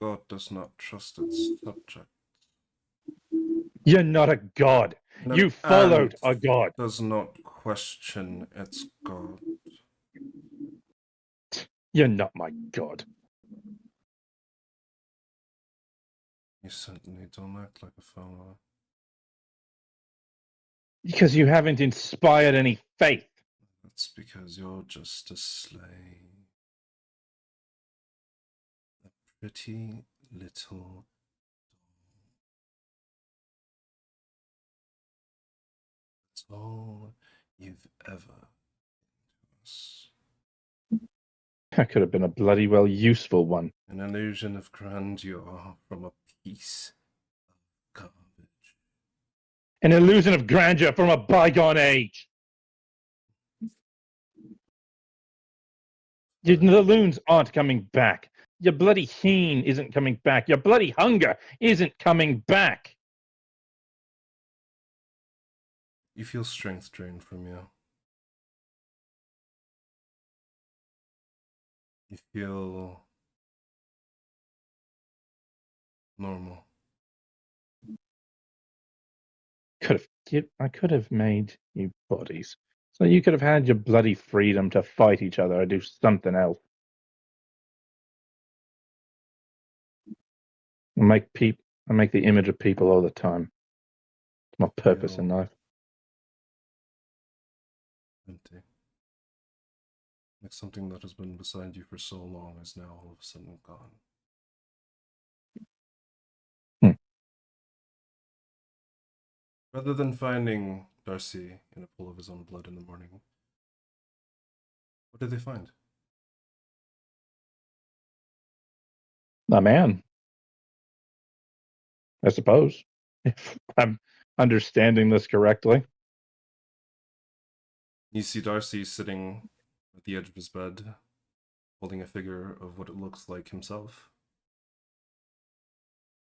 [SPEAKER 1] God does not trust its subject.
[SPEAKER 4] You're not a god.
[SPEAKER 1] And
[SPEAKER 4] You
[SPEAKER 1] an
[SPEAKER 4] followed
[SPEAKER 1] ant
[SPEAKER 4] a god.
[SPEAKER 1] does not question its God.
[SPEAKER 4] You're not my god.
[SPEAKER 1] You certainly don't act like a follower.
[SPEAKER 4] Because you haven't inspired any faith.
[SPEAKER 1] That's because you're just a slave. A pretty little. That's all you've ever been to us.
[SPEAKER 4] That could have been a bloody well useful one.
[SPEAKER 1] An illusion of grandeur from a piece of garbage.
[SPEAKER 4] An illusion of grandeur from a bygone age. The loons aren't coming back. Your bloody heen isn't coming back. Your bloody hunger isn't coming back.
[SPEAKER 1] You feel strength drained from you. You feel normal.
[SPEAKER 4] I could have made you bodies. So you could have had your bloody freedom to fight each other or do something else. I make the image of people all the time. It's my purpose in life.
[SPEAKER 1] Empty. Like something that has been beside you for so long is now all of a sudden gone. Rather than finding Darcy in a pool of his own blood in the morning, what did they find?
[SPEAKER 4] A man. I suppose. If I'm understanding this correctly.
[SPEAKER 1] You see Darcy sitting at the edge of his bed, holding a figure of what it looks like himself.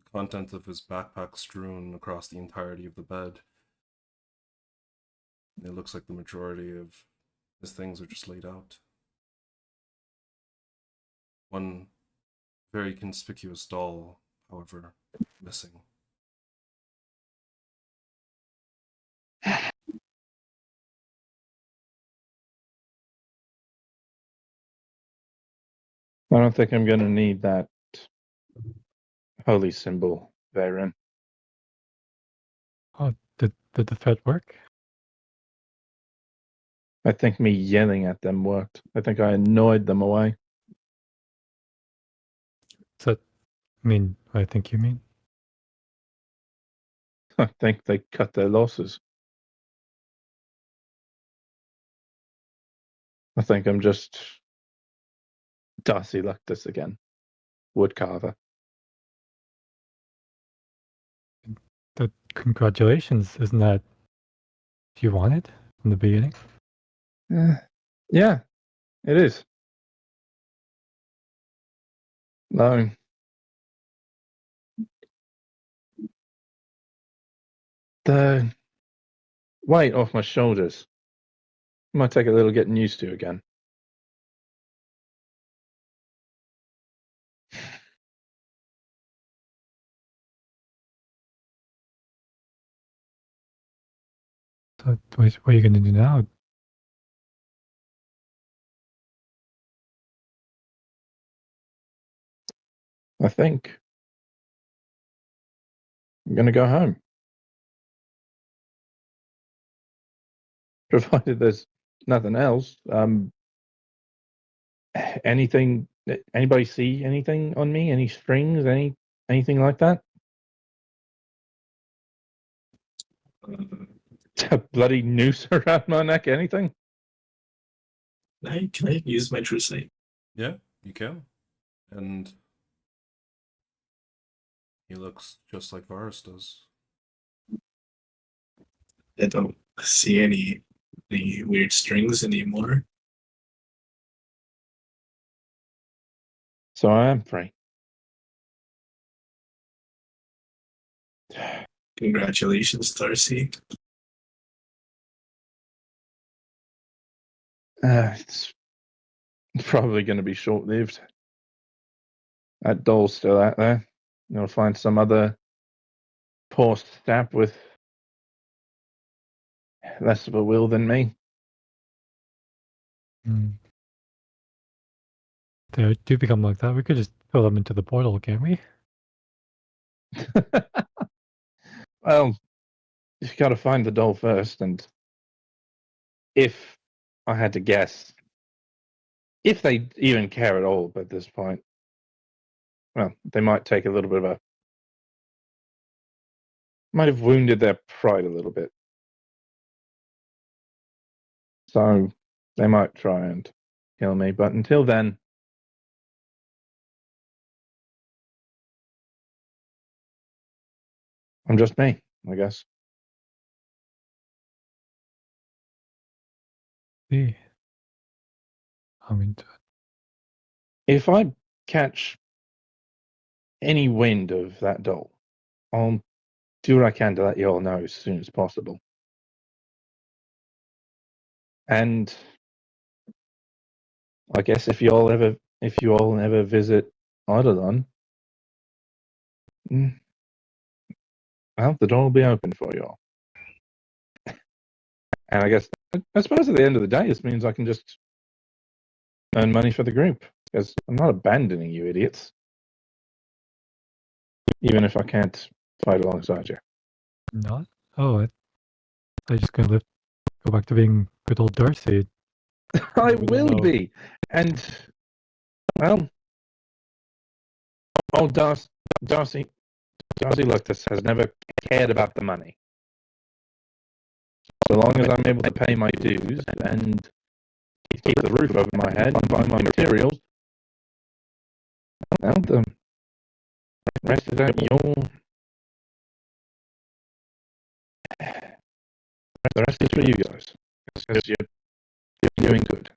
[SPEAKER 1] The contents of his backpack strewn across the entirety of the bed. It looks like the majority of his things are just laid out. One very conspicuous doll, however, missing.
[SPEAKER 4] I don't think I'm going to need that holy symbol, Varen.
[SPEAKER 3] Oh, did the threat work?
[SPEAKER 4] I think me yelling at them worked. I think I annoyed them away.
[SPEAKER 3] Does that mean what I think you mean?
[SPEAKER 4] I think they cut their losses. I think I'm just Darcy Luctus again. Woodcarver.
[SPEAKER 3] Congratulations, isn't that what you wanted from the beginning?
[SPEAKER 4] Yeah, it is. No. The weight off my shoulders might take a little getting used to again.
[SPEAKER 3] So what are you going to do now?
[SPEAKER 4] I think I'm going to go home. Provided there's nothing else. Anything? Anybody see anything on me? Any strings? Anything like that? A bloody noose around my neck? Anything?
[SPEAKER 7] Can I use my true sight?
[SPEAKER 1] Yeah, you can. And he looks just like Varus does.
[SPEAKER 7] I don't see any weird strings anymore.
[SPEAKER 4] So I am free.
[SPEAKER 7] Congratulations, Darcy.
[SPEAKER 4] It's probably going to be short-lived. That doll's still out there. You'll find some other poor sap with less of a will than me.
[SPEAKER 3] They do become like that. We could just fill them into the portal, can't we?
[SPEAKER 4] Well, you've got to find the doll first, and if I had to guess, if they even care at all at this point, well, they might take a little bit of a, might have wounded their pride a little bit. So they might try and kill me, but until then, I'm just me, I guess.
[SPEAKER 3] See. I mean,
[SPEAKER 4] If I catch any wind of that doll, I'll do what I can to let you all know as soon as possible. And I guess if you all ever visit Eidolon, well, the door will be open for you all. And I suppose at the end of the day, this means I can just earn money for the group, because I'm not abandoning you idiots, even if I can't fight alongside you.
[SPEAKER 3] not? Oh, I just gonna go back to being good old Darcy.
[SPEAKER 4] I
[SPEAKER 3] We don't
[SPEAKER 4] will
[SPEAKER 3] know.
[SPEAKER 4] be. And, well, old Darcy Luctus has never cared about the money. So long as I'm able to pay my dues and keep the roof over my head and buy my materials, well, the rest of that, the rest is for you guys. Because you're doing good.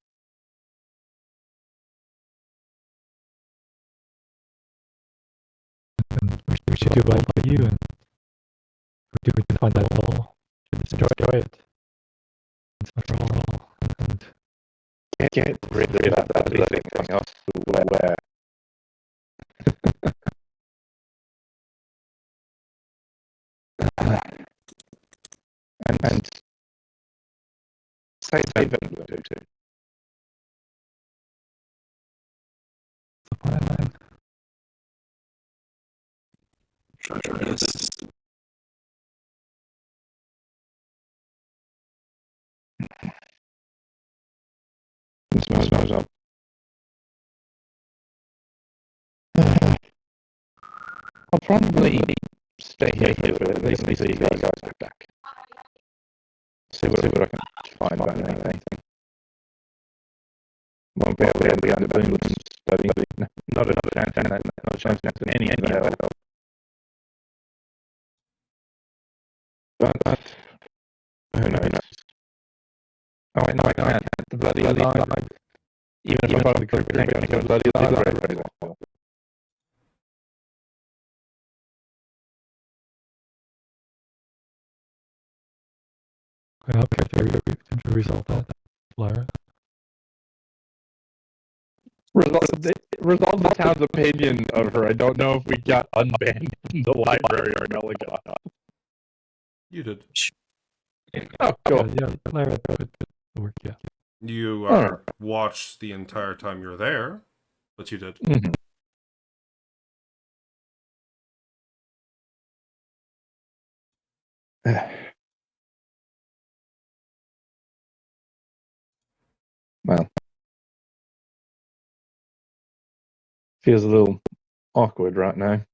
[SPEAKER 3] And we should do right by you, and we can find that doll, destroy it, and for all, and
[SPEAKER 4] Get rid of that bloody thing else where and save them too.
[SPEAKER 7] try to rest.
[SPEAKER 4] Smells up. I'll probably stay here for at least until you guys get back. See what I can find about anything. Won't be able to be under Boom's study. Not a chance in any of that. But who knows? Oh wait, no, I can't. The bloody line. Even if I'm part of the group, I can't go to the bloody library.
[SPEAKER 3] I'll attempt to resolve that, Lara.
[SPEAKER 4] Resolve the town's opinion of her. I don't know if we got unbanned from the library or Meliga.
[SPEAKER 1] You did.
[SPEAKER 4] Oh, cool.
[SPEAKER 3] Yeah, Lara could work, yeah.
[SPEAKER 1] You watched the entire time you were there, but you did.
[SPEAKER 4] Mhm. Well, feels a little awkward right now.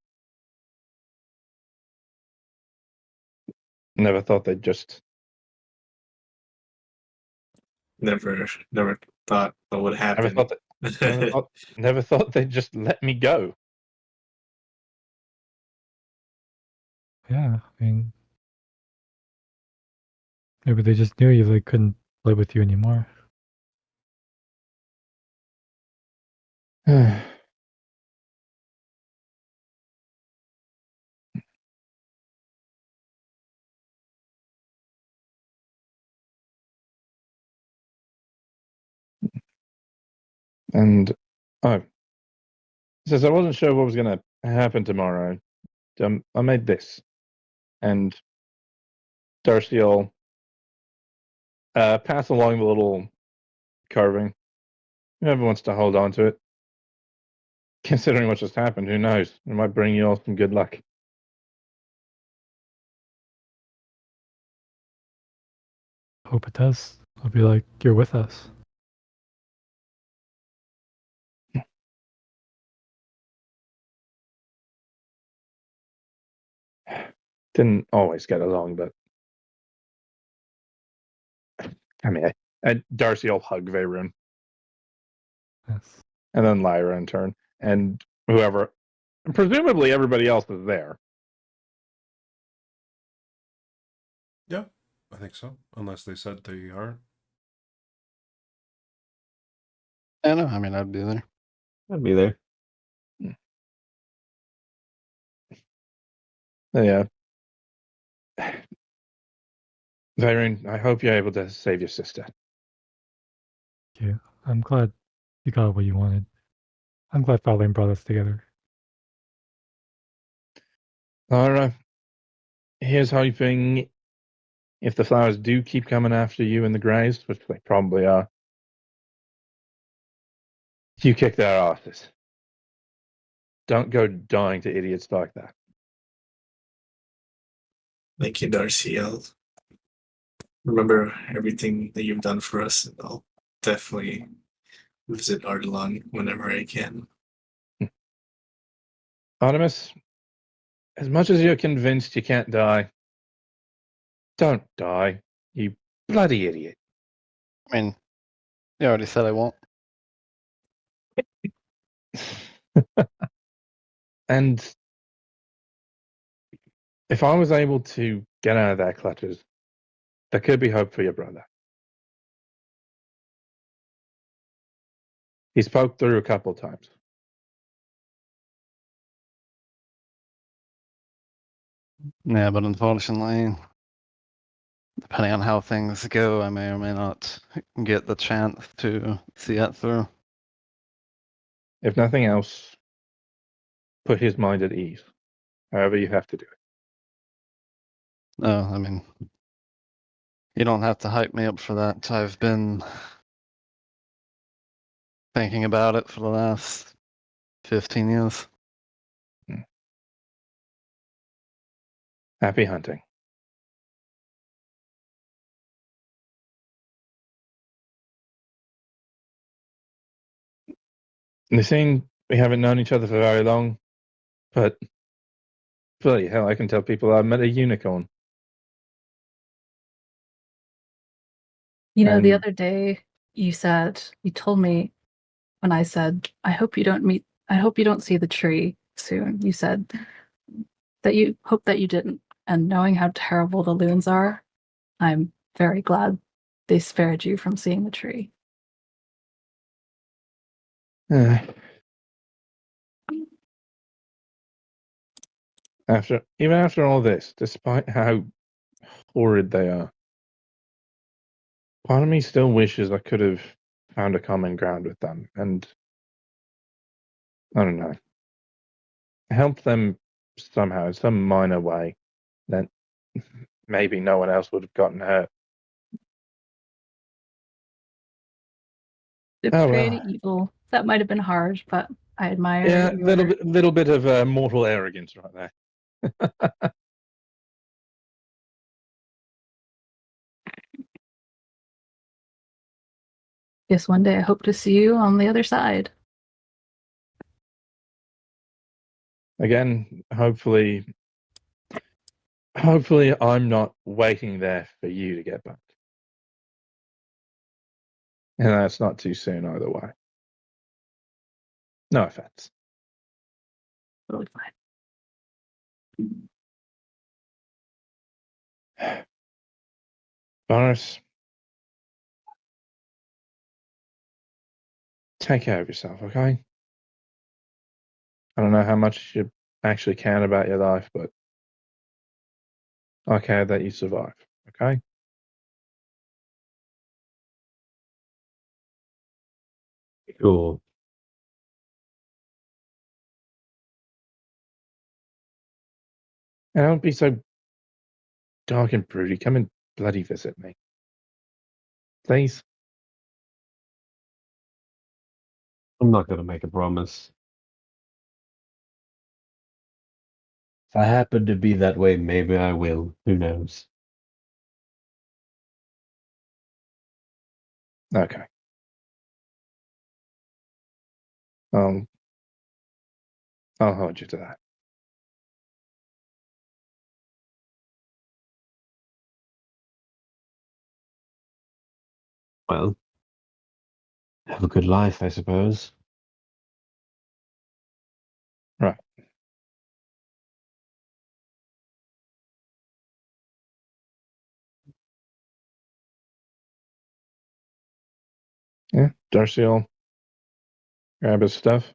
[SPEAKER 4] Never thought they'd just.
[SPEAKER 7] Never thought what would happen.
[SPEAKER 4] Never thought they'd just let me go.
[SPEAKER 3] Yeah, I mean, maybe they just knew you, they couldn't play with you anymore.
[SPEAKER 4] And since I wasn't sure what was going to happen tomorrow, I made this, and Darcy will pass along the little carving. Whoever wants to hold on to it. Considering what just happened, who knows? It might bring you all some good luck.
[SPEAKER 3] Hope it does. I'll be like, you're with us.
[SPEAKER 4] Didn't always get along, but I mean, Darcy will hug Veyron,
[SPEAKER 3] Yes.
[SPEAKER 4] and then Lyra in turn, and whoever, and presumably everybody else is there.
[SPEAKER 1] Yeah, I think so. Unless they said they aren't.
[SPEAKER 5] I know. I mean, I'd be there.
[SPEAKER 2] I'd be there.
[SPEAKER 4] Yeah. Veyron, I hope you're able to save your sister.
[SPEAKER 3] Thank you. I'm glad you got what you wanted. I'm glad Farlane brought us together.
[SPEAKER 4] Alright. Here's hoping if the flowers do keep coming after you in the graves, which they probably are, you kick their asses. Don't go dying to idiots like that.
[SPEAKER 7] Thank you, Darcy. I'll remember everything that you've done for us, and I'll definitely visit Ardalan whenever I can.
[SPEAKER 4] Artemis, as much as you're convinced you can't die, don't die, you bloody idiot.
[SPEAKER 5] I mean, you already said I won't.
[SPEAKER 4] And if I was able to get out of their clutches, there could be hope for your brother. He spoke through a couple times.
[SPEAKER 5] Yeah, but unfortunately, depending on how things go, I may or may not get the chance to see it through.
[SPEAKER 4] If nothing else, put his mind at ease. However you have to do it.
[SPEAKER 5] No, I mean, you don't have to hype me up for that. I've been thinking about it for the last 15 years.
[SPEAKER 4] Happy hunting. They seem we haven't known each other for very long, but bloody hell, I can tell people I've met a unicorn.
[SPEAKER 6] You know, the
[SPEAKER 4] And-
[SPEAKER 6] other day you told me when I said, I hope you don't see the tree soon. You said that you hope that you didn't. And knowing how terrible the loons are, I'm very glad they spared you from seeing the tree.
[SPEAKER 4] After all this, despite how horrid they are, part of me still wishes I could have found a common ground with them and I don't know, help them somehow in some minor way that maybe no one else would have gotten hurt.
[SPEAKER 6] They
[SPEAKER 4] Oh,
[SPEAKER 6] portrayed
[SPEAKER 4] well.
[SPEAKER 6] evil. That might have been hard, but I admire
[SPEAKER 4] Yeah,
[SPEAKER 6] your
[SPEAKER 4] little bit of mortal arrogance right there.
[SPEAKER 6] Guess one day I hope to see you on the other side.
[SPEAKER 4] Again, hopefully I'm not waiting there for you to get back. And that's not too soon either way. No offense.
[SPEAKER 6] Totally fine.
[SPEAKER 4] Boris, take care of yourself, okay? I don't know how much you actually care about your life, but I care that you survive, okay?
[SPEAKER 2] Cool.
[SPEAKER 4] And don't be so dark and broody. Come and bloody visit me. Please?
[SPEAKER 2] I'm not going to make a promise. If I happen to be that way, maybe I will. Who knows?
[SPEAKER 4] Okay. I'll hold you to that.
[SPEAKER 2] Well, have a good life, I suppose.
[SPEAKER 4] Right. Yeah, Darcy will grab his stuff.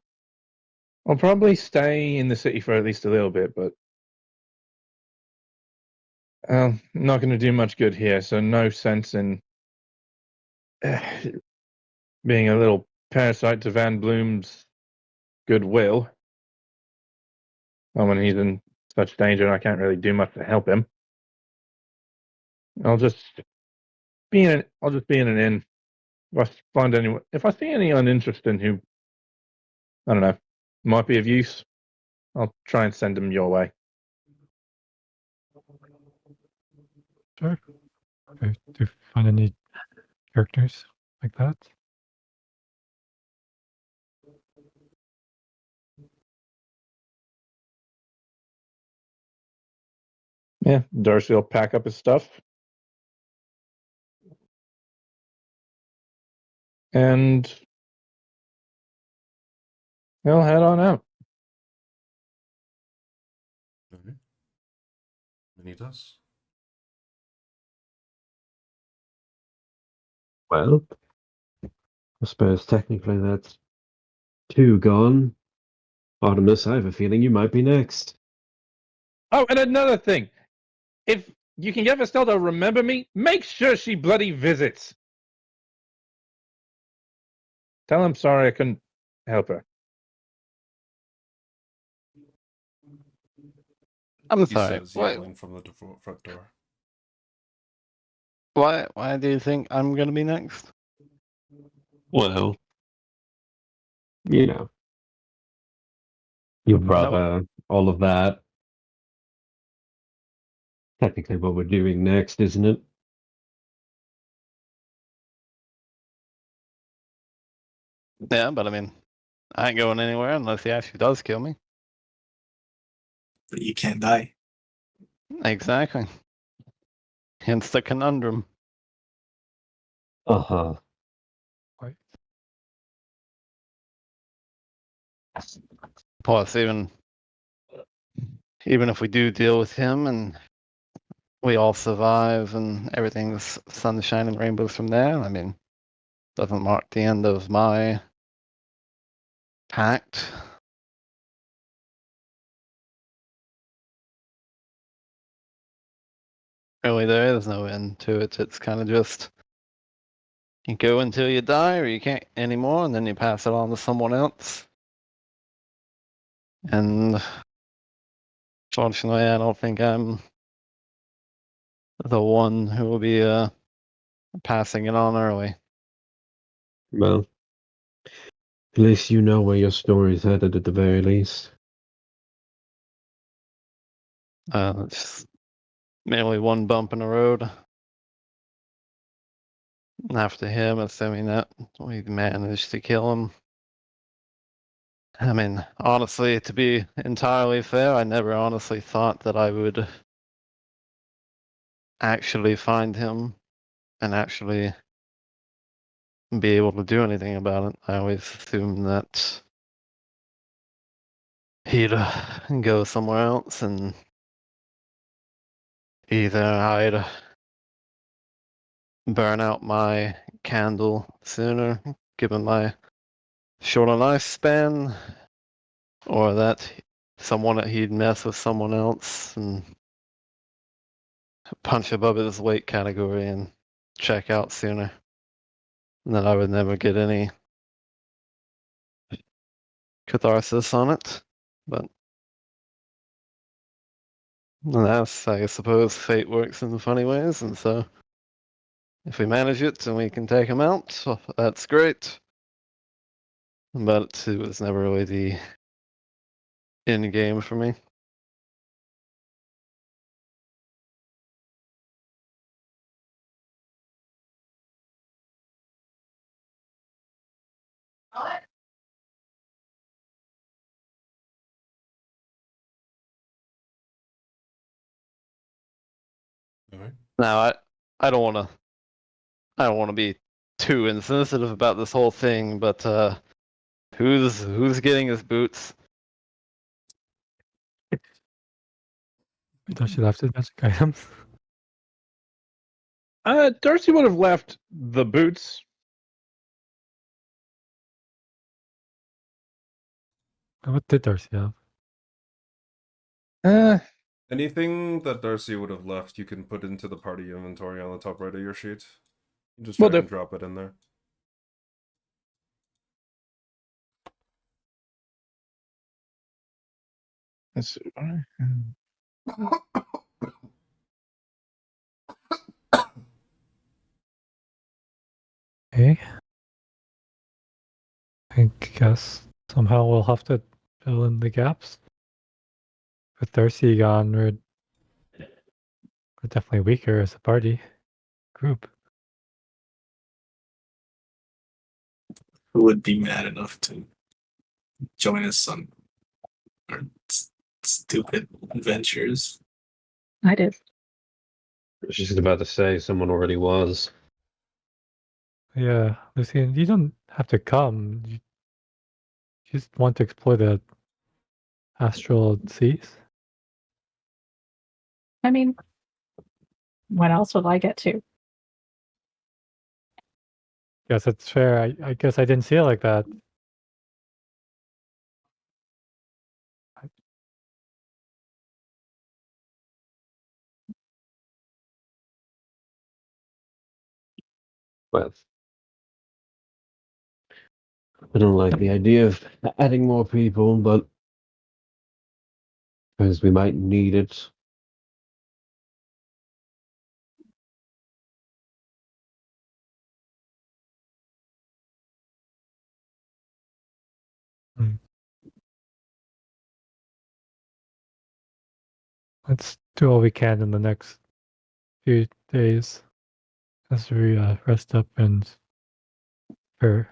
[SPEAKER 4] I'll probably stay in the city for at least a little bit, but I'm not going to do much good here, so no sense in being a little parasite to Van Bloom's goodwill. Well, when he's in such danger and I can't really do much to help him. I'll just be in an inn. If I see anyone interested who, I don't know, might be of use, I'll try and send them your way.
[SPEAKER 3] Sure. Okay. Do you find any characters like that?
[SPEAKER 4] Yeah, Darcy will pack up his stuff. And he'll head on out.
[SPEAKER 1] Okay. And he does.
[SPEAKER 2] Well, I suppose technically that's two gone. Artemis, I have a feeling you might be next.
[SPEAKER 4] Oh, and another thing. If you can get Estelle to remember me, make sure she bloody visits. Tell him sorry I couldn't help her.
[SPEAKER 5] I'm
[SPEAKER 1] He
[SPEAKER 5] sorry.
[SPEAKER 1] says, yelling from the front door.
[SPEAKER 5] Why do you think I'm gonna be next?
[SPEAKER 2] Well, you know, your brother, all of that. technically what we're doing next, isn't it?
[SPEAKER 5] Yeah, but I mean, I ain't going anywhere unless he actually does kill me.
[SPEAKER 7] But you can't die.
[SPEAKER 5] Exactly. Hence the conundrum.
[SPEAKER 2] Uh-huh.
[SPEAKER 3] Right.
[SPEAKER 5] Plus, even if we do deal with him and we all survive and everything's sunshine and rainbows from there, I mean, doesn't mark the end of my pact. Really, there is no end to it. It's kind of just you go until you die, or you can't anymore, and then you pass it on to someone else. And fortunately, I don't think I'm the one who will be passing it on early.
[SPEAKER 2] Well, at least you know where your story's headed at the very least.
[SPEAKER 5] It's merely one bump in the road. After him, assuming that we managed to kill him. I mean, honestly, to be entirely fair, I never honestly thought that I would actually find him and actually be able to do anything about it. I always assumed that he'd go somewhere else and either I'd burn out my candle sooner, given my shorter lifespan, or that he'd mess with someone else and punch above his weight category and check out sooner. And that I would never get any catharsis on it. But that's, I suppose, fate works in funny ways, and so if we manage it and we can take him out, well, that's great. But it was never really the end game for me.
[SPEAKER 1] All right.
[SPEAKER 5] Now, I don't want to be too insensitive about this whole thing, but who's getting his boots?
[SPEAKER 3] Does she left his magic items?
[SPEAKER 4] Darcy would have left the boots.
[SPEAKER 3] What did Darcy have?
[SPEAKER 1] Anything that Darcy would have left, you can put into the party inventory on the top right of your sheet. You just
[SPEAKER 4] Will
[SPEAKER 1] drag
[SPEAKER 4] do.
[SPEAKER 1] and drop it in there.
[SPEAKER 4] Let's see.
[SPEAKER 3] Okay. I guess somehow we'll have to fill in the gaps. With Darcy gone, we're definitely weaker as a party group.
[SPEAKER 7] Who would be mad enough to join us on our stupid adventures?
[SPEAKER 6] I did.
[SPEAKER 2] She's about to say someone already was.
[SPEAKER 3] Yeah, Lucian, you don't have to come. You just want to explore the astral seas.
[SPEAKER 8] I mean, when else would I get to?
[SPEAKER 3] Guess it's fair. I guess I didn't see it like that.
[SPEAKER 2] Well, I don't like the idea of adding more people, but because we might need it.
[SPEAKER 3] Let's do all we can in the next few days as we rest up and prepare.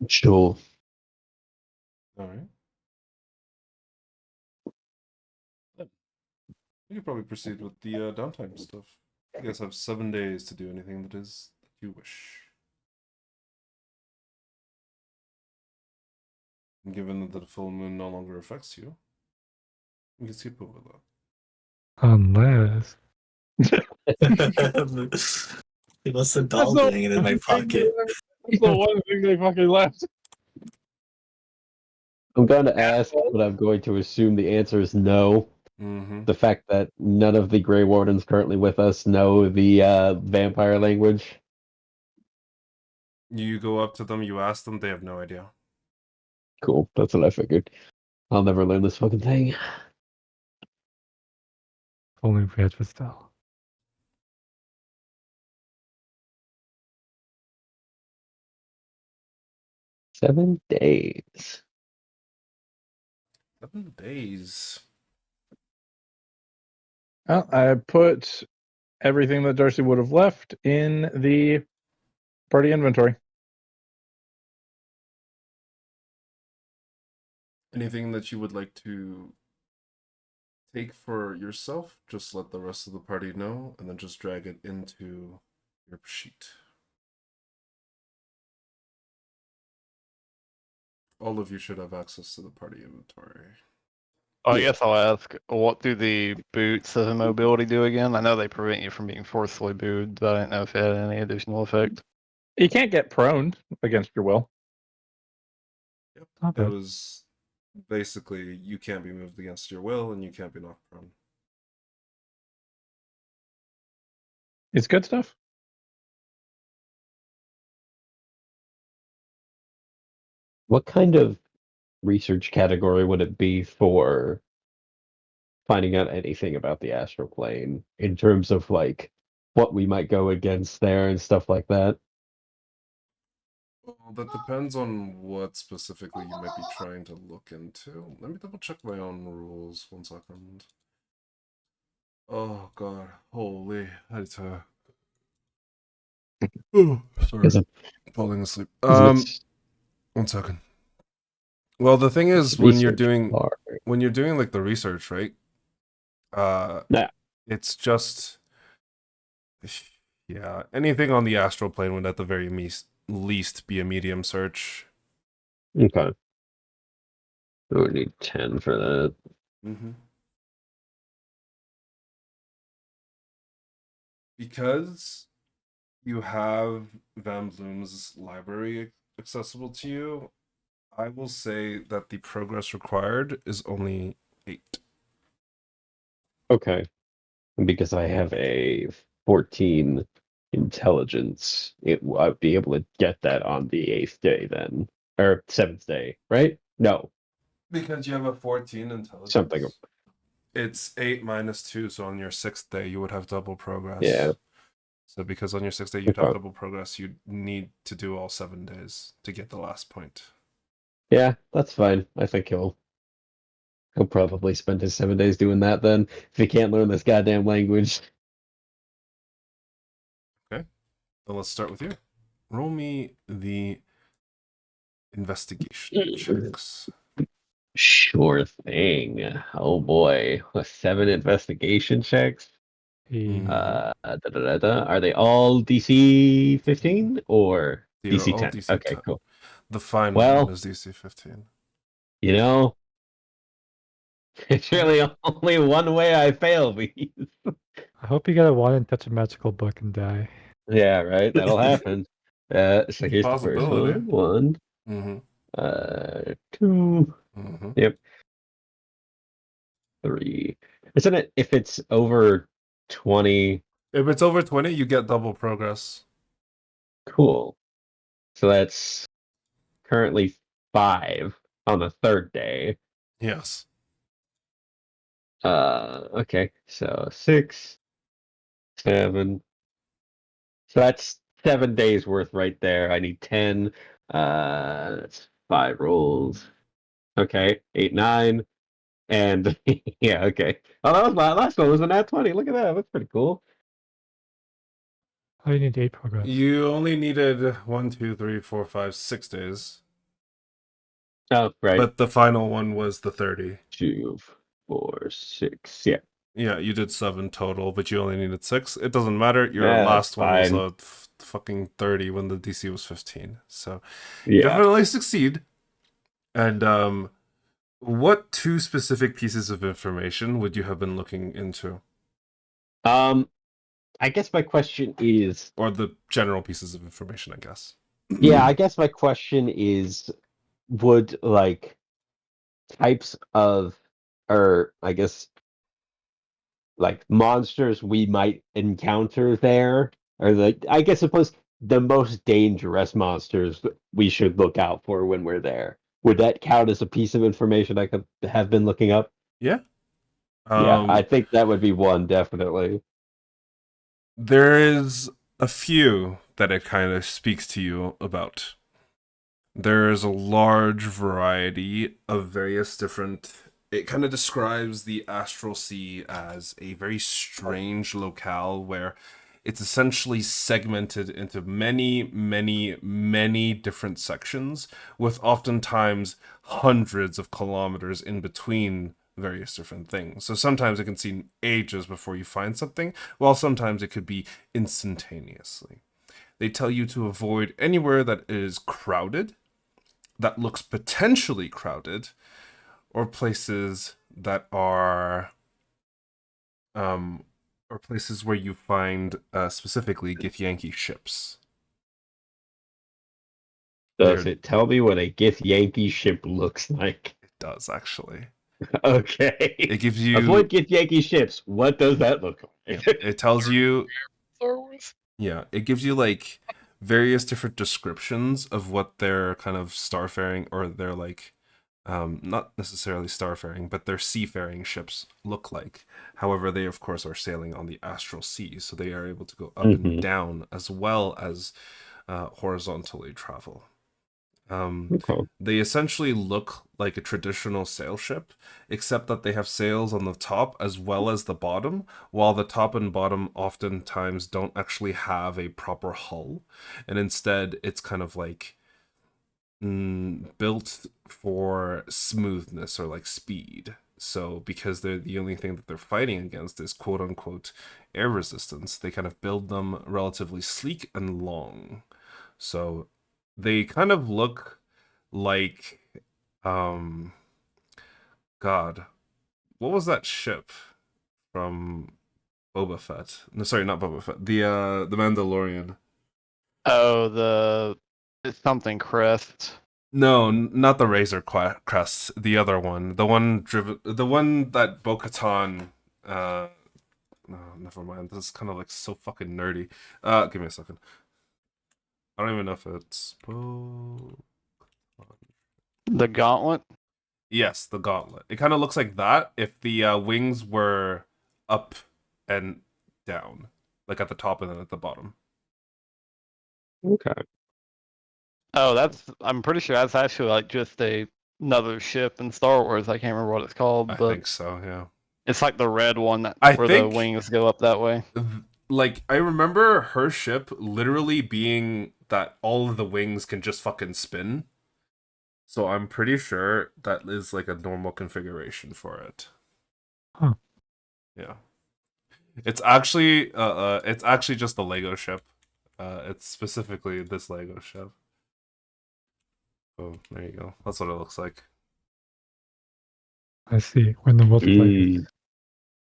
[SPEAKER 2] Sure.
[SPEAKER 1] All right. Then we could probably proceed with the downtime stuff. You guys have 7 days to do anything that you wish. And given that the full moon no longer affects you, you can skip over that.
[SPEAKER 3] Unless
[SPEAKER 7] It was the
[SPEAKER 4] That's
[SPEAKER 7] doll
[SPEAKER 4] the
[SPEAKER 7] hanging in my
[SPEAKER 4] one thing
[SPEAKER 7] pocket.
[SPEAKER 4] That's the one thing they fucking left.
[SPEAKER 2] I'm going to ask, but I'm going to assume the answer is no.
[SPEAKER 1] Mm-hmm.
[SPEAKER 2] The fact that none of the Grey Wardens currently with us know the vampire language.
[SPEAKER 1] You go up to them, you ask them, they have no idea.
[SPEAKER 2] Cool. That's what I figured. I'll never learn this fucking thing.
[SPEAKER 3] only we had Vistel.
[SPEAKER 2] 7 days.
[SPEAKER 1] 7 days.
[SPEAKER 4] Well, I put everything that Darcy would have left in the party inventory.
[SPEAKER 1] Anything that you would like to take for yourself, just let the rest of the party know, and then just drag it into your sheet. All of you should have access to the party inventory.
[SPEAKER 5] I guess I'll ask, what do the boots of immobility do again? I know they prevent you from being forcefully booed, but I didn't know if it had any additional effect.
[SPEAKER 4] You can't get prone against your will.
[SPEAKER 1] Yep.
[SPEAKER 3] Not
[SPEAKER 1] It
[SPEAKER 3] bad.
[SPEAKER 1] was basically you can't be moved against your will and you can't be knocked prone.
[SPEAKER 4] It's good stuff.
[SPEAKER 2] What kind of research category would it be for finding out anything about the astral plane in terms of like what we might go against there and stuff like that?
[SPEAKER 1] Well, that depends on what specifically you might be trying to look into. Let me double check my own rules. 1 second. Oh god, holy, I need to. Oh, sorry,
[SPEAKER 2] Is it,
[SPEAKER 1] falling asleep.
[SPEAKER 2] is
[SPEAKER 1] 1 second. Well, the thing is,
[SPEAKER 2] it
[SPEAKER 1] when you're
[SPEAKER 2] research
[SPEAKER 1] doing
[SPEAKER 2] part?
[SPEAKER 1] like the research, right?
[SPEAKER 2] Yeah.
[SPEAKER 1] It's just, yeah, anything on the astral plane would at the very least be a medium search.
[SPEAKER 2] Okay. We would need 10 for that.
[SPEAKER 1] Mm-hmm. Because you have Van Bloom's library accessible to you, I will say that the progress required is only 8.
[SPEAKER 2] Okay. And because I have a 14 intelligence, I'd be able to get that on the 8th day then. Or 7th day, right? No.
[SPEAKER 1] Because you have a 14 intelligence.
[SPEAKER 2] Something.
[SPEAKER 1] It's 8 minus 2, so on your 6th day you would have double progress.
[SPEAKER 2] Yeah.
[SPEAKER 1] So because on your 6th day you'd
[SPEAKER 2] Okay.
[SPEAKER 1] have double progress, you'd need to do all 7 days to get the last point.
[SPEAKER 2] Yeah, that's fine. I think he'll probably spend his 7 days doing that then, if he can't learn this goddamn language.
[SPEAKER 1] Okay. Then let's start with you. Roll me the investigation checks.
[SPEAKER 2] Sure thing. Oh boy. 7 investigation checks.
[SPEAKER 1] Mhm.
[SPEAKER 2] Are they all DC 15 or
[SPEAKER 1] They are
[SPEAKER 2] DC
[SPEAKER 1] all
[SPEAKER 2] 10?
[SPEAKER 1] DC
[SPEAKER 2] Okay,
[SPEAKER 1] 10.
[SPEAKER 2] cool.
[SPEAKER 1] The fine
[SPEAKER 2] Well-
[SPEAKER 1] one is DC 15.
[SPEAKER 2] You know, it's really only one way I fail these.
[SPEAKER 3] I hope you get a one and touch a magical book and die.
[SPEAKER 2] Yeah, right. That'll happen. So here's the first
[SPEAKER 1] Possibility.
[SPEAKER 2] one.
[SPEAKER 1] Mm-hmm.
[SPEAKER 2] 2,
[SPEAKER 1] Mm-hmm.
[SPEAKER 2] 3. Isn't it if it's over 20?
[SPEAKER 1] If it's over 20, you get double progress.
[SPEAKER 2] Cool. So that's currently 5 on the 3rd day.
[SPEAKER 1] Yes.
[SPEAKER 2] Okay. So 6, 7. So that's 7 days worth right there. I need 10 That's 5 rolls. Okay, 8, 9, and yeah, okay. Oh, that was my last one. Was a nat 20. Look at that. That's pretty cool.
[SPEAKER 3] Oh, you need 8 progress.
[SPEAKER 1] You only needed 1, 2, 3, 4, 5, 6 days.
[SPEAKER 2] Oh, right.
[SPEAKER 1] But the final one was the 30.
[SPEAKER 2] 2, 4, 6. Yeah.
[SPEAKER 1] Yeah, you did 7 total, but you only needed 6. It doesn't matter. Your
[SPEAKER 2] Yeah,
[SPEAKER 1] last
[SPEAKER 2] that's
[SPEAKER 1] one was
[SPEAKER 2] fine.
[SPEAKER 1] a fucking 30 when the DC was 15. So you
[SPEAKER 2] Yeah.
[SPEAKER 1] definitely succeed. And what 2 specific pieces of information would you have been looking into?
[SPEAKER 2] I guess my question is,
[SPEAKER 1] Or the general pieces of information, I guess.
[SPEAKER 2] yeah, I guess my question is, would like types of, or I guess like monsters we might encounter there, or I guess suppose the most dangerous monsters we should look out for when we're there. Would that count as a piece of information I could have been looking up?
[SPEAKER 1] Yeah.
[SPEAKER 2] Yeah, I think that would be one, definitely.
[SPEAKER 1] There is a few that it kind of speaks to you about. There is a large variety of various different. It kind of describes the Astral Sea as a very strange locale where it's essentially segmented into many, many, many different sections, with oftentimes hundreds of kilometers in between various different things. So sometimes it can seem ages before you find something, while sometimes it could be instantaneously. They tell you to avoid anywhere that is crowded, that looks potentially crowded, or places that are or places where you find specifically Githyanki ships.
[SPEAKER 2] Does
[SPEAKER 1] They're-
[SPEAKER 2] it tell me what a Githyanki ship looks like?
[SPEAKER 1] It does actually.
[SPEAKER 2] Okay.
[SPEAKER 1] It gives you.
[SPEAKER 2] Avoid Githyanki ships. What does that look like?
[SPEAKER 1] It tells you.
[SPEAKER 5] Star Wars.
[SPEAKER 1] Yeah, it gives you like various different descriptions of what their kind of starfaring or their like not necessarily starfaring, but their seafaring ships look like. However, they of course are sailing on the astral sea, so they are able to go up and down as well as horizontally travel.
[SPEAKER 2] Okay.
[SPEAKER 1] They essentially look like a traditional sail ship, except that they have sails on the top as well as the bottom, while the top and bottom oftentimes don't actually have a proper hull, and instead it's kind of like built for smoothness or like speed. So because they're the only thing that they're fighting against is quote unquote air resistance, they kind of build them relatively sleek and long. So they kind of look like God, what was that ship from Boba Fett? No, sorry, not Boba Fett. The Mandalorian.
[SPEAKER 5] Oh, it's something crest.
[SPEAKER 1] No, not the Razor Crest. The other one, the one that Bo-Katan. No, never mind. This is kind of like so fucking nerdy. Give me a second. I don't even know if it's
[SPEAKER 5] The Gauntlet.
[SPEAKER 1] Yes, the Gauntlet. It kind of looks like that if the wings were up and down, like at the top and then at the bottom.
[SPEAKER 2] Okay.
[SPEAKER 5] Oh, I'm pretty sure that's actually like just another ship in Star Wars. I can't remember what it's called,
[SPEAKER 1] I
[SPEAKER 5] but
[SPEAKER 1] think so. Yeah.
[SPEAKER 5] it's like the red one where the
[SPEAKER 1] think-
[SPEAKER 5] wings go up that way.
[SPEAKER 1] Like I remember her ship literally being that all of the wings can just fucking spin. So I'm pretty sure that is like a normal configuration for it.
[SPEAKER 3] Huh.
[SPEAKER 1] Yeah. It's actually just the Lego ship. It's specifically this Lego ship. Oh, there you go. That's what it looks like.
[SPEAKER 3] I see. When the multiplayer.
[SPEAKER 2] Mm.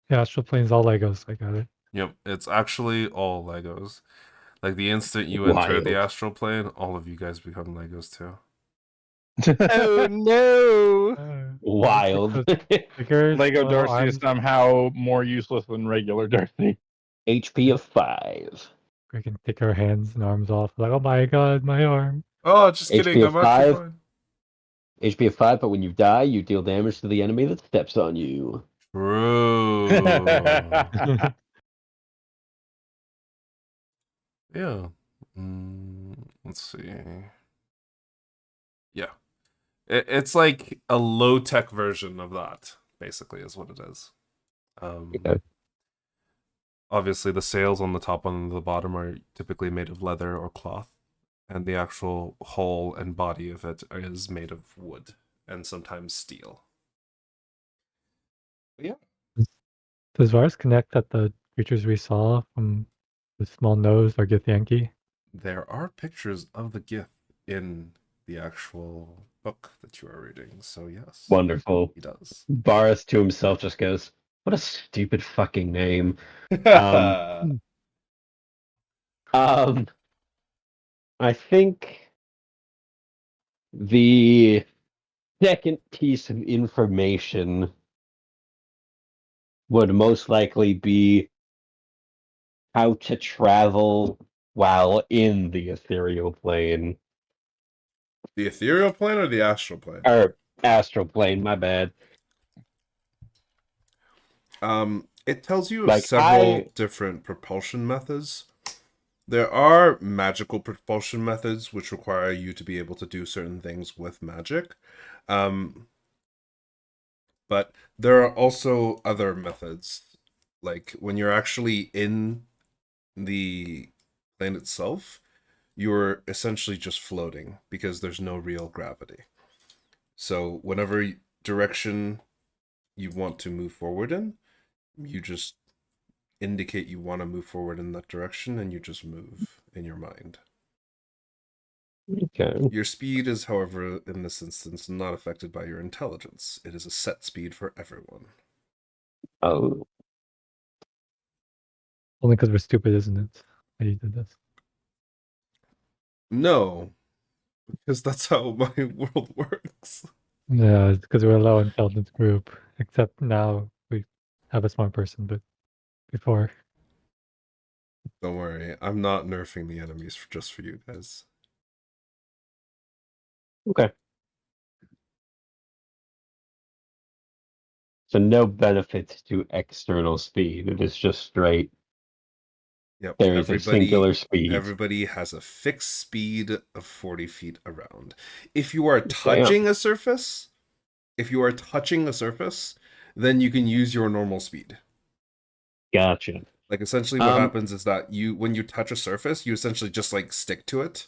[SPEAKER 3] Yeah, Astral Plane's all Legos. I got it.
[SPEAKER 1] Yep, it's actually all Legos. Like the instant you enter the
[SPEAKER 2] Wild.
[SPEAKER 1] astral plane, all of you guys become Legos too.
[SPEAKER 5] Oh no!
[SPEAKER 2] Wild.
[SPEAKER 3] Figures,
[SPEAKER 4] Lego
[SPEAKER 3] little
[SPEAKER 4] Darcy is
[SPEAKER 3] arms.
[SPEAKER 4] somehow more useless than regular Darcy.
[SPEAKER 2] HP of 5.
[SPEAKER 3] We can take our hands and arms off. Like, oh my god, my arm.
[SPEAKER 1] Oh, just kidding.
[SPEAKER 2] HP
[SPEAKER 1] I'm
[SPEAKER 2] of
[SPEAKER 1] actually
[SPEAKER 2] 5.
[SPEAKER 1] fine.
[SPEAKER 2] HP of 5, but when you die, you deal damage to the enemy that steps on you.
[SPEAKER 1] True. Yeah. Let's see. Yeah. It's like a low tech version of that, basically, is what it is.
[SPEAKER 2] Okay.
[SPEAKER 1] Obviously, the sails on the top and the bottom are typically made of leather or cloth, and the actual hull and body of it is made of wood and sometimes steel. But yeah.
[SPEAKER 3] Does Varus connect that the creatures we saw from the small nose are Githyanki?
[SPEAKER 1] There are pictures of the Gith in the actual book that you are reading, so yes.
[SPEAKER 2] Wonderful.
[SPEAKER 1] He does.
[SPEAKER 2] Varus to himself just goes, "What a stupid fucking name." I think the second piece of information would most likely be how to travel while in the ethereal plane.
[SPEAKER 1] The ethereal plane or the astral plane?
[SPEAKER 2] Or astral plane, my bad.
[SPEAKER 1] It tells you of
[SPEAKER 2] Like,
[SPEAKER 1] several different propulsion methods. There are magical propulsion methods which require you to be able to do certain things with magic. But there are also other methods. Like when you're actually in the plane itself, you're essentially just floating because there's no real gravity. So whenever direction you want to move forward in, you just indicate you want to move forward in that direction and you just move in your mind.
[SPEAKER 2] Okay.
[SPEAKER 1] Your speed is, however, in this instance, not affected by your intelligence. It is a set speed for everyone.
[SPEAKER 2] Oh,
[SPEAKER 3] Only because we're stupid, isn't it? That you did this.
[SPEAKER 1] No, because that's how my world works.
[SPEAKER 3] Yeah, it's because we're a low intelligence group. Except now we have a smart person, but before.
[SPEAKER 1] Don't worry, I'm not nerfing the enemies just for you guys.
[SPEAKER 2] okay. So no benefits to external speed. It is just straight.
[SPEAKER 1] Yep,
[SPEAKER 2] There is a singular speed.
[SPEAKER 1] Everybody has a fixed speed of 40 feet around. If you are
[SPEAKER 2] Damn.
[SPEAKER 1] touching a surface, then you can use your normal speed.
[SPEAKER 2] Gotcha.
[SPEAKER 1] Like essentially what happens is that when you touch a surface, you essentially just like stick to it.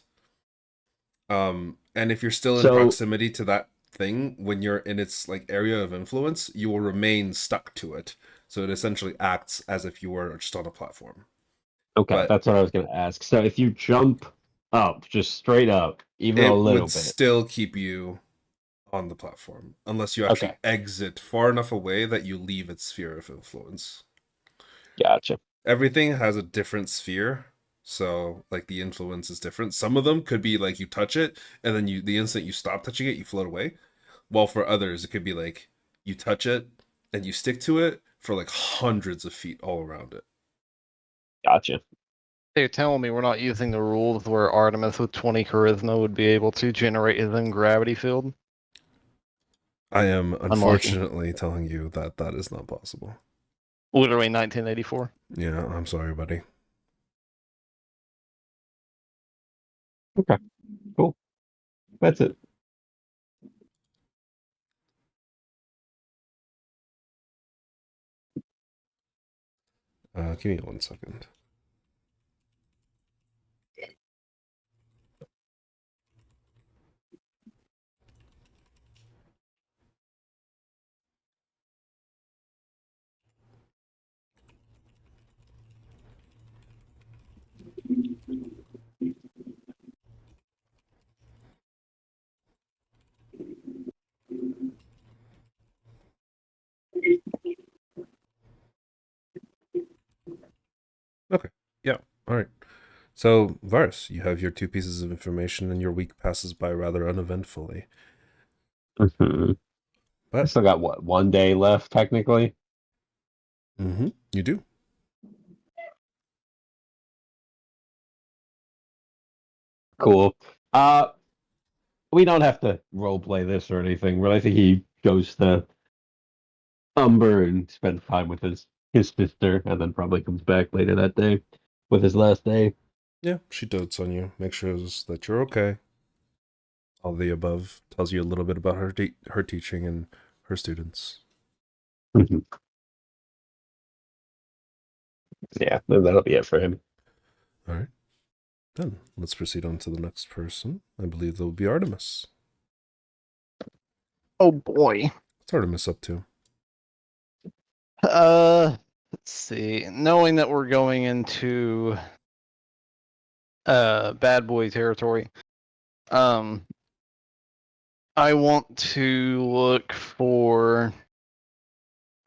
[SPEAKER 1] And if you're still in proximity to that thing when you're in its like area of influence, you will remain stuck to it. So it essentially acts as if you were just on a platform.
[SPEAKER 2] Okay, that's what I was going to ask. So if you jump up, just straight up, even a little
[SPEAKER 1] would
[SPEAKER 2] bit,
[SPEAKER 1] still keep you on the platform unless you actually exit far enough away that you leave its sphere of influence.
[SPEAKER 2] Gotcha.
[SPEAKER 1] Everything has a different sphere, so like the influence is different. Some of them could be like you touch it and then the instant you stop touching it, you float away. While for others, it could be like you touch it and you stick to it for like hundreds of feet all around it.
[SPEAKER 2] Gotcha.
[SPEAKER 5] They're telling me we're not using the rules where Artemis with 20 charisma would be able to generate his own gravity field.
[SPEAKER 1] I am unfortunately telling you that that is not possible.
[SPEAKER 5] Literally 1984.
[SPEAKER 1] Yeah, I'm sorry, buddy.
[SPEAKER 2] Okay, cool. That's it.
[SPEAKER 1] Give me 1 second. Okay. Yeah. All right. So, Varus, you have your 2 pieces of information, and your week passes by rather uneventfully.
[SPEAKER 2] Mm-hmm.
[SPEAKER 1] But
[SPEAKER 2] I still got what, 1 day left, technically?
[SPEAKER 1] You do.
[SPEAKER 2] Cool. We don't have to roleplay this or anything, but I think he goes to Umber and spends time with his sister, and then probably comes back later that day with his last day.
[SPEAKER 1] Yeah, she dotes on you. Make sure that you're okay. all the above tells you a little bit about her teaching and her students.
[SPEAKER 2] Yeah, then that'll be it for him.
[SPEAKER 1] All right. Then let's proceed on to the next person. I believe that will be Artemis.
[SPEAKER 5] Oh boy.
[SPEAKER 1] What's Artemis up to?
[SPEAKER 5] Let's see. Knowing that we're going into bad boy territory, I want to look for,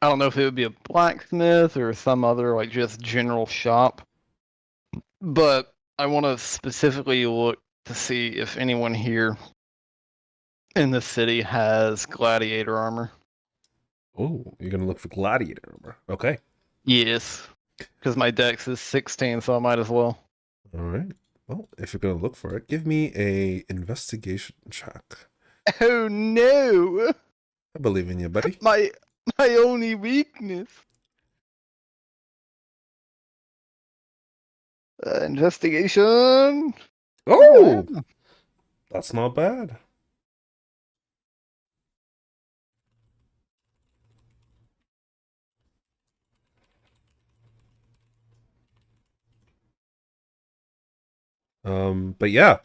[SPEAKER 5] I don't know if it would be a blacksmith or some other like just general shop, but I want to specifically look to see if anyone here in the city has gladiator armor.
[SPEAKER 1] Oh, you're gonna look for gladiator armor. Okay.
[SPEAKER 5] Yes, because my dex is 16, so I might as well.
[SPEAKER 1] All right. Well, if you're gonna look for it, give me a investigation check.
[SPEAKER 5] Oh no!
[SPEAKER 1] I believe in you, buddy.
[SPEAKER 5] My only weakness. Investigation.
[SPEAKER 1] Oh, that's not bad. But yeah,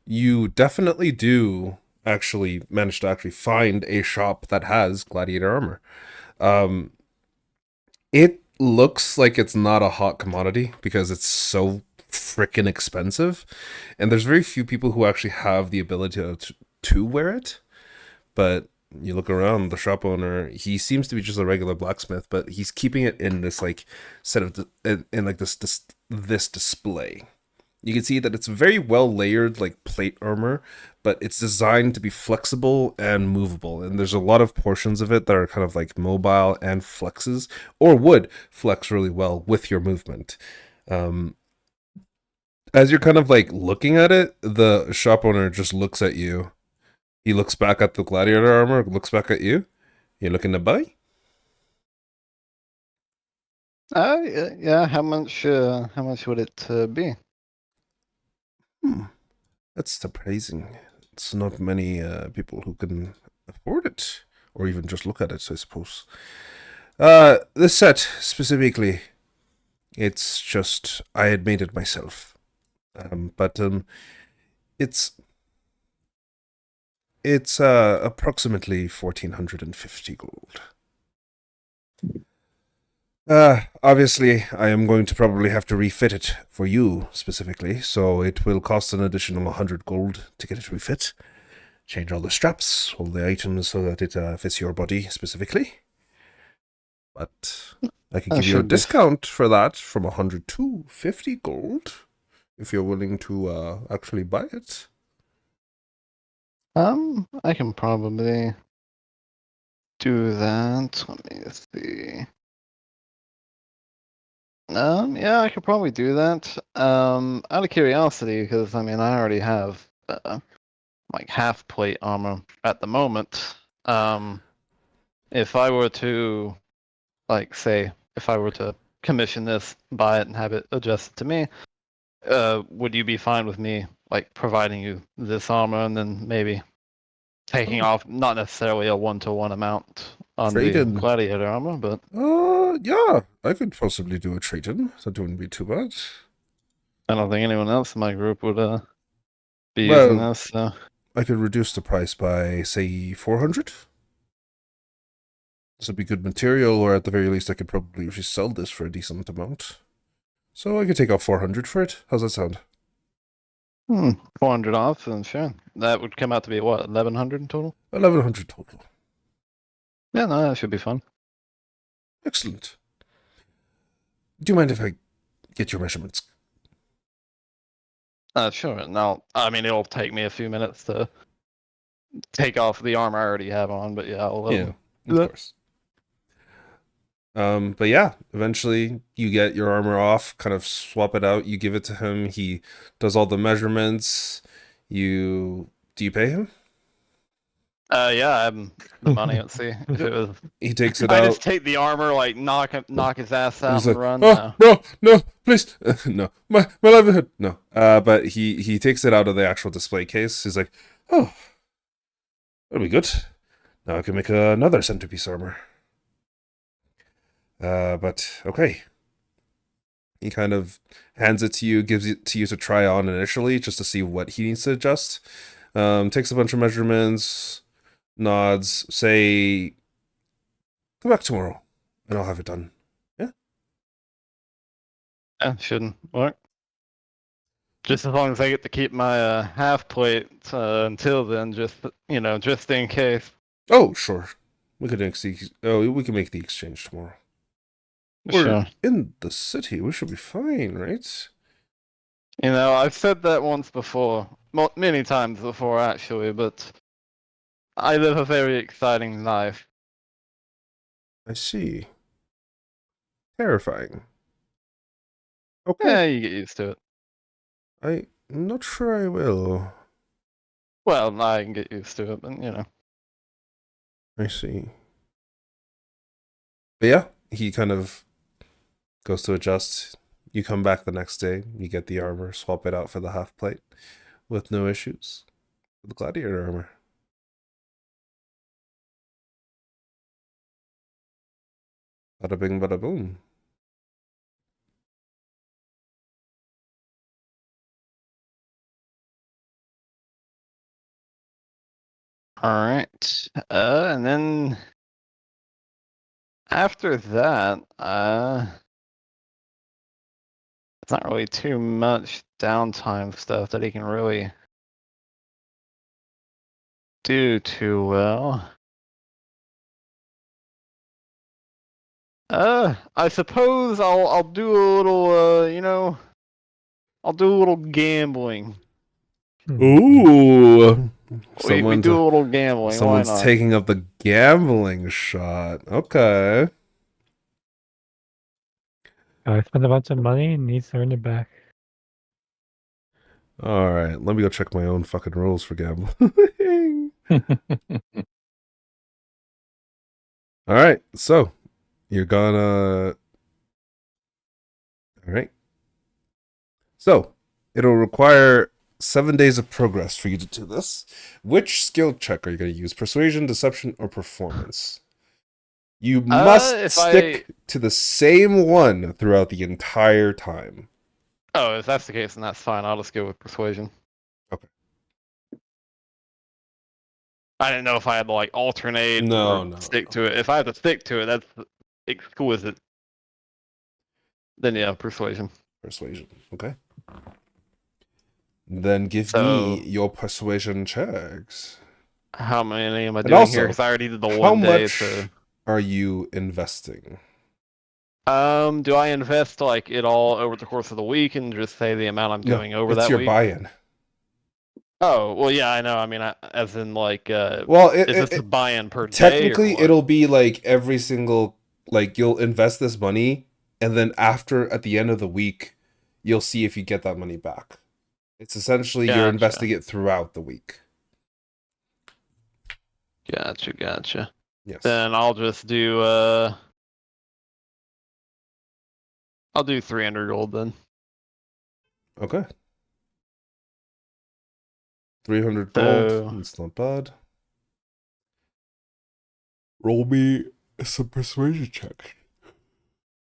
[SPEAKER 1] you definitely do actually manage to actually find a shop that has gladiator armor. It looks like it's not a hot commodity because it's so freaking expensive, and there's very few people who actually have the ability to wear it. But you look around, the shop owner, he seems to be just a regular blacksmith, but he's keeping it in this like set of in like this display. You can see that it's very well layered, like plate armor, but it's designed to be flexible and movable. And there's a lot of portions of it that are kind of like mobile and flexes, or would flex really well with your movement. As you're kind of like looking at it, the shop owner just looks at you. He looks back at the gladiator armor, looks back at you. You looking to buy?
[SPEAKER 5] Yeah. How much would it be?
[SPEAKER 1] That's surprising. It's not many people who can afford it, or even just look at it, I suppose. This set specifically, it's just I had made it myself, but it's approximately 1,450 gold. Obviously, I am going to probably have to refit it for you specifically, so it will cost an additional 100 gold to get it refit. Change all the straps, all the items so that it fits your body specifically. But I can give you a discount for that from 100 to 50 gold if you're willing to actually buy it.
[SPEAKER 5] I can probably do that. Let me see. Yeah, I could probably do that. Out of curiosity, because I mean, I already have like half plate armor at the moment. If I were to, like, say, if I were to commission this, buy it, and have it adjusted to me, would you be fine with me, like, providing you this armor and then maybe taking off, not necessarily a 1-to-1 amount on the gladiator armor, but
[SPEAKER 1] yeah, I could possibly do a trade-in. That wouldn't be too bad.
[SPEAKER 5] I don't think anyone else in my group would be using this. So.
[SPEAKER 1] I could reduce the price by, say, 400. This would be good material, or at the very least, I could probably resell this for a decent amount. So I could take off 400 for it. How's that sound?
[SPEAKER 5] 400 off, and sure. That would come out to be what, 1,100 in total?
[SPEAKER 1] 1,100 total.
[SPEAKER 5] Yeah, no, that should be fun.
[SPEAKER 1] Excellent. Do you mind if I get your measurements?
[SPEAKER 5] Sure. Now, I mean, it'll take me a few minutes to take off the armor I already have on, but yeah, I'll
[SPEAKER 1] of course. But yeah, eventually you get your armor off, kind of swap it out, you give it to him, he does all the measurements. Do you pay him?
[SPEAKER 5] Yeah, I have the money. Let's see. If it was...
[SPEAKER 1] He takes it
[SPEAKER 5] I
[SPEAKER 1] out.
[SPEAKER 5] just take the armor, like knock his ass out
[SPEAKER 1] He's
[SPEAKER 5] and
[SPEAKER 1] like,
[SPEAKER 5] run.
[SPEAKER 1] Oh,
[SPEAKER 5] No.
[SPEAKER 1] no, please, no, my livelihood, no. But he takes it out of the actual display case. He's like, oh, That'll be good. Now I can make another centerpiece armor. But okay. He kind of hands it to you, gives it to you to try on initially, just to see what he needs to adjust. Takes a bunch of measurements, nods, say, come back tomorrow, and I'll have it done.
[SPEAKER 5] Yeah, shouldn't work. Just as long as I get to keep my half plate until then, just just in case.
[SPEAKER 1] Oh, sure. We can we can make the exchange tomorrow. We're
[SPEAKER 5] Sure.
[SPEAKER 1] in the city. We should be fine, right?
[SPEAKER 5] I've said that once before, many times before actually, but I live a very exciting life.
[SPEAKER 1] I see. Terrifying. Okay.
[SPEAKER 5] Yeah, you get used to it.
[SPEAKER 1] I'm not sure I will.
[SPEAKER 5] Well, I can get used to it, but
[SPEAKER 1] I see. But yeah, he kind of goes to adjust. You come back the next day, you get the armor, swap it out for the half plate with no issues. The gladiator armor. Bada bing, bada boom.
[SPEAKER 5] All right. And then after that, it's not really too much downtime stuff that he can really do too well. I suppose I'll do a little I'll do a little gambling.
[SPEAKER 1] Ooh.
[SPEAKER 5] We do a little gambling.
[SPEAKER 1] Someone's
[SPEAKER 5] Why not?
[SPEAKER 1] taking up the gambling shot. Okay.
[SPEAKER 3] I spent a bunch of money and needs to earn it back.
[SPEAKER 1] All right. Let me go check my own fucking rules for gambling. All right. So you're gonna. All right. So it'll require 7 days of progress for you to do this. Which skill check are you going to use? Persuasion, deception, or performance? You must
[SPEAKER 5] if
[SPEAKER 1] stick to the same one throughout the entire time.
[SPEAKER 5] Oh, if that's the case, then that's fine. I'll just go with persuasion.
[SPEAKER 1] Okay.
[SPEAKER 5] I didn't know if I had to alternate or stick to it. If I have to stick to it, that's exquisite. Then yeah, persuasion.
[SPEAKER 1] Persuasion. Okay. Then give me your persuasion checks.
[SPEAKER 5] How many am I
[SPEAKER 1] And
[SPEAKER 5] doing
[SPEAKER 1] also,
[SPEAKER 5] here? Because I already did the
[SPEAKER 1] how
[SPEAKER 5] one day.
[SPEAKER 1] much are you investing?
[SPEAKER 5] Do I invest it all over the course of the week and just say the amount I'm doing over that
[SPEAKER 1] it's your
[SPEAKER 5] week?
[SPEAKER 1] buy-in.
[SPEAKER 5] Oh, well, yeah, I know. I mean, as in
[SPEAKER 1] well,
[SPEAKER 5] is this a buy-in per day?
[SPEAKER 1] Technically, it'll be every single you'll invest this money, and then at the end of the week, you'll see if you get that money back. It's essentially you're investing it throughout the week.
[SPEAKER 5] Gotcha.
[SPEAKER 1] Yes.
[SPEAKER 5] Then I'll just do I'll do 300 gold then.
[SPEAKER 1] Okay. 300 gold. It's not bad. Roll me some persuasion check.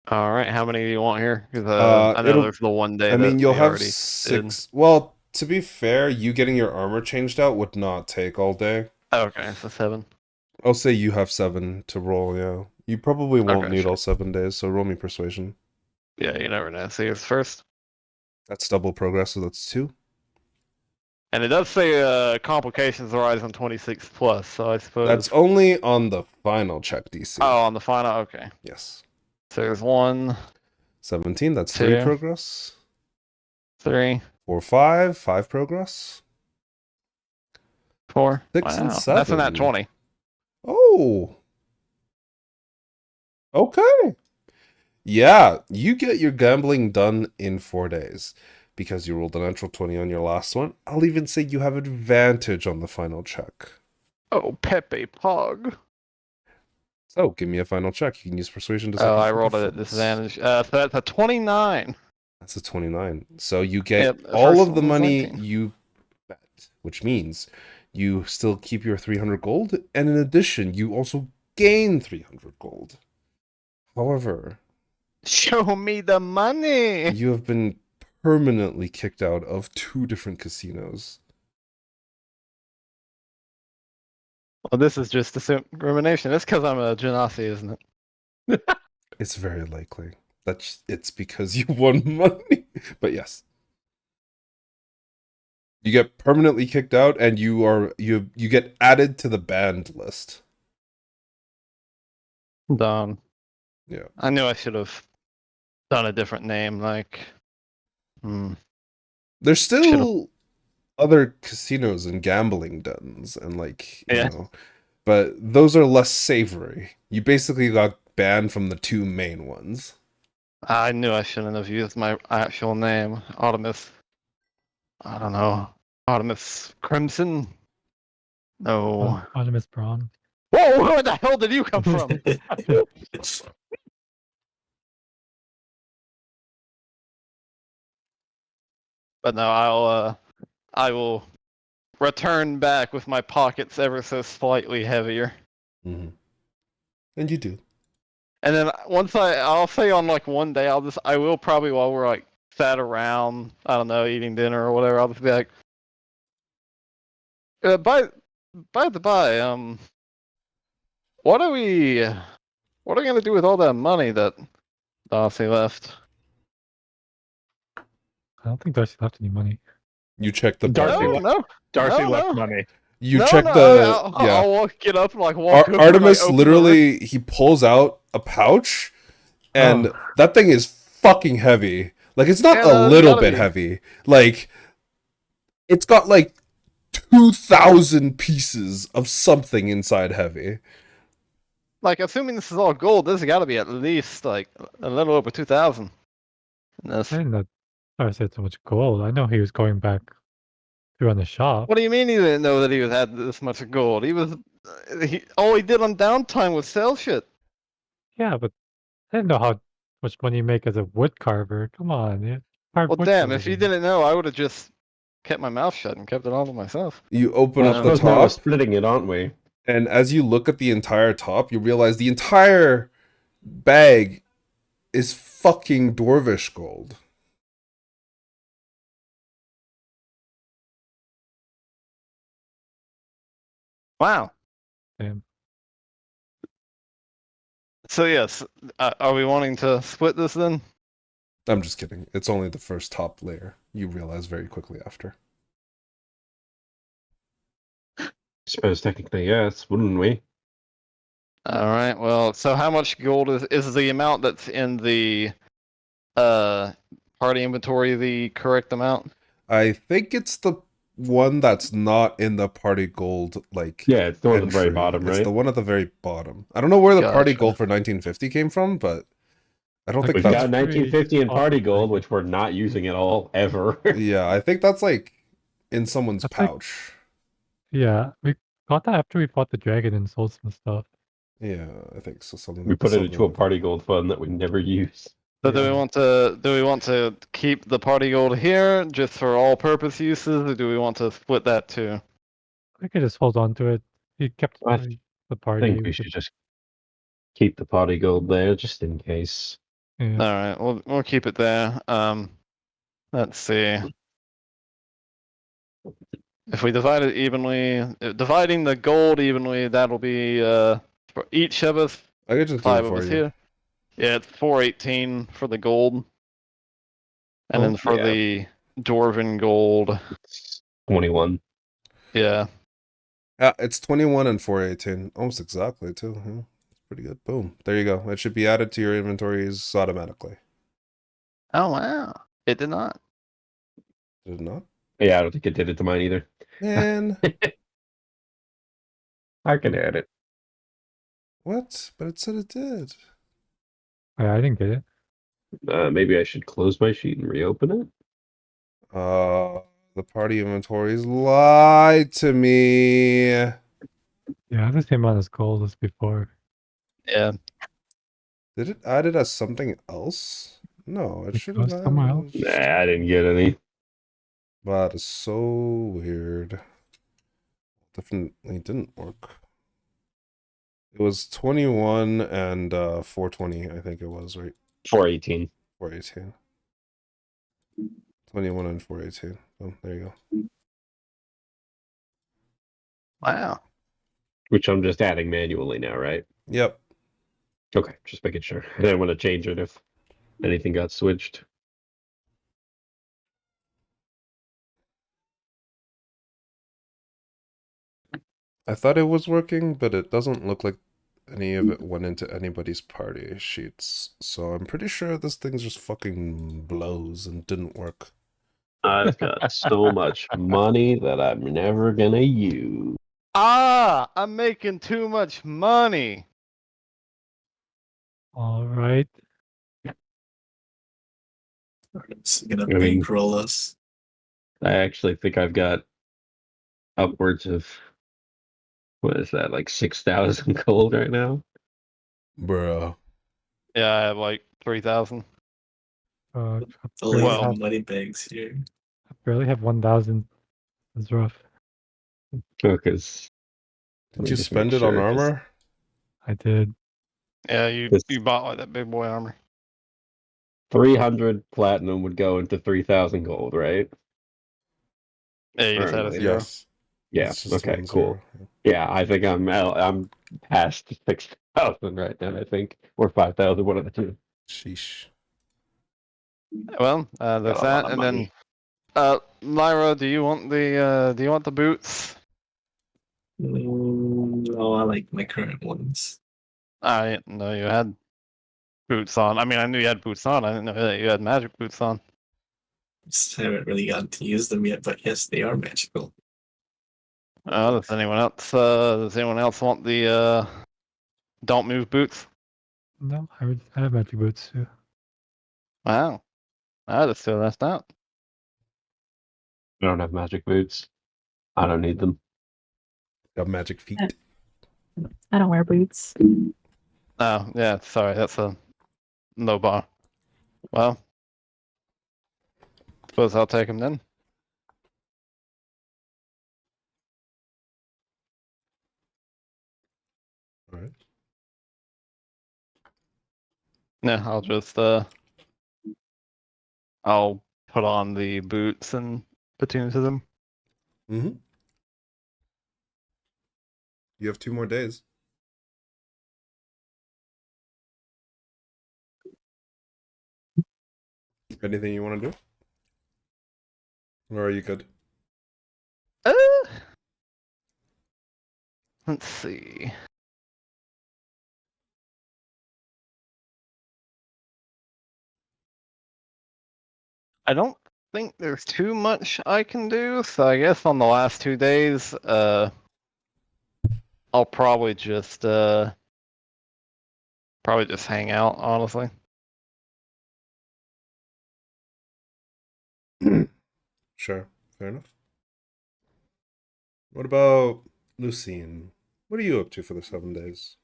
[SPEAKER 5] All right, how many do you want here? Because I know there's the one day.
[SPEAKER 1] I mean, you'll have
[SPEAKER 5] 6.
[SPEAKER 1] Well, to be fair, you getting your armor changed out would not take all day.
[SPEAKER 5] Okay, so 7.
[SPEAKER 1] I'll say you have 7 to roll. Yeah, you probably won't need all 7 days. So roll me persuasion.
[SPEAKER 5] Yeah, you never know. See, it's first.
[SPEAKER 1] That's double progress, so that's 2.
[SPEAKER 5] And it does say complications arise on 26 plus, so I suppose
[SPEAKER 1] that's only on the final check DC.
[SPEAKER 5] Oh, on the final. Okay.
[SPEAKER 1] Yes.
[SPEAKER 5] So there's 1.
[SPEAKER 1] 17. That's
[SPEAKER 5] 2,
[SPEAKER 1] 3 progress.
[SPEAKER 5] 3.
[SPEAKER 1] 4, 5. 5 progress.
[SPEAKER 5] 4.
[SPEAKER 1] 6 and 7.
[SPEAKER 5] That's in that 20.
[SPEAKER 1] Oh. Okay. Yeah, you get your gambling done in 4 days because you rolled a natural 20 on your last one. I'll even say you have advantage on the final check.
[SPEAKER 5] Oh, Pepe Pog.
[SPEAKER 1] So give me a final check. You can use persuasion to.
[SPEAKER 5] Oh, I rolled it at disadvantage. So that's a 29.
[SPEAKER 1] That's a 29. So you get all of the money
[SPEAKER 5] 19.
[SPEAKER 1] you bet, which means you still keep your 300 gold, and in addition, you also gain 300 gold. However,
[SPEAKER 5] Show me the money.
[SPEAKER 1] you have been permanently kicked out of 2 different casinos.
[SPEAKER 5] Well, this is just discrimination. It's because I'm a Genasi, isn't it?
[SPEAKER 1] It's very likely that it's because you won money. But yes. You get permanently kicked out, and you get added to the banned list.
[SPEAKER 5] Done.
[SPEAKER 1] Yeah.
[SPEAKER 5] I knew I should have done a different name. Like,
[SPEAKER 1] There's still other casinos and gambling dens, and like, you
[SPEAKER 5] Yeah.
[SPEAKER 1] know, but those are less savory. You basically got banned from the 2 main ones.
[SPEAKER 5] I knew I shouldn't have used my actual name, Artemis. I don't know, Artemis Crimson. No.
[SPEAKER 3] Artemis Braun.
[SPEAKER 5] Whoa! Where the hell did you come from? But no, I will return back with my pockets ever so slightly heavier.
[SPEAKER 1] Mm-hmm. And you do.
[SPEAKER 5] And then once I'll say on like one day, I will probably, while we're like sat around, I don't know, eating dinner or whatever, I'll just be like, by the by, what are we gonna do with all that money that Darcy left?
[SPEAKER 3] I don't think Darcy left any money.
[SPEAKER 1] You check the
[SPEAKER 4] Darcy
[SPEAKER 1] banned-
[SPEAKER 4] left-
[SPEAKER 5] No,
[SPEAKER 4] Darcy
[SPEAKER 5] No,
[SPEAKER 4] left
[SPEAKER 5] no.
[SPEAKER 4] money.
[SPEAKER 1] You
[SPEAKER 5] no,
[SPEAKER 1] check
[SPEAKER 5] no,
[SPEAKER 1] the
[SPEAKER 5] I'll walk it up and like walk over and, like,
[SPEAKER 1] Artemis
[SPEAKER 5] open the
[SPEAKER 1] literally he pulls out a pouch, and
[SPEAKER 3] Oh.
[SPEAKER 1] that thing is fucking heavy. Like, it's not
[SPEAKER 5] Yeah, no,
[SPEAKER 1] a
[SPEAKER 5] it's
[SPEAKER 1] little
[SPEAKER 5] gotta
[SPEAKER 1] bit
[SPEAKER 5] be.
[SPEAKER 1] heavy. Like, it's got like 2,000 pieces of something inside heavy.
[SPEAKER 5] Like, assuming this is all gold, this has got to be at least like a little over 2,000.
[SPEAKER 3] I didn't know Darcy had so much gold. I know he was going back through on the shop.
[SPEAKER 5] What do you mean he didn't know that he had this much gold? All he did on downtime was sell shit.
[SPEAKER 3] Yeah, but I didn't know how much money you make as a wood carver. Come on. You carve
[SPEAKER 5] Well,
[SPEAKER 3] wood
[SPEAKER 5] damn,
[SPEAKER 3] for a
[SPEAKER 5] if you
[SPEAKER 3] living.
[SPEAKER 5] didn't know, I would have just kept my mouth shut and kept it all to myself.
[SPEAKER 1] You open
[SPEAKER 2] Well,
[SPEAKER 1] up
[SPEAKER 2] I
[SPEAKER 1] the
[SPEAKER 2] suppose now we're
[SPEAKER 1] top,
[SPEAKER 2] splitting it, aren't we?
[SPEAKER 1] and as you look at the entire top, you realize the entire bag is fucking Dwarvish gold.
[SPEAKER 5] Wow.
[SPEAKER 3] Damn.
[SPEAKER 5] So yes, are we wanting to split this then?
[SPEAKER 1] I'm just kidding. It's only the first top layer. You realize very quickly after.
[SPEAKER 2] I suppose technically yes, wouldn't we?
[SPEAKER 5] All right. Well, so how much gold is the amount that's in the party inventory the correct amount?
[SPEAKER 1] I think it's the one that's not in the party gold, like,
[SPEAKER 2] Yeah, it's the one at the very
[SPEAKER 1] entry.
[SPEAKER 2] bottom,
[SPEAKER 1] It's
[SPEAKER 2] right?
[SPEAKER 1] the one at the very bottom. I don't know where the party
[SPEAKER 5] Gotcha.
[SPEAKER 1] gold for 1950 came from, but I don't
[SPEAKER 3] Like,
[SPEAKER 1] think
[SPEAKER 2] We've
[SPEAKER 1] that's
[SPEAKER 2] got 1950 and
[SPEAKER 3] pretty
[SPEAKER 2] party
[SPEAKER 3] awesome,
[SPEAKER 2] gold,
[SPEAKER 3] like-
[SPEAKER 2] which we're not using at all ever.
[SPEAKER 1] yeah, I think that's like in someone's
[SPEAKER 3] That's like-
[SPEAKER 1] pouch.
[SPEAKER 3] Yeah, we got that after we fought the dragon and sold some stuff.
[SPEAKER 1] Yeah, I think so. Something
[SPEAKER 2] We put it
[SPEAKER 1] something
[SPEAKER 2] into a
[SPEAKER 1] like
[SPEAKER 2] party
[SPEAKER 1] that.
[SPEAKER 2] gold fund that we never use.
[SPEAKER 5] So do
[SPEAKER 1] Yeah.
[SPEAKER 5] we want to keep the party gold here just for all purpose uses, or do we want to split that too?
[SPEAKER 3] We could just hold on to it. He kept
[SPEAKER 2] I
[SPEAKER 3] the
[SPEAKER 2] I
[SPEAKER 3] party.
[SPEAKER 2] think we should just keep the party gold there, just in case.
[SPEAKER 3] Yeah.
[SPEAKER 5] All right, we'll keep it there. Let's see. If we divide it evenly, dividing the gold evenly, that'll be for each of us,
[SPEAKER 1] I could just do
[SPEAKER 5] 5
[SPEAKER 1] it
[SPEAKER 5] of
[SPEAKER 1] for
[SPEAKER 5] us
[SPEAKER 1] you.
[SPEAKER 5] here. Yeah, it's 418 for the gold, and
[SPEAKER 3] Oh,
[SPEAKER 5] then for
[SPEAKER 2] yeah.
[SPEAKER 5] the dwarven gold,
[SPEAKER 2] It's 21.
[SPEAKER 5] yeah.
[SPEAKER 1] It's 21 and 418, almost exactly too. Yeah, it's pretty good. Boom, there you go. It should be added to your inventories automatically.
[SPEAKER 5] Oh wow, it did not.
[SPEAKER 1] Did it not?
[SPEAKER 2] Yeah, I don't think it did it to mine either.
[SPEAKER 1] Man,
[SPEAKER 2] I can add it.
[SPEAKER 1] what? But it said it did.
[SPEAKER 3] I didn't get it.
[SPEAKER 2] Maybe I should close my sheet and reopen it.
[SPEAKER 1] The party inventories lied to me.
[SPEAKER 3] Yeah, I have the same amount as gold as before.
[SPEAKER 5] Yeah.
[SPEAKER 1] Did it add it as something else? No, it
[SPEAKER 3] It
[SPEAKER 1] should have.
[SPEAKER 3] goes somewhere else.
[SPEAKER 2] Nah, I didn't get any.
[SPEAKER 1] That is so weird. definitely didn't work. It was 21 and 420, I think it was, right?
[SPEAKER 2] 418.
[SPEAKER 1] 418. 21 and 418. Oh, there you go.
[SPEAKER 5] Wow.
[SPEAKER 2] Which I'm just adding manually now, right?
[SPEAKER 1] Yep.
[SPEAKER 2] Okay, just making sure. I didn't want to change it if anything got switched.
[SPEAKER 1] I thought it was working, but it doesn't look like any of it went into anybody's party sheets. So I'm pretty sure this thing just fucking blows and didn't work.
[SPEAKER 2] I've got so much money that I'm never gonna use.
[SPEAKER 5] Ah, I'm making too much money.
[SPEAKER 3] All right.
[SPEAKER 7] It's gonna
[SPEAKER 2] I mean-
[SPEAKER 7] bankroll us.
[SPEAKER 2] I actually think I've got upwards of, what is that, like 6,000 gold right now?
[SPEAKER 1] Bruh.
[SPEAKER 5] Yeah, I have like 3,000.
[SPEAKER 3] I
[SPEAKER 7] The
[SPEAKER 3] barely
[SPEAKER 5] Well-
[SPEAKER 3] have,
[SPEAKER 7] money bags here.
[SPEAKER 3] I barely have 1,000. It's rough.
[SPEAKER 2] Because
[SPEAKER 1] Did you spend it on armor?
[SPEAKER 3] I did.
[SPEAKER 5] Yeah, you
[SPEAKER 2] This-
[SPEAKER 5] bought like that big boy armor.
[SPEAKER 2] 300 platinum would go into 3,000 gold, right?
[SPEAKER 5] Yeah, you just had a
[SPEAKER 2] Alright,
[SPEAKER 5] zero.
[SPEAKER 1] Yes.
[SPEAKER 2] Yeah.
[SPEAKER 1] It's just
[SPEAKER 2] Okay.
[SPEAKER 1] 1
[SPEAKER 2] Cool.
[SPEAKER 1] 0.
[SPEAKER 2] Yeah, I think I'm past 6,000 right now. I think, or 5,000, one of the two.
[SPEAKER 1] Sheesh.
[SPEAKER 5] Well, there's
[SPEAKER 2] Got a lot
[SPEAKER 5] that,
[SPEAKER 2] of
[SPEAKER 5] and
[SPEAKER 2] money.
[SPEAKER 5] then Lyra, do you want the boots?
[SPEAKER 7] No, I like my current ones.
[SPEAKER 5] I didn't know you had boots on. I mean, I knew you had boots on. I didn't know that you had magic boots on.
[SPEAKER 7] Just haven't really gotten to use them yet, but yes, they are magical.
[SPEAKER 5] Does anyone else? Does anyone else want the don't move boots?
[SPEAKER 3] No, I have magic boots too.
[SPEAKER 5] Wow, I just feel left out.
[SPEAKER 2] I don't have magic boots. I don't need them.
[SPEAKER 1] Got magic feet.
[SPEAKER 8] I don't wear boots.
[SPEAKER 5] Oh, yeah. Sorry, that's a low bar. Well, suppose I'll take them then.
[SPEAKER 1] All right.
[SPEAKER 5] Yeah, I'll just I'll put on the boots and attune to them.
[SPEAKER 1] Mm-hmm. You have 2 more days. Anything you want to do? Or are you good?
[SPEAKER 5] Uh, let's see. I don't think there's too much I can do, so I guess on the last 2 days, I'll probably just hang out, honestly.
[SPEAKER 1] Sure. Fair enough. What about Lucine? What are you up to for the 7 days?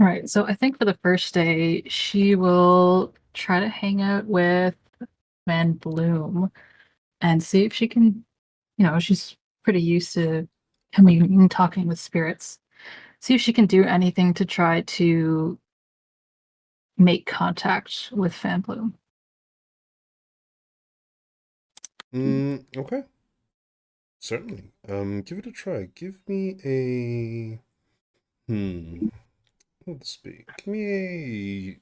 [SPEAKER 6] All right, so I think for the first day, she will try to hang out with Van Bloom and see if she can, she's pretty used to communicating, talking with spirits. See if she can do anything to try to make contact with Van Bloom.
[SPEAKER 1] Okay. Certainly. Give it a try. Give me a what would this be? Give me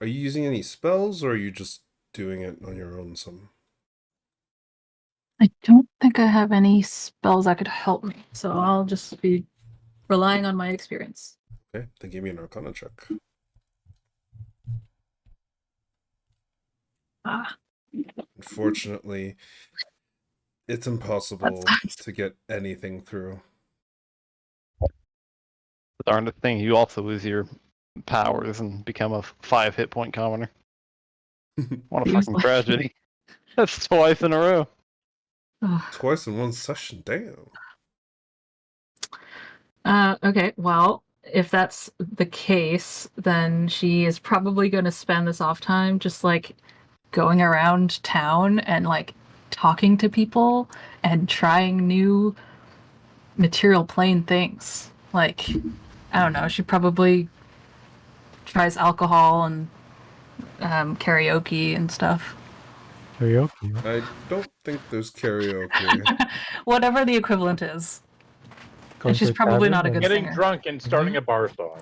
[SPEAKER 1] are you using any spells or are you just doing it on your own some?
[SPEAKER 6] I don't think I have any spells that could help me, so I'll just be relying on my experience.
[SPEAKER 1] Okay, then give me an Arcana check.
[SPEAKER 6] Ah,
[SPEAKER 1] Unfortunately, it's impossible
[SPEAKER 6] sucks.
[SPEAKER 1] to get anything through.
[SPEAKER 5] The darndest thing, you also lose your powers and become a 5 hit point commoner. What a fucking
[SPEAKER 6] Seriously.
[SPEAKER 5] tragedy. That's twice in a row.
[SPEAKER 6] Ugh.
[SPEAKER 1] Twice in one session, damn.
[SPEAKER 6] Okay, well, if that's the case, then she is probably going to spend this off time just like going around town and like talking to people and trying new material plane things. Like, I don't know, she probably tries alcohol and karaoke and stuff.
[SPEAKER 3] Karaoke.
[SPEAKER 1] I don't think there's karaoke.
[SPEAKER 6] Whatever the equivalent is.
[SPEAKER 3] Going
[SPEAKER 6] And she's
[SPEAKER 3] to a
[SPEAKER 6] probably
[SPEAKER 3] tavern
[SPEAKER 6] not a
[SPEAKER 3] and-
[SPEAKER 6] good
[SPEAKER 4] Getting
[SPEAKER 6] singer.
[SPEAKER 4] drunk and starting a bar song.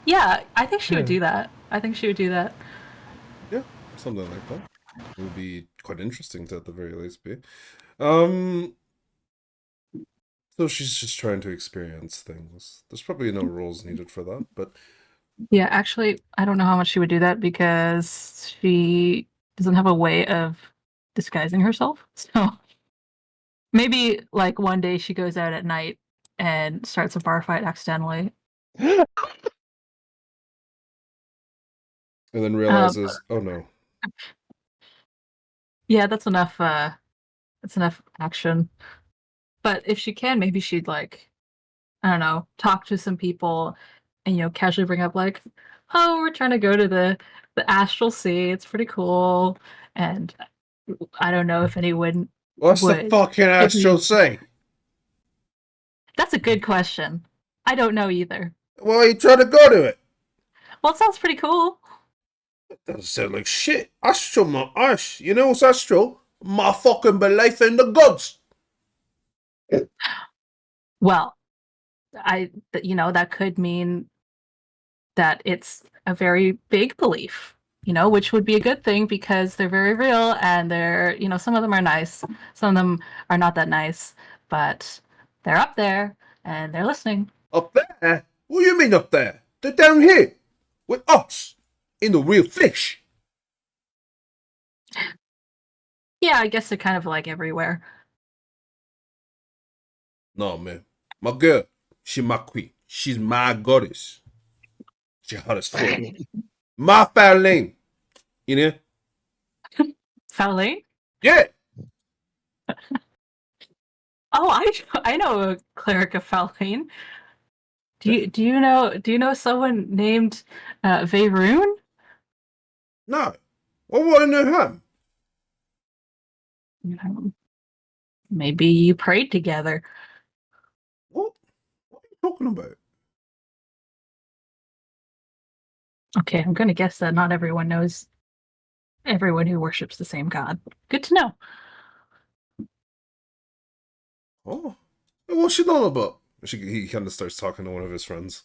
[SPEAKER 6] Yeah, I think she would
[SPEAKER 3] Yeah.
[SPEAKER 6] do that. I think she would do that.
[SPEAKER 1] Yeah, something like that. It would be quite interesting to at the very least be. So she's just trying to experience things. There's probably no rules needed for that, but
[SPEAKER 6] Yeah, actually, I don't know how much she would do that because she doesn't have a way of disguising herself. So maybe like one day she goes out at night and starts a bar fight accidentally.
[SPEAKER 1] and then realizes, oh no.
[SPEAKER 6] Yeah, that's enough. That's enough action. But if she can, maybe she'd like, I don't know, talk to some people, and casually bring up like, oh, we're trying to go to the astral sea. It's pretty cool, and I don't know if anyone.
[SPEAKER 1] What's the
[SPEAKER 6] would
[SPEAKER 1] fucking
[SPEAKER 6] give
[SPEAKER 1] astral
[SPEAKER 6] me-
[SPEAKER 1] say?
[SPEAKER 6] That's a good question. I don't know either.
[SPEAKER 1] Well, you trying to go to it?
[SPEAKER 6] Well, it sounds pretty cool.
[SPEAKER 1] Doesn't sound like shit. Astral, my ass. You know what's astral? My fucking belief in the gods.
[SPEAKER 6] Well, that could mean that it's a very big belief, which would be a good thing because they're very real and some of them are nice, some of them are not that nice, but they're up there and they're listening.
[SPEAKER 1] Up there? What do you mean up there? They're down here. With us. In the real fish.
[SPEAKER 6] Yeah, I guess they're kind of like everywhere.
[SPEAKER 1] No, man. My girl, she my queen. She's my goddess. She hot as fuck. My Farlane. You know?
[SPEAKER 6] Fowley?
[SPEAKER 1] Yeah.
[SPEAKER 6] Oh, I know a cleric of Fowlane. Do you know someone named Veyroon?
[SPEAKER 1] No. What would I know him?
[SPEAKER 6] Maybe you prayed together.
[SPEAKER 1] What? What are you talking about?
[SPEAKER 6] Okay, I'm going to guess that not everyone knows everyone who worships the same god. Good to know.
[SPEAKER 1] Oh. What's she on about? He kind of starts talking to one of his friends.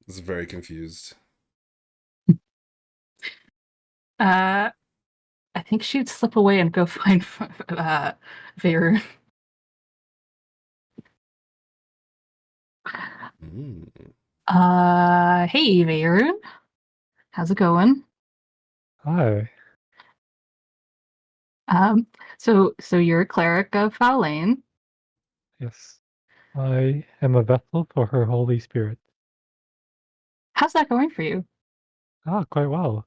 [SPEAKER 1] He's very confused.
[SPEAKER 6] I think she'd slip away and go find Veyroon.
[SPEAKER 1] Mm.
[SPEAKER 6] Hey Veyroon. How's it going?
[SPEAKER 3] Hi.
[SPEAKER 6] So you're a cleric of Fowlane.
[SPEAKER 3] Yes. I am a vessel for her Holy Spirit.
[SPEAKER 6] How's that going for you?
[SPEAKER 3] Ah, quite well.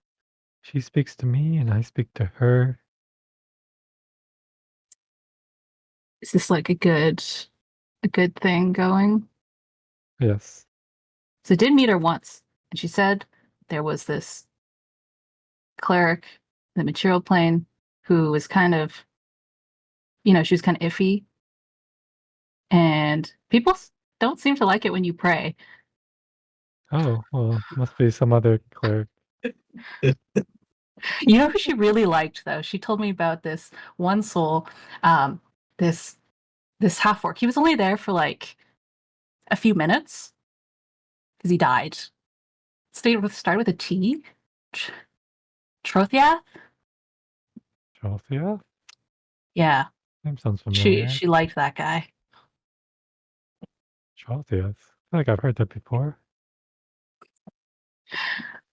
[SPEAKER 3] She speaks to me and I speak to her.
[SPEAKER 6] Is this like a good thing going?
[SPEAKER 3] Yes.
[SPEAKER 6] So I did meet her once, and she said there was this cleric in the material plane who was kind of, she was kind of iffy, and people don't seem to like it when you pray.
[SPEAKER 3] Oh, well, must be some other cleric.
[SPEAKER 6] You know who she really liked though? She told me about this one soul, this half orc. He was only there for like a few minutes because he died. Started with a T. Trothiath?
[SPEAKER 3] Trothia?
[SPEAKER 6] Yeah,
[SPEAKER 3] Name sounds familiar.
[SPEAKER 6] she liked that guy.
[SPEAKER 3] Trothia. I feel like I've heard that before.
[SPEAKER 6] I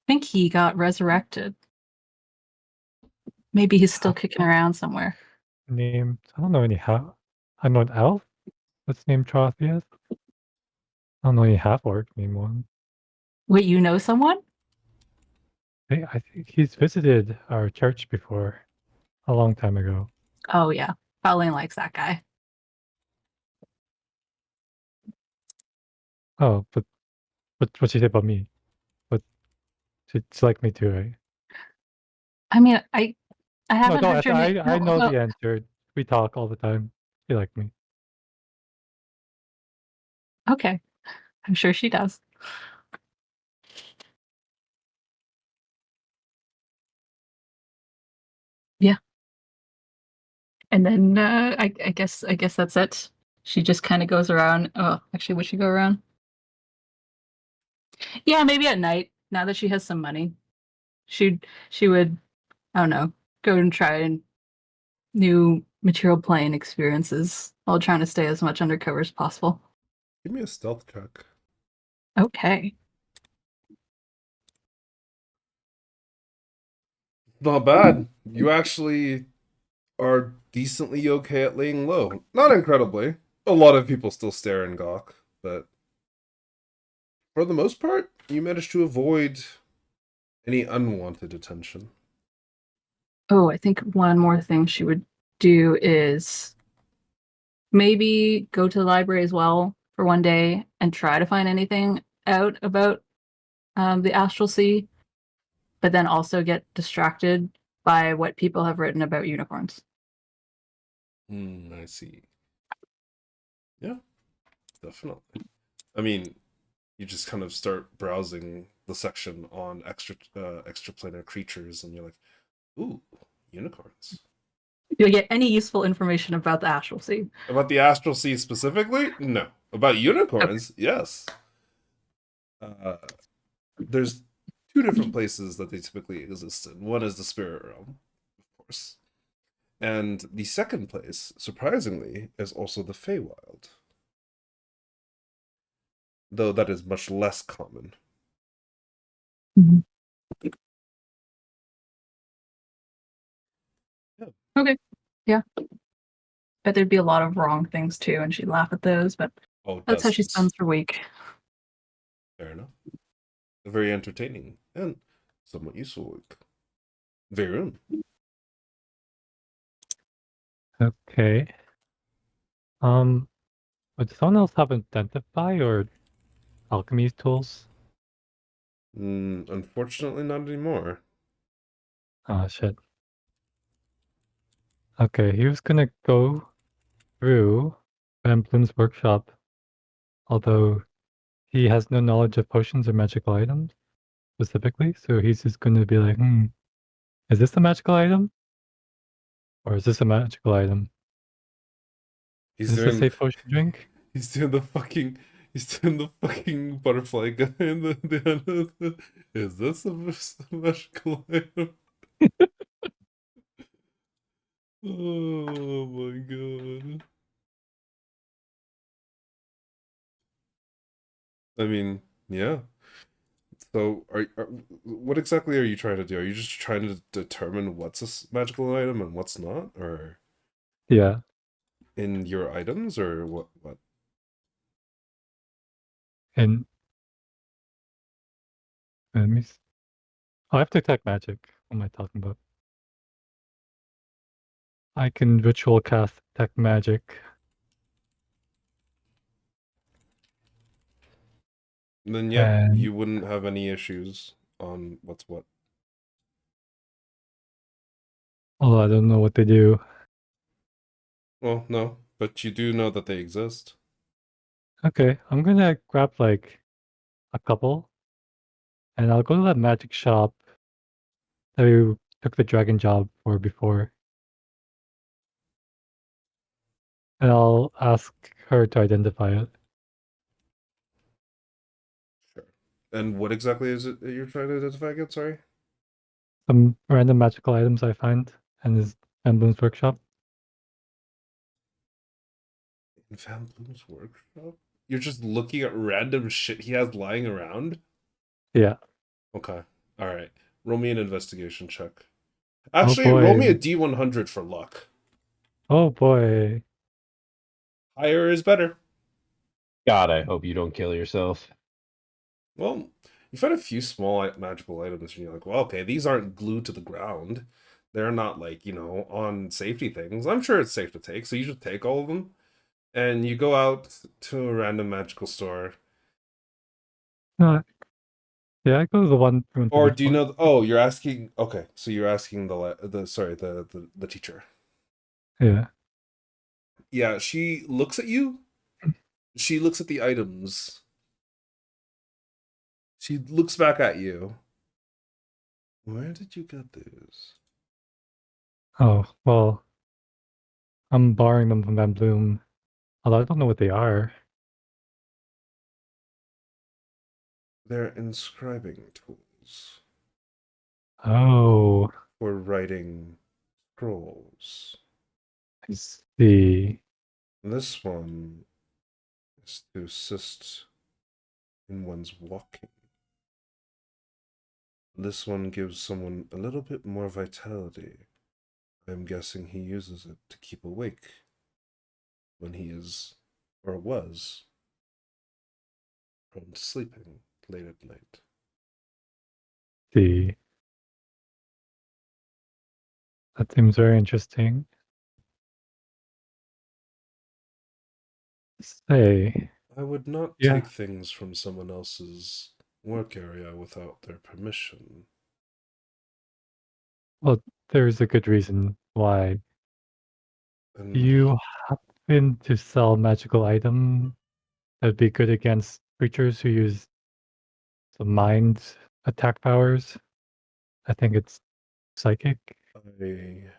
[SPEAKER 6] think he got resurrected. Maybe he's still kicking around somewhere.
[SPEAKER 3] Named, I don't know any I know an elf that's named Trothia. I don't know any half orc named one.
[SPEAKER 6] Wait, you know someone?
[SPEAKER 3] I think he's visited our church before, a long time ago.
[SPEAKER 6] Oh yeah, Pauline likes that guy.
[SPEAKER 3] Oh, but what'd she say about me? But she liked me too, right?
[SPEAKER 6] I mean, I haven't
[SPEAKER 3] No,
[SPEAKER 6] heard your name.
[SPEAKER 3] I know the answer. We talk all the time. She liked me.
[SPEAKER 6] Okay. I'm sure she does. Yeah. And then I guess that's it. She just kind of goes around. Oh, actually, would she go around? Yeah, maybe at night. Now that she has some money, she would, I don't know, go and try and new material plane experiences while trying to stay as much undercover as possible.
[SPEAKER 1] Give me a stealth check.
[SPEAKER 6] Okay.
[SPEAKER 1] Not bad. You actually are decently okay at laying low. Not incredibly. A lot of people still stare and gawk, but for the most part, you manage to avoid any unwanted attention.
[SPEAKER 6] Oh, I think one more thing she would do is maybe go to the library as well for one day and try to find anything out about the astral sea, but then also get distracted by what people have written about unicorns.
[SPEAKER 1] I see. Yeah, definitely. I mean, you just kind of start browsing the section on extraplanar creatures, and you're like, ooh, unicorns.
[SPEAKER 6] You'll get any useful information about the astral sea.
[SPEAKER 1] About the astral sea specifically? No. About unicorns? Yes. There's two different places that they typically exist in. One is the spirit realm, of course. And the second place, surprisingly, is also the Feywild. Though that is much less common.
[SPEAKER 6] Mhm.
[SPEAKER 1] Yeah.
[SPEAKER 6] Okay. Yeah. Bet there'd be a lot of wrong things too, and she'd laugh at those, but
[SPEAKER 1] Oh,
[SPEAKER 6] that's how she
[SPEAKER 1] dozens.
[SPEAKER 6] spends her week.
[SPEAKER 1] Fair enough. A very entertaining and somewhat useful week. Varun.
[SPEAKER 3] Okay. Would someone else have identify or alchemy tools?
[SPEAKER 1] Unfortunately, not anymore.
[SPEAKER 3] Oh shit. Okay, he was gonna go through Van Bloom's workshop, although he has no knowledge of potions or magical items specifically, so he's just gonna be like, is this a magical item? Or is this a magical item?
[SPEAKER 1] He's
[SPEAKER 3] Is this a
[SPEAKER 1] doing.
[SPEAKER 3] safe potion drink?
[SPEAKER 1] He's doing the fucking. He's doing the fucking butterfly guy in the end of the. Is this a magical item? Oh my god. I mean, yeah. So, what exactly are you trying to do? Are you just trying to determine what's a magical item and what's not, or
[SPEAKER 3] Yeah.
[SPEAKER 1] in your items, or what? What?
[SPEAKER 3] And let me. Oh, I have to attack magic. What am I talking about? I can ritual cast detect magic.
[SPEAKER 1] Then yeah,
[SPEAKER 3] And
[SPEAKER 1] you wouldn't have any issues on what's what.
[SPEAKER 3] oh, I don't know what they do.
[SPEAKER 1] Well, no, but you do know that they exist.
[SPEAKER 3] Okay, I'm gonna grab like a couple, and I'll go to that magic shop that we took the dragon job for before, and I'll ask her to identify it.
[SPEAKER 1] Sure. And what exactly is it that you're trying to identify again? Sorry.
[SPEAKER 3] Some random magical items I find in his Emblem's workshop.
[SPEAKER 1] In Van Bloom's workshop? You're just looking at random shit he has lying around?
[SPEAKER 3] Yeah.
[SPEAKER 1] Okay. Alright. Roll me an investigation check.
[SPEAKER 3] Oh
[SPEAKER 1] Actually, roll me a
[SPEAKER 3] boy.
[SPEAKER 1] D100 for luck.
[SPEAKER 3] Oh boy.
[SPEAKER 1] Higher is better.
[SPEAKER 2] God, I hope you don't kill yourself.
[SPEAKER 1] Well, you find a few small magical items and you're like, well, okay, these aren't glued to the ground. They're not like, on safety things. I'm sure it's safe to take, so you just take all of them. And you go out to a random magical store.
[SPEAKER 3] Yeah, I go to the one room.
[SPEAKER 1] Or do you know? Oh, you're asking. Okay, so you're asking the teacher.
[SPEAKER 3] Yeah.
[SPEAKER 1] Yeah, she looks at you. She looks at the items. She looks back at you. Where did you get these?
[SPEAKER 3] Oh, well, I'm borrowing them from Van Bloom. Although I don't know what they are.
[SPEAKER 1] They're inscribing tools
[SPEAKER 3] Oh,
[SPEAKER 1] for writing scrolls.
[SPEAKER 3] I see.
[SPEAKER 1] This one is to assist in one's walking. This one gives someone a little bit more vitality. I'm guessing he uses it to keep awake when he is, or was, prone to sleeping late at night.
[SPEAKER 3] See. That seems very interesting. Say,
[SPEAKER 1] I would not
[SPEAKER 3] Yeah.
[SPEAKER 1] take things from someone else's work area without their permission.
[SPEAKER 3] well, there's a good reason why.
[SPEAKER 1] And
[SPEAKER 3] Do you happen to sell magical item that'd be good against creatures who use the mind attack powers? I think it's psychic.
[SPEAKER 1] I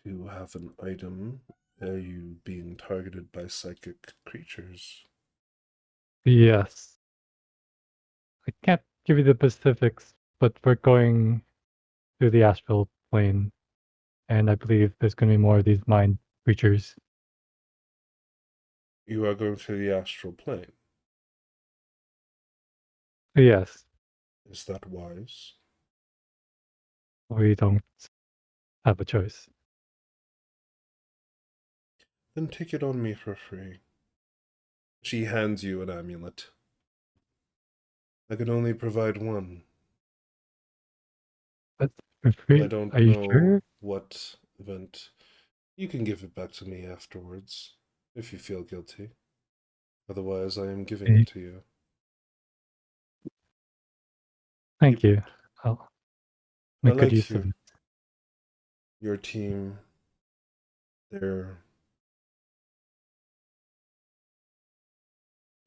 [SPEAKER 1] do have an item. Are you being targeted by psychic creatures?
[SPEAKER 3] Yes. I can't give you the specifics, but we're going through the astral plane, and I believe there's going to be more of these mind creatures.
[SPEAKER 1] You are going to the astral plane.
[SPEAKER 3] Yes,
[SPEAKER 1] Is that wise?
[SPEAKER 3] we don't have a choice.
[SPEAKER 1] Then take it on me for free. She hands you an amulet. I can only provide one.
[SPEAKER 3] But for
[SPEAKER 1] I
[SPEAKER 3] free,
[SPEAKER 1] don't
[SPEAKER 3] are you
[SPEAKER 1] know
[SPEAKER 3] sure?
[SPEAKER 1] what event. You can give it back to me afterwards, if you feel guilty. Otherwise, I am giving
[SPEAKER 3] Okay.
[SPEAKER 1] it to you.
[SPEAKER 3] Thank you. I'll
[SPEAKER 1] I
[SPEAKER 3] make good
[SPEAKER 1] like
[SPEAKER 3] use of it.
[SPEAKER 1] your team. They're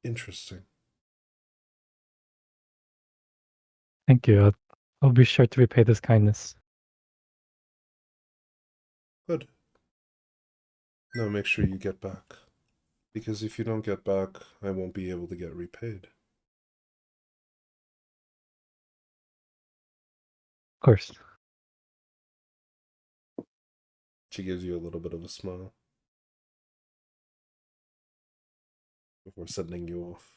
[SPEAKER 1] interesting.
[SPEAKER 3] Thank you. I'll be sure to repay this kindness.
[SPEAKER 1] Good. Now make sure you get back. Because if you don't get back, I won't be able to get repaid.
[SPEAKER 3] Of course.
[SPEAKER 1] She gives you a little bit of a smile before sending you off.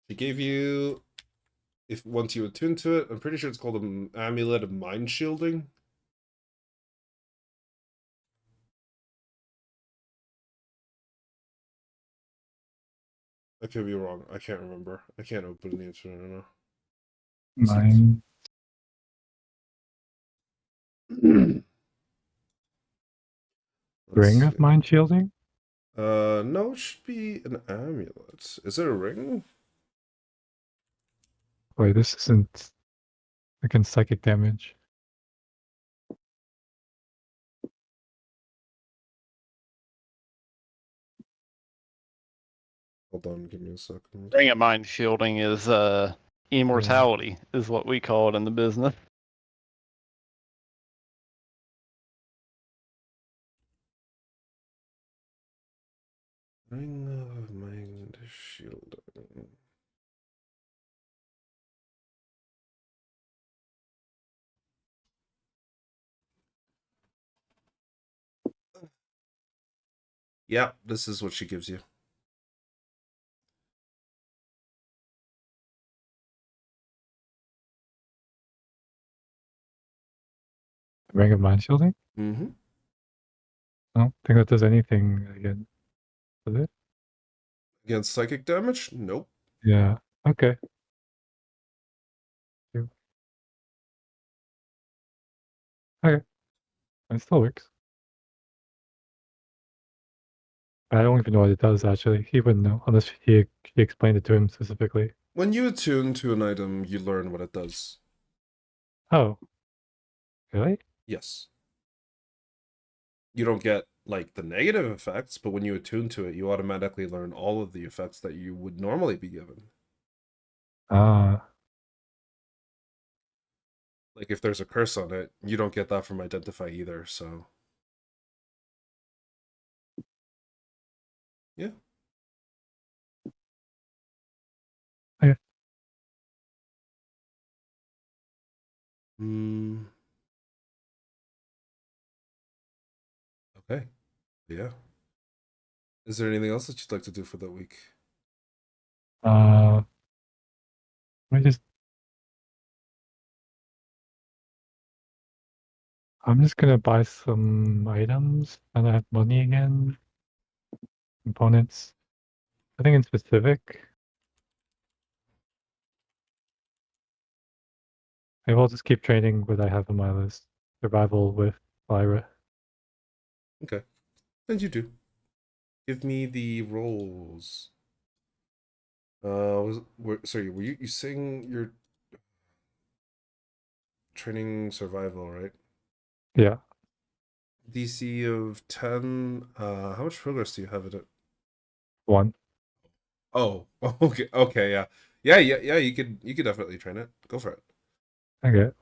[SPEAKER 1] She gave you, if once you attune to it, I'm pretty sure it's called an amulet of mind shielding. I could be wrong. I can't remember. I can't open the internet right now.
[SPEAKER 3] Mine.
[SPEAKER 1] Let's
[SPEAKER 3] Ring
[SPEAKER 1] see.
[SPEAKER 3] of mind shielding?
[SPEAKER 1] No, it should be an amulet. Is it a ring?
[SPEAKER 3] Wait, this isn't against psychic damage.
[SPEAKER 1] Hold on, give me a second.
[SPEAKER 5] Ring of mind shielding is immortality, is what we call it in the business.
[SPEAKER 1] Ring of mind shielding. Yeah, this is what she gives you.
[SPEAKER 3] Ring of mind shielding?
[SPEAKER 1] Mm-hmm.
[SPEAKER 3] I don't think that does anything again. Does it?
[SPEAKER 1] Against psychic damage? Nope.
[SPEAKER 3] Yeah. Okay. Okay. It still works. I don't even know what it does actually. He wouldn't know unless he explained it to him specifically.
[SPEAKER 1] When you attune to an item, you learn what it does.
[SPEAKER 3] Oh. Really?
[SPEAKER 1] Yes. You don't get like the negative effects, but when you attune to it, you automatically learn all of the effects that you would normally be given.
[SPEAKER 3] Ah,
[SPEAKER 1] Like if there's a curse on it, you don't get that from identify either, so yeah.
[SPEAKER 3] Okay.
[SPEAKER 1] Okay. Yeah. Is there anything else that you'd like to do for that week?
[SPEAKER 3] let me just. I'm just gonna buy some items and I have money again. Components. Nothing in specific. Maybe I'll just keep training what I have on my list. Survival with Lyra.
[SPEAKER 1] Okay. And you do. Give me the rolls. Sorry, were you saying you're training survival, right?
[SPEAKER 3] Yeah.
[SPEAKER 1] DC of 10. How much progress do you have in it?
[SPEAKER 3] 1.
[SPEAKER 1] Oh, okay, yeah. Yeah, you could definitely train it. Go for it.
[SPEAKER 3] Okay.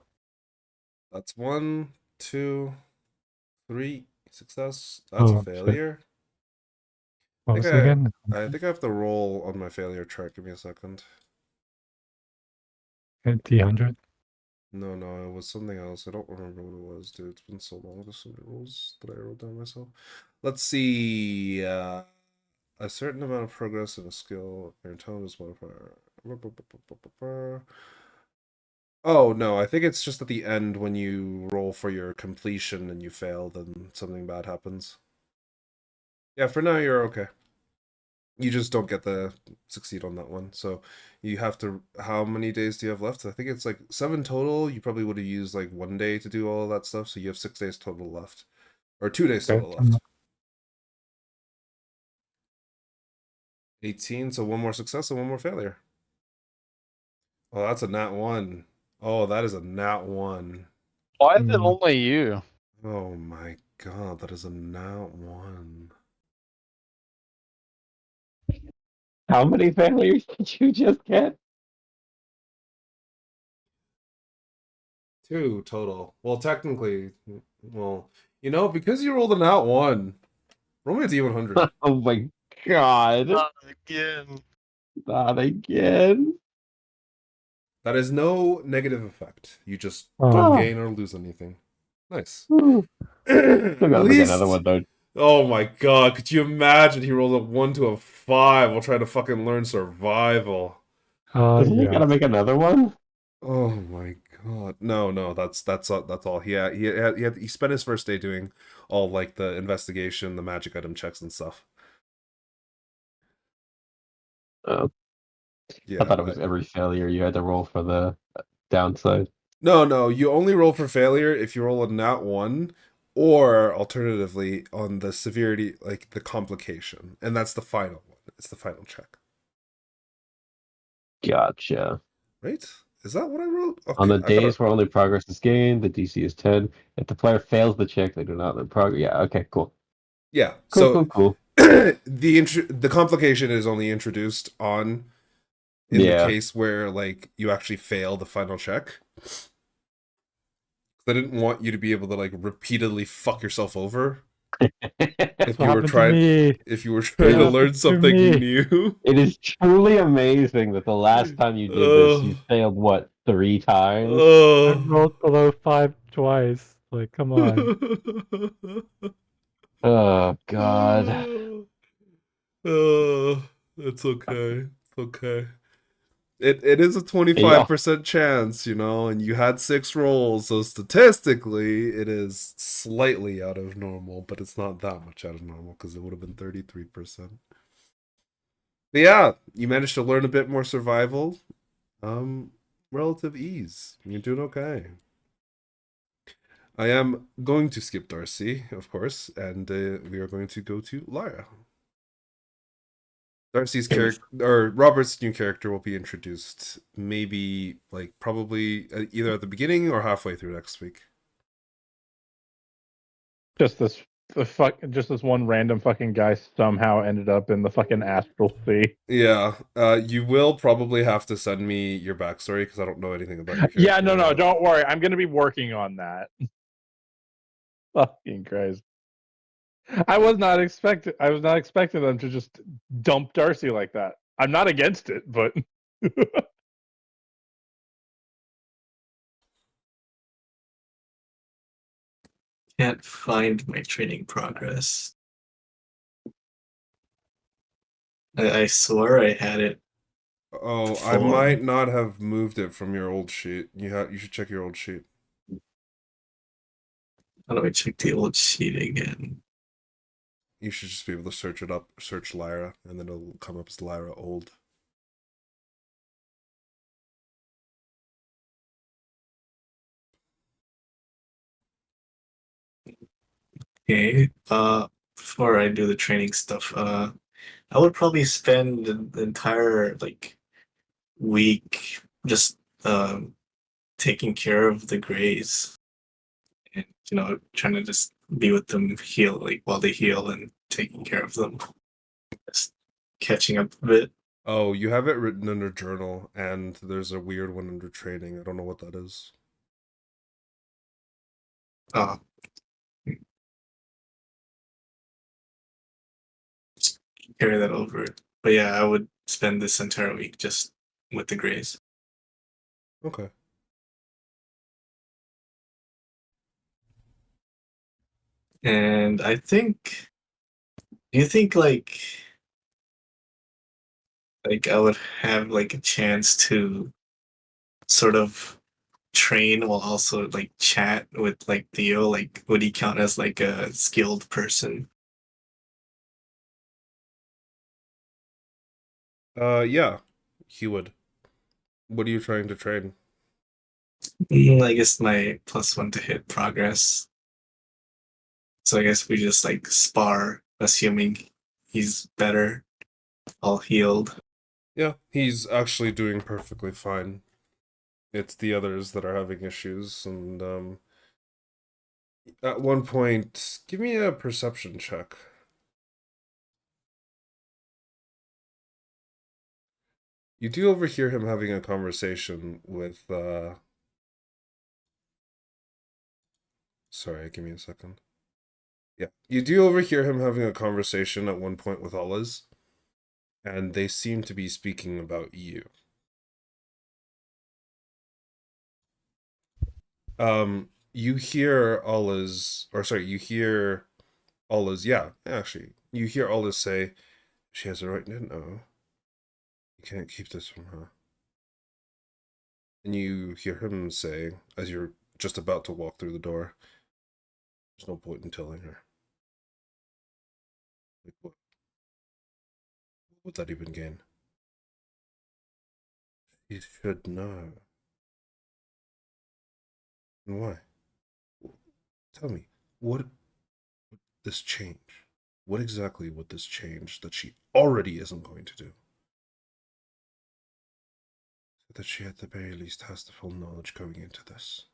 [SPEAKER 1] That's 1, 2, 3 success. That's a
[SPEAKER 3] Oh, shit.
[SPEAKER 1] failure.
[SPEAKER 3] What was it again?
[SPEAKER 1] I think I have to roll on my failure chart. Give me a second.
[SPEAKER 3] D100.
[SPEAKER 1] No, it was something else. I don't remember what it was, dude. It's been so long. There's so many rules that I wrote down myself. Let's see. A certain amount of progress in a skill. Your intelligence modifier. Oh, no. I think it's just at the end when you roll for your completion and you fail, then something bad happens. Yeah, for now, you're okay. You just don't get the succeed on that one. So you have to, how many days do you have left? I think it's like 7 total. You probably would have used like 1 day to do all of that stuff. So you have 6 days total left, or 2 days
[SPEAKER 3] Okay.
[SPEAKER 1] total left. 18. So 1 more success and 1 more failure. Oh, that's a nat 1. Oh, that is a nat 1.
[SPEAKER 5] Why is it only you?
[SPEAKER 1] Oh my god, that is a nat 1.
[SPEAKER 2] How many failures did you just get?
[SPEAKER 1] 2 total. Well, technically, because you rolled a nat 1, roll me a D100.
[SPEAKER 2] Oh my god.
[SPEAKER 5] Not again.
[SPEAKER 2] Not again.
[SPEAKER 1] That is no negative effect. You just
[SPEAKER 3] Oh.
[SPEAKER 1] don't gain or lose anything. Nice.
[SPEAKER 2] Still
[SPEAKER 1] At
[SPEAKER 2] gotta make
[SPEAKER 1] least.
[SPEAKER 2] another one though.
[SPEAKER 1] Oh my god, could you imagine he rolled a 1 to a 5 while trying to fucking learn survival?
[SPEAKER 2] Doesn't he
[SPEAKER 3] Yeah.
[SPEAKER 2] gotta make another one?
[SPEAKER 1] Oh my god. No, that's all. He spent his first day doing all like the investigation, the magic item checks and stuff.
[SPEAKER 2] Oh,
[SPEAKER 1] Yeah.
[SPEAKER 2] I thought it was every failure you had to roll for the downside.
[SPEAKER 1] No, you only roll for failure if you roll a nat 1, or alternatively on the severity, like the complication, and that's the final one. It's the final check,
[SPEAKER 2] Gotcha.
[SPEAKER 1] right? Is that what I wrote? Okay,
[SPEAKER 2] On the
[SPEAKER 1] I gotta-
[SPEAKER 2] days where only progress is gained, the DC is 10. If the player fails the check, they do not learn progress. Yeah, okay, cool.
[SPEAKER 1] yeah.
[SPEAKER 2] Cool.
[SPEAKER 1] The complication is only introduced in the case where like you actually fail the final check. I didn't want you to be able to like repeatedly fuck yourself over if you were trying to learn something new.
[SPEAKER 2] It is truly amazing that the last time you did this, you failed what, 3 times?
[SPEAKER 3] I rolled below 5 twice. Like, come on.
[SPEAKER 2] Oh god.
[SPEAKER 1] It's okay. It's okay. It is a 25% chance, and you had 6 rolls, so statistically it is slightly out of normal, but it's not that much out of normal because it would have been 33%. But yeah, you managed to learn a bit more survival. Relative ease. You're doing okay. I am going to skip Darcy, of course, and we are going to go to Lyra. Darcy's character, or Robert's new character, will be introduced maybe, like, probably either at the beginning or halfway through next week.
[SPEAKER 4] Just this just this one random fucking guy somehow ended up in the fucking astral sea.
[SPEAKER 1] Yeah, you will probably have to send me your backstory because I don't know anything about your character.
[SPEAKER 4] Yeah, no,
[SPEAKER 1] yet.
[SPEAKER 4] don't worry. I'm gonna be working on that. Fucking Christ. I was not expecting them to just dump Darcy like that. I'm not against it, but
[SPEAKER 7] Can't find my training progress. I swear I had it.
[SPEAKER 1] Oh, I
[SPEAKER 7] Four.
[SPEAKER 1] might not have moved it from your old sheet. You should check your old sheet.
[SPEAKER 7] How do I check the old sheet again?
[SPEAKER 1] You should just be able to search it up, search Lyra, and then it'll come up as Lyra old.
[SPEAKER 7] Okay. Before I do the training stuff, I would probably spend the entire like week just taking care of the Greys, and trying to just be with them, heal like while they heal, and taking care of them, just catching up a bit.
[SPEAKER 1] Oh, you have it written under journal, and there's a weird one under training. I don't know what that is.
[SPEAKER 7] Uh, just carry that over. But yeah, I would spend this entire week just with the Greys.
[SPEAKER 1] Okay.
[SPEAKER 7] And I think, do you think like I would have like a chance to sort of train while also like chat with like Theo? Like, would he count as like a skilled person?
[SPEAKER 1] Yeah, he would. What are you trying to train?
[SPEAKER 7] I guess my +1 to hit progress. So I guess we just like spar, assuming he's better, all healed.
[SPEAKER 1] Yeah, he's actually doing perfectly fine. It's the others that are having issues, and at one point, give me a perception check. You do overhear him having a conversation with, sorry, give me a second. Yeah, you do overhear him having a conversation at one point with Ollaz, and they seem to be speaking about you. You hear Ollaz, or sorry, you hear Ollaz, yeah, actually, you hear Ollaz say, she has a right to know. You can't keep this from her. And you hear him say, as you're just about to walk through the door, there's no point in telling her. Like, what would that even gain? She should know. And why? Tell me, what would this change? What exactly would this change that she already isn't going to do? So that she at the very least has the full knowledge going into this.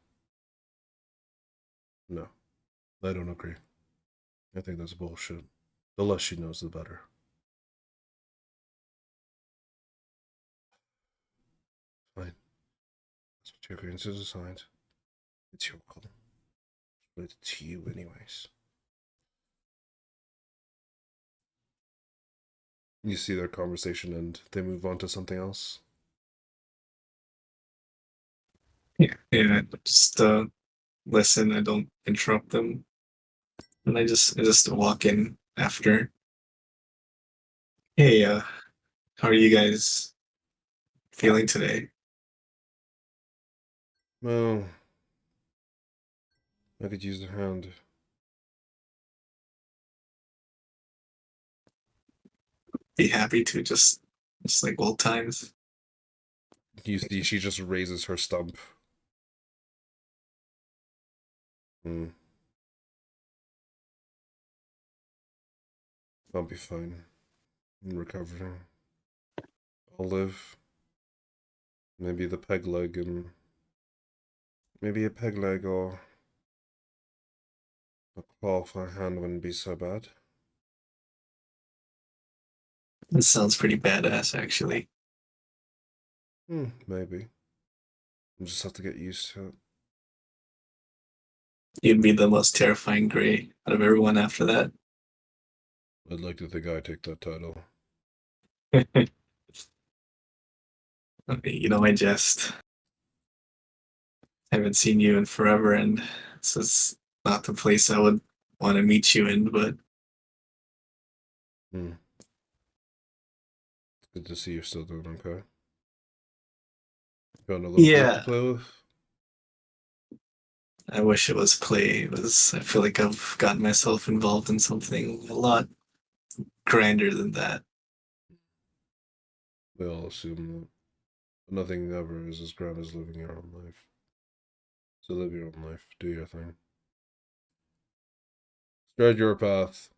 [SPEAKER 1] No, I don't agree. I think that's bullshit. The less she knows, the better. Fine. That's what you're going to decide. It's your call. But it's to you anyways. You see their conversation and they move on to something else.
[SPEAKER 7] Yeah, I just listen. I don't interrupt them, and I just walk in after. Hey, how are you guys feeling today?
[SPEAKER 1] Well, I could use a hand.
[SPEAKER 7] Be happy to just like old times.
[SPEAKER 1] You see, she just raises her stump. I'll be fine. I'm recovering. I'll live. Maybe the peg leg and maybe a peg leg or A qualified hand wouldn't be so bad.
[SPEAKER 7] This sounds pretty badass, actually.
[SPEAKER 1] Maybe. You just have to get used to it.
[SPEAKER 7] You'd be the most terrifying gray out of everyone after that.
[SPEAKER 1] I'd like to think I take that title.
[SPEAKER 7] You know, I jest. I haven't seen you in forever, and this is not the place I would want to meet you in, but
[SPEAKER 1] It's good to see you're still doing okay. Found a little group
[SPEAKER 7] Yeah.
[SPEAKER 1] to play with?
[SPEAKER 7] I wish it was play. It was. I feel like I've gotten myself involved in something a lot grander than that.
[SPEAKER 1] We all assume that. But nothing ever is as grand as living your own life. So live your own life. Do your thing. Stride your path.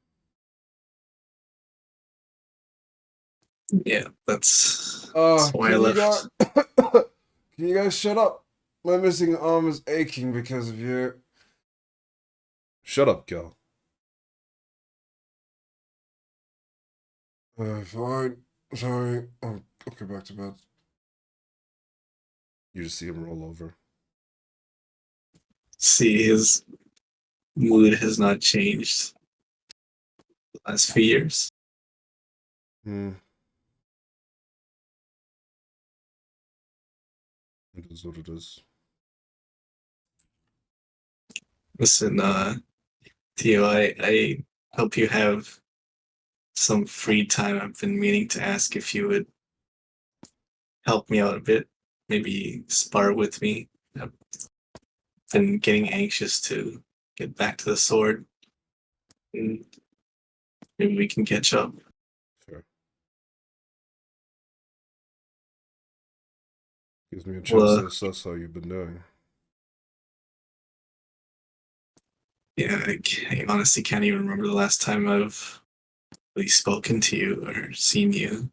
[SPEAKER 7] Yeah, that's why I left.
[SPEAKER 1] Can you guys shut up? My missing arm is aching because of you. Shut up, Gal. Fine. Sorry. I'll get back to bed. You just see him roll over.
[SPEAKER 7] See, his mood has not changed the last few years.
[SPEAKER 1] It is what it is.
[SPEAKER 7] Listen, Theo, I hope you have some free time. I've been meaning to ask if you would help me out a bit. Maybe spar with me. I've been getting anxious to get back to the sword. And maybe we can catch up.
[SPEAKER 1] Sure. Gives me a chance
[SPEAKER 7] Well,
[SPEAKER 1] to assess how you've been doing.
[SPEAKER 7] Yeah, I honestly can't even remember the last time I've really spoken to you or seen you.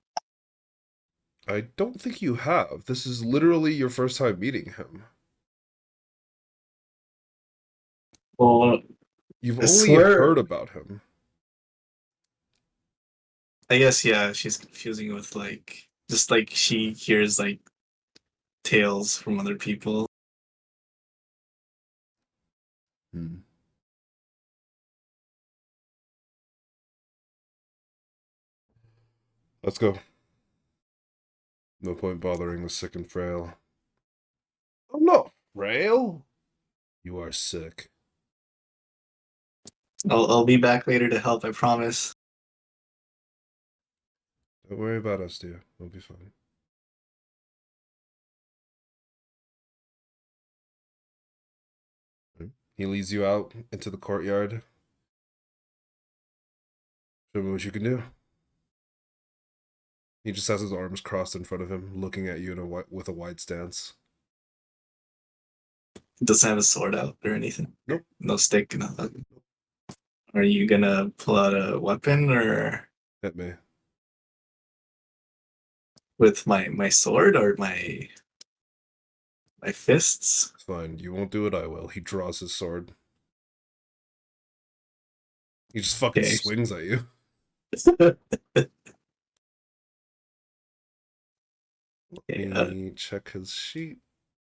[SPEAKER 1] I don't think you have. This is literally your first time meeting him.
[SPEAKER 7] Well,
[SPEAKER 1] You've
[SPEAKER 7] I
[SPEAKER 1] only
[SPEAKER 7] swear-
[SPEAKER 1] heard about him.
[SPEAKER 7] I guess, yeah, she's confusing with like, just like she hears like tales from other people.
[SPEAKER 1] Let's go. No point bothering the sick and frail. I'm not frail. You are sick.
[SPEAKER 7] I'll be back later to help, I promise.
[SPEAKER 1] Don't worry about us, dear. We'll be fine. He leads you out into the courtyard. Show me what you can do. He just has his arms crossed in front of him, looking at you with a wide stance.
[SPEAKER 7] Doesn't have a sword out or anything.
[SPEAKER 1] Nope.
[SPEAKER 7] No stick, nothing. Are you gonna pull out a weapon or
[SPEAKER 1] Hit me.
[SPEAKER 7] with my sword or my fists?
[SPEAKER 1] It's fine. You won't do it, I will. He draws his sword. He just fucking
[SPEAKER 7] Okay.
[SPEAKER 1] swings at you.
[SPEAKER 7] Okay,
[SPEAKER 1] Let me check his sheet.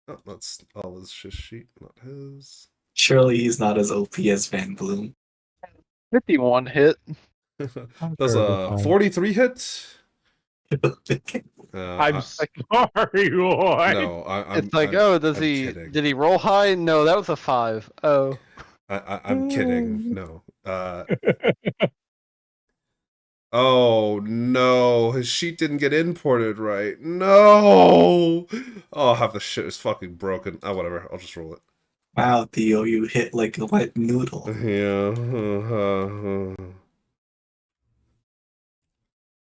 [SPEAKER 1] Oh, that's all his sheet, not his.
[SPEAKER 7] surely he's not as OP as Van Bloom.
[SPEAKER 5] 51 hit.
[SPEAKER 1] That's
[SPEAKER 3] Terrible
[SPEAKER 1] a
[SPEAKER 3] time.
[SPEAKER 1] 43 hit.
[SPEAKER 4] I'm sorry, Roy.
[SPEAKER 1] No, I'm.
[SPEAKER 5] It's like,
[SPEAKER 1] I'm
[SPEAKER 5] did
[SPEAKER 1] kidding.
[SPEAKER 5] he roll high? No, that was a 5. Oh.
[SPEAKER 1] I'm kidding. No. Oh no, his sheet didn't get imported right. No. Oh, half the shit is fucking broken. Oh, whatever. I'll just roll it.
[SPEAKER 7] Wow, Theo, you hit like a wet noodle.
[SPEAKER 1] Yeah.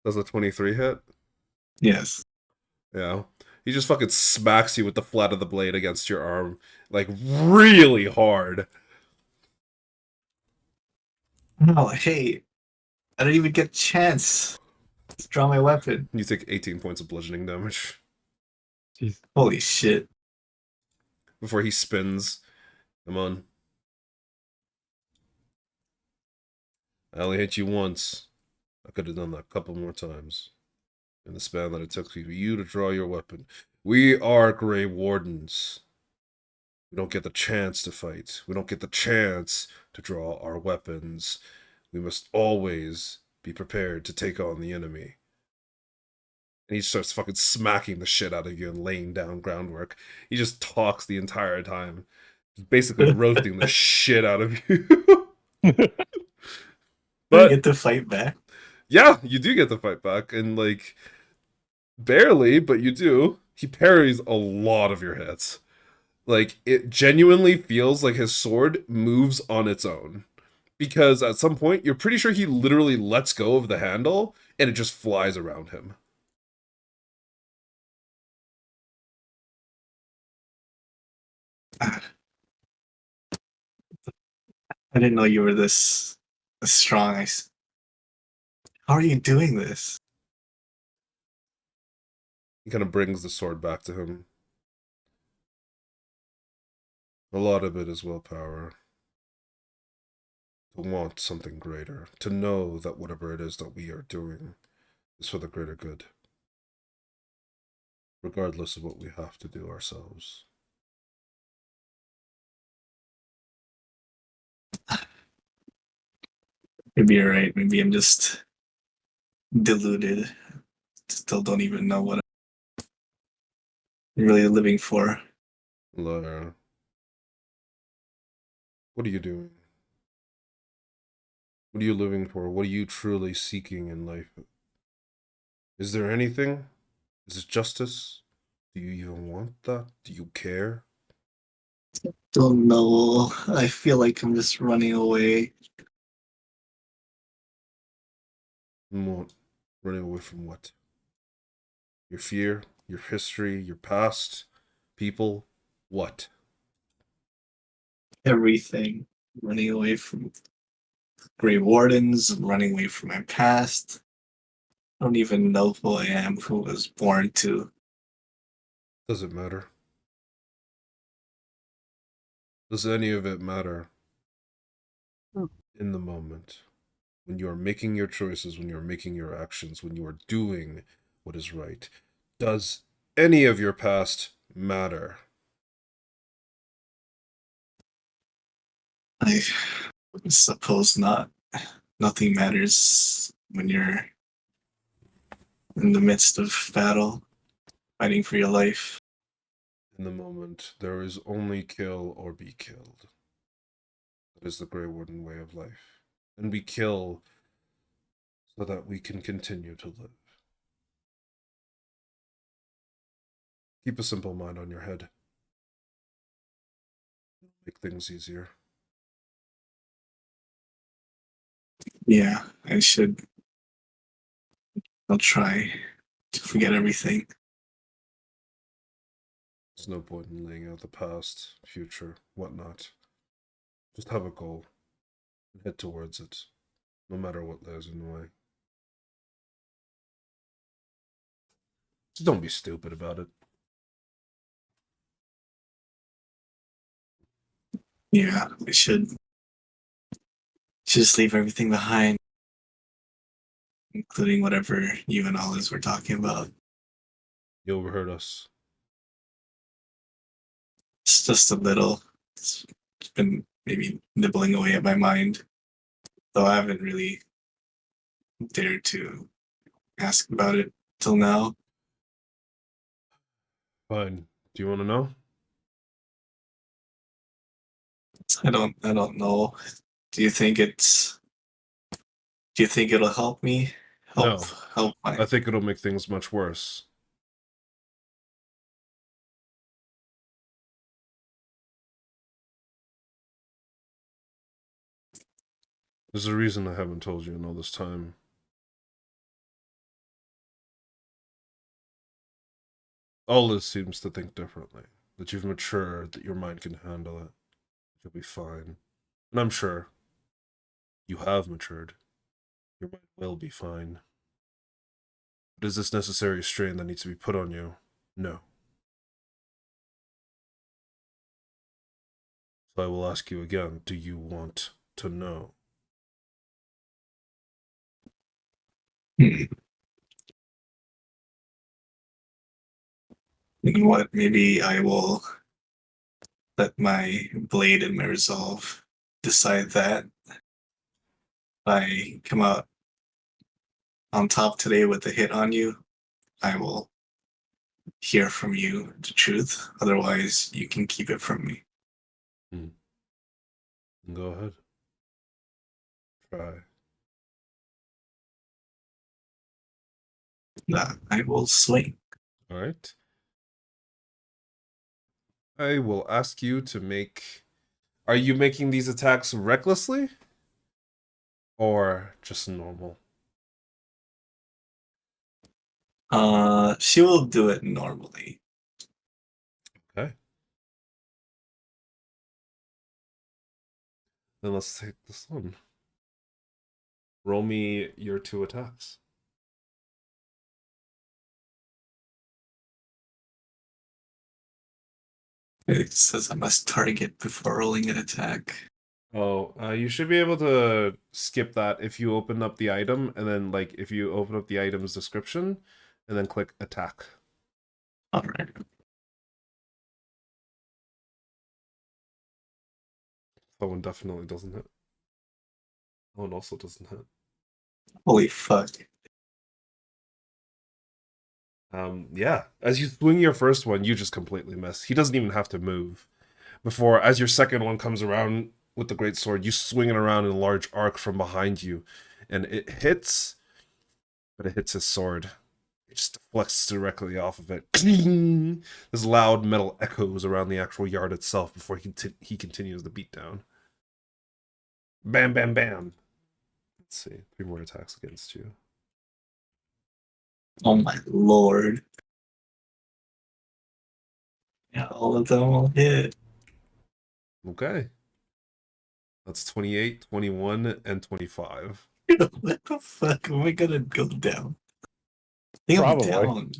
[SPEAKER 1] Does a 23 hit?
[SPEAKER 7] Yes.
[SPEAKER 1] Yeah. He just fucking smacks you with the flat of the blade against your arm, like really hard.
[SPEAKER 7] Oh, hey, I didn't even get a chance to draw my weapon.
[SPEAKER 1] You take 18 points of bludgeoning damage
[SPEAKER 3] Jeez.
[SPEAKER 7] Holy shit.
[SPEAKER 1] before he spins. Come on. I only hit you once. I could have done that a couple more times in the span that it took for you to draw your weapon. We are Grey Wardens. We don't get the chance to fight. We don't get the chance to draw our weapons. We must always be prepared to take on the enemy. And he starts fucking smacking the shit out of you and laying down groundwork. He just talks the entire time. He's basically roasting the shit out of you.
[SPEAKER 7] Do I
[SPEAKER 1] But
[SPEAKER 7] get to fight back?
[SPEAKER 1] yeah, you do get to fight back, and like barely, but you do. He parries a lot of your hits. Like it genuinely feels like his sword moves on its own. Because at some point you're pretty sure he literally lets go of the handle and it just flies around him.
[SPEAKER 7] I didn't know you were this strong. How are you doing this?
[SPEAKER 1] He kind of brings the sword back to him. A lot of it is willpower. To want something greater. To know that whatever it is that we are doing is for the greater good. Regardless of what we have to do ourselves.
[SPEAKER 7] Maybe you're right. Maybe I'm just deluded. Still don't even know what I'm really living for.
[SPEAKER 1] Lara. What are you doing? What are you living for? What are you truly seeking in life? Is there anything? Is it justice? Do you even want that? Do you care?
[SPEAKER 7] Don't know. I feel like I'm just running away.
[SPEAKER 1] What? Running away from what? Your fear? Your history? Your past? People? What?
[SPEAKER 7] Everything. Running away from Grey Wardens, running away from my past. I don't even know who I am, who I was born to.
[SPEAKER 1] Does it matter? Does any of it matter? In the moment. When you are making your choices, when you are making your actions, when you are doing what is right. Does any of your past matter?
[SPEAKER 7] I suppose not. Nothing matters when you're in the midst of battle, fighting for your life.
[SPEAKER 1] In the moment, there is only kill or be killed. That is the Grey Warden way of life. And we kill so that we can continue to live. Keep a simple mind on your head. Make things easier.
[SPEAKER 7] Yeah, I should. I'll try to forget everything.
[SPEAKER 1] There's no point in laying out the past, future, whatnot. Just have a goal and head towards it, no matter what lies in the way. Just don't be stupid about it.
[SPEAKER 7] Yeah, I should just leave everything behind, including whatever you and Olives were talking about.
[SPEAKER 1] You overheard us.
[SPEAKER 7] It's just a little. It's been maybe nibbling away at my mind, though I haven't really dared to ask about it till now.
[SPEAKER 1] Fine. Do you want to know?
[SPEAKER 7] I don't know. Do you think it's do you think it'll help me?
[SPEAKER 1] No.
[SPEAKER 7] Help my
[SPEAKER 1] I think it'll make things much worse. There's a reason I haven't told you in all this time. Olive seems to think differently. That you've matured, that your mind can handle it. You'll be fine. And I'm sure you have matured. Your mind will be fine. But is this necessary strain that needs to be put on you? No. So I will ask you again, do you want to know?
[SPEAKER 7] Hmm. You know what? Maybe I will let my blade and my resolve decide that. If I come out on top today with a hit on you, I will hear from you the truth. Otherwise, you can keep it from me.
[SPEAKER 1] Go ahead. Try.
[SPEAKER 7] I will swing.
[SPEAKER 1] All right. I will ask you to make. Are you making these attacks recklessly? Or just normal?
[SPEAKER 7] She will do it normally.
[SPEAKER 1] Okay. Then let's take this one. Roll me your 2 attacks.
[SPEAKER 7] It says I must target before rolling an attack.
[SPEAKER 1] Oh, you should be able to skip that if you open up the item, and then like if you open up the item's description, and then click attack.
[SPEAKER 7] All right.
[SPEAKER 1] That one definitely doesn't hit. That one also doesn't hit.
[SPEAKER 7] Holy fuck.
[SPEAKER 1] Yeah. As you swing your first one, you just completely miss. He doesn't even have to move. Before, as your second one comes around with the great sword, you swing it around in a large arc from behind you, and it hits, but it hits his sword. It just deflects directly off of it. This loud metal echoes around the actual yard itself before he continues the beatdown. Bam, bam, bam. Let's see. 3 more attacks against you.
[SPEAKER 7] Oh my lord. Yeah, all of them will hit.
[SPEAKER 1] Okay. That's 28, 21, and 25.
[SPEAKER 7] What the fuck? Am I gonna go down? I think
[SPEAKER 4] Probably.
[SPEAKER 7] I'm down.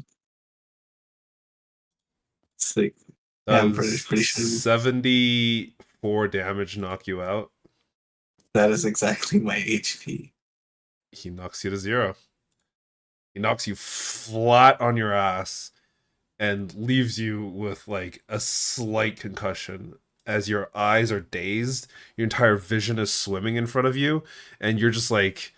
[SPEAKER 7] It's like, yeah, I'm pretty sure
[SPEAKER 1] 74 damage knock you out.
[SPEAKER 7] that is exactly my HP.
[SPEAKER 1] He knocks you to 0. He knocks you flat on your ass and leaves you with like a slight concussion as your eyes are dazed. Your entire vision is swimming in front of you, and you're just like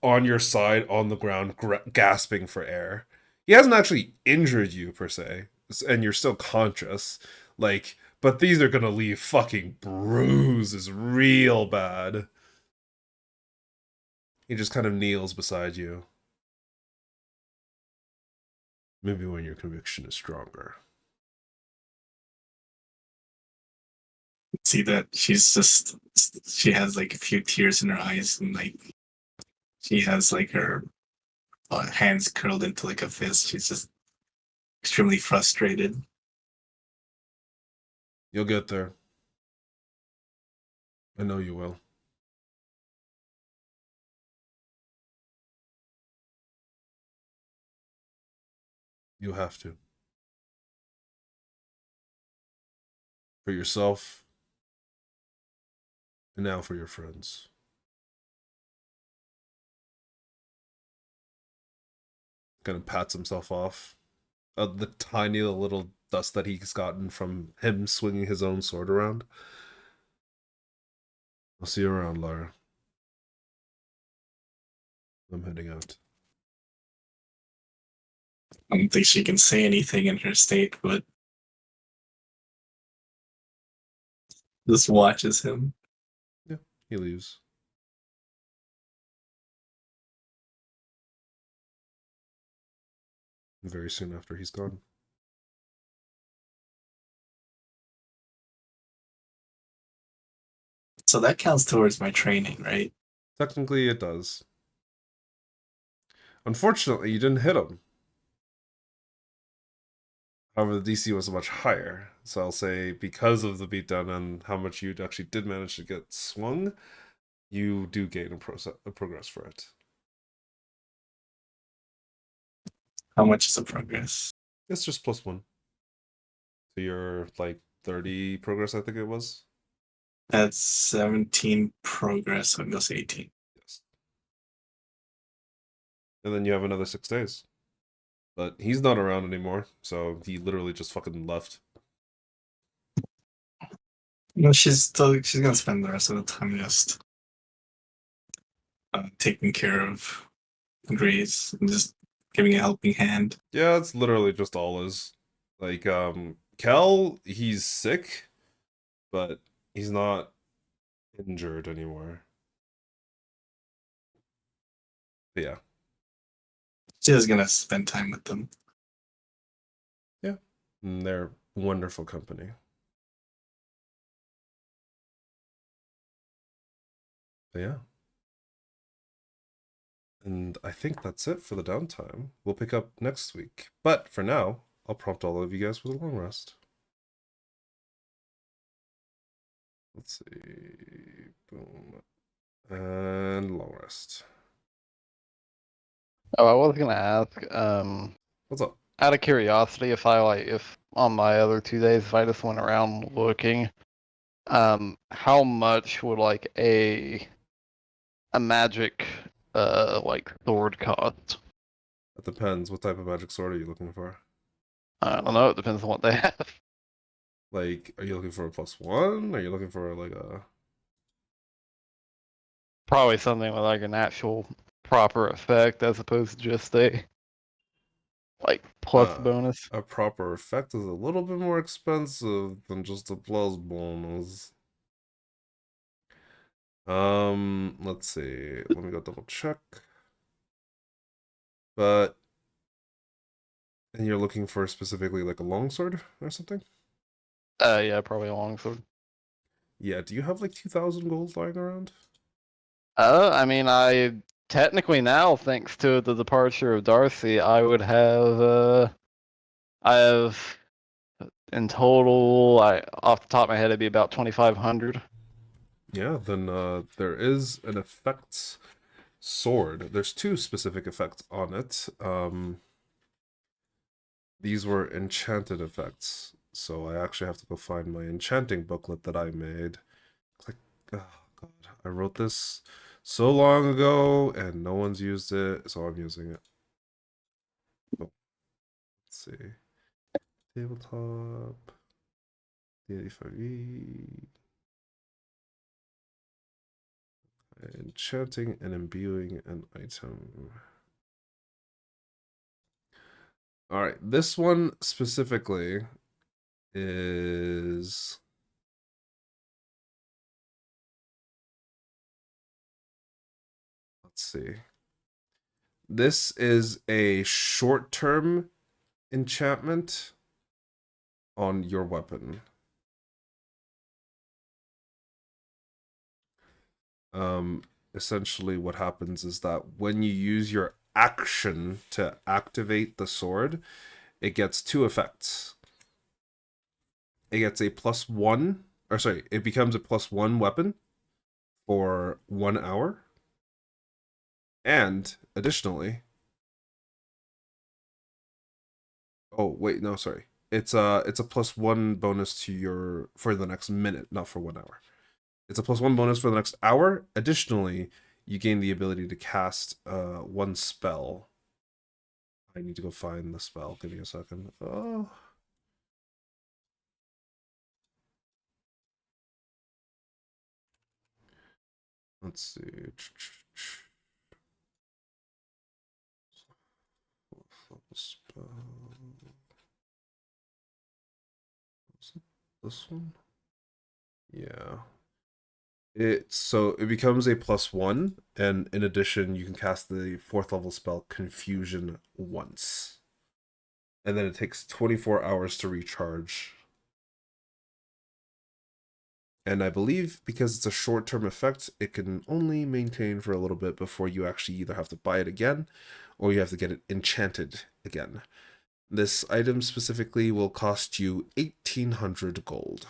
[SPEAKER 1] on your side on the ground, gasping for air. He hasn't actually injured you per se, and you're still conscious. Like, but these are gonna leave fucking bruises real bad. He just kind of kneels beside you. Maybe when your conviction is stronger.
[SPEAKER 7] See that she has like a few tears in her eyes, and like she has like her hands curled into like a fist. She's just extremely frustrated.
[SPEAKER 1] You'll get there. I know you will. You have to. For yourself, and now for your friends. Kind of pats himself off. The tiny little dust that he's gotten from him swinging his own sword around. I'll see you around, Lara. I'm heading out.
[SPEAKER 7] I don't think she can say anything in her state, but just watches him.
[SPEAKER 1] Yeah, he leaves. Very soon after he's gone.
[SPEAKER 7] So that counts towards my training, right?
[SPEAKER 1] Technically, it does. Unfortunately, you didn't hit him. However, the DC was much higher. So I'll say because of the beatdown and how much you actually did manage to get swung, you do gain a progress for it.
[SPEAKER 7] How much is the progress?
[SPEAKER 1] It's just +1. So you're like 30 progress, I think it was.
[SPEAKER 7] That's 17 progress, so it goes 18.
[SPEAKER 1] Yes. And then you have another 6 days. But he's not around anymore, so he literally just fucking left.
[SPEAKER 7] No, she's gonna spend the rest of the time just taking care of Grace and just giving a helping hand.
[SPEAKER 1] Yeah, it's literally just all is. Like, Kel, he's sick, but he's not injured anymore. But yeah.
[SPEAKER 7] She's just gonna spend time with them.
[SPEAKER 1] And they're wonderful company. But yeah. And I think that's it for the downtime. We'll pick up next week. But for now, I'll prompt all of you guys with a long rest. Let's see. Boom. And long rest.
[SPEAKER 5] Oh, I was gonna ask,
[SPEAKER 1] What's up?
[SPEAKER 5] out of curiosity, if on my other 2 days, if I just went around looking, how much would like a magic like sword cost?
[SPEAKER 1] That depends. What type of magic sword are you looking for?
[SPEAKER 5] I don't know. It depends on what they have.
[SPEAKER 1] Like, are you looking for a +1? Are you looking for like a...
[SPEAKER 5] Probably something with like an actual proper effect as opposed to just a like plus bonus.
[SPEAKER 1] A proper effect is a little bit more expensive than just a plus bonus. Let's see. Let me go double check. But... And you're looking for specifically like a longsword or something?
[SPEAKER 5] Yeah, probably a longsword.
[SPEAKER 1] Yeah, do you have like 2,000 gold lying around?
[SPEAKER 5] I mean, I technically now, thanks to the departure of Darcy, I would have, I have in total, off the top of my head, it'd be about 2,500.
[SPEAKER 1] Yeah, then there is an effect sword. There's 2 specific effects on it. These were enchanted effects, so I actually have to go find my enchanting booklet that I made. Like, oh god, I wrote this so long ago and no one's used it, so I'm using it. Oh. Let's see. Tabletop. The 85E. Enchanting and imbuing an item. Alright, this one specifically is... Let's see. This is a short-term enchantment on your weapon. Essentially what happens is that when you use your action to activate the sword, it gets 2 effects. It gets a +1, or sorry, it becomes a +1 weapon for 1 hour. And additionally, oh wait, no, sorry. It's a +1 bonus to your for the next minute, not for 1 hour. It's a +1 bonus for the next hour. Additionally, you gain the ability to cast 1 spell. I need to go find the spell. Give me a second. Oh. Let's see. Spell. Is it this one? Yeah. So it becomes a +1, and in addition, you can cast the 4th level spell Confusion once. And then it takes 24 hours to recharge. And I believe because it's a short-term effect, it can only maintain for a little bit before you actually either have to buy it again, or you have to get it enchanted again. This item specifically will cost you 1,800 gold.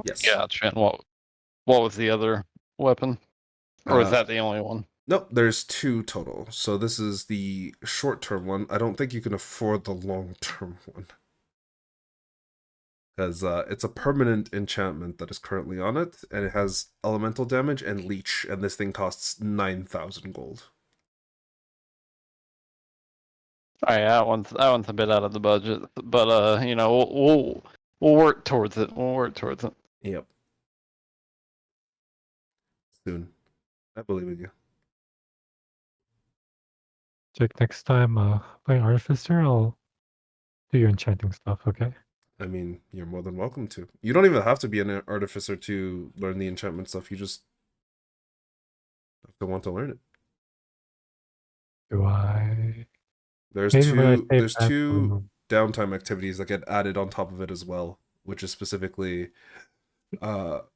[SPEAKER 1] Yes.
[SPEAKER 5] Gotcha. And what was the other weapon? Or is that the only one?
[SPEAKER 1] Nope, there's 2 total. So this is the short-term one. I don't think you can afford the long-term one. because it's a permanent enchantment that is currently on it, and it has elemental damage and leech, and this thing costs 9,000 gold.
[SPEAKER 5] Oh yeah, that one's a bit out of the budget, but you know, we'll work towards it. We'll work towards it.
[SPEAKER 1] Yep. Soon. I believe in you.
[SPEAKER 3] Jake, next time play Artificer, I'll do your enchanting stuff, okay?
[SPEAKER 1] I mean, you're more than welcome to. You don't even have to be an artificer to learn the enchantment stuff. You just have to want to learn it.
[SPEAKER 3] Do I?
[SPEAKER 1] There's
[SPEAKER 3] Maybe when I
[SPEAKER 1] two.
[SPEAKER 3] say
[SPEAKER 1] There's
[SPEAKER 3] Van
[SPEAKER 1] two
[SPEAKER 3] Bloom.
[SPEAKER 1] downtime activities that get added on top of it as well, which is specifically, no,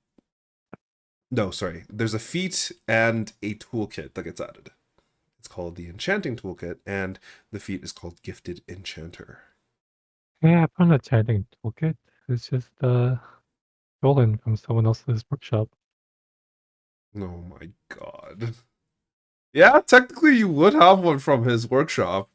[SPEAKER 1] sorry. There's a feat and a toolkit that gets added. It's called the Enchanting Toolkit, and the feat is called Gifted Enchanter.
[SPEAKER 3] Yeah, I found a enchanting toolkit. It's just stolen from someone else's workshop.
[SPEAKER 1] Oh my god. Yeah, technically you would have one from his workshop.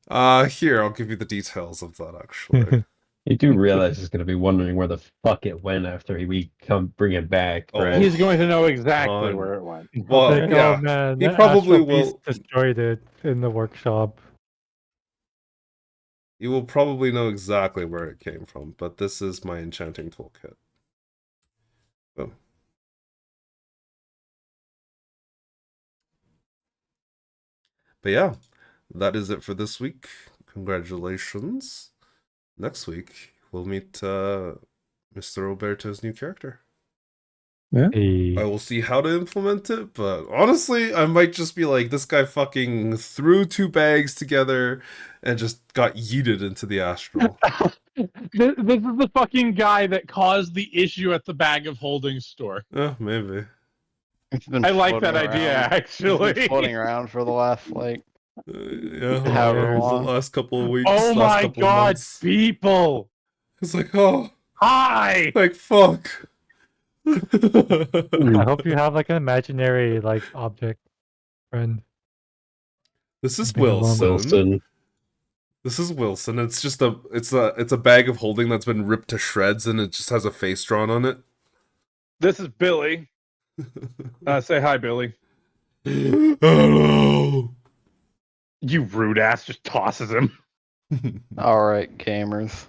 [SPEAKER 1] Here, I'll give you the details of that, actually.
[SPEAKER 2] You do realize he's going to be wondering where the fuck it went after we come bring it back,
[SPEAKER 1] Oh,
[SPEAKER 2] right?
[SPEAKER 4] He's going to know exactly
[SPEAKER 1] Fun.
[SPEAKER 4] where it went.
[SPEAKER 1] Well,
[SPEAKER 3] Like,
[SPEAKER 1] yeah,
[SPEAKER 3] oh man,
[SPEAKER 1] he
[SPEAKER 3] the
[SPEAKER 1] probably
[SPEAKER 3] Astral Beast
[SPEAKER 1] will.
[SPEAKER 3] destroyed it in the workshop.
[SPEAKER 1] You will probably know exactly where it came from, but this is my enchanting toolkit. Boom. But yeah, that is it for this week. Congratulations. Next week, we'll meet Mr. Roberto's new character. I will see how to implement it, but honestly, I might just be like, this guy fucking threw 2 bags together and just got yeeted into the astral.
[SPEAKER 4] This is the fucking guy that caused the issue at the bag of holding store.
[SPEAKER 1] Maybe.
[SPEAKER 5] It's been
[SPEAKER 4] I like that
[SPEAKER 5] floating
[SPEAKER 4] idea,
[SPEAKER 5] around. It's been
[SPEAKER 4] actually.
[SPEAKER 5] floating around for the last like
[SPEAKER 1] Yeah,
[SPEAKER 5] However
[SPEAKER 1] the
[SPEAKER 5] long.
[SPEAKER 1] last couple of weeks.
[SPEAKER 4] Oh
[SPEAKER 1] last
[SPEAKER 4] my
[SPEAKER 1] couple of
[SPEAKER 4] god,
[SPEAKER 1] months.
[SPEAKER 4] people!
[SPEAKER 1] It's like, oh,
[SPEAKER 4] Hi!
[SPEAKER 1] like, fuck.
[SPEAKER 3] I hope you have like an imaginary like object friend.
[SPEAKER 1] This is
[SPEAKER 3] Something along those
[SPEAKER 2] Wilson.
[SPEAKER 1] This is Wilson. It's just it's a bag of holding that's been ripped to shreds, and it just has a face drawn on it.
[SPEAKER 4] This is Billy. Say hi, Billy.
[SPEAKER 1] Hello.
[SPEAKER 4] You rude ass just tosses him.
[SPEAKER 5] all right, gamers.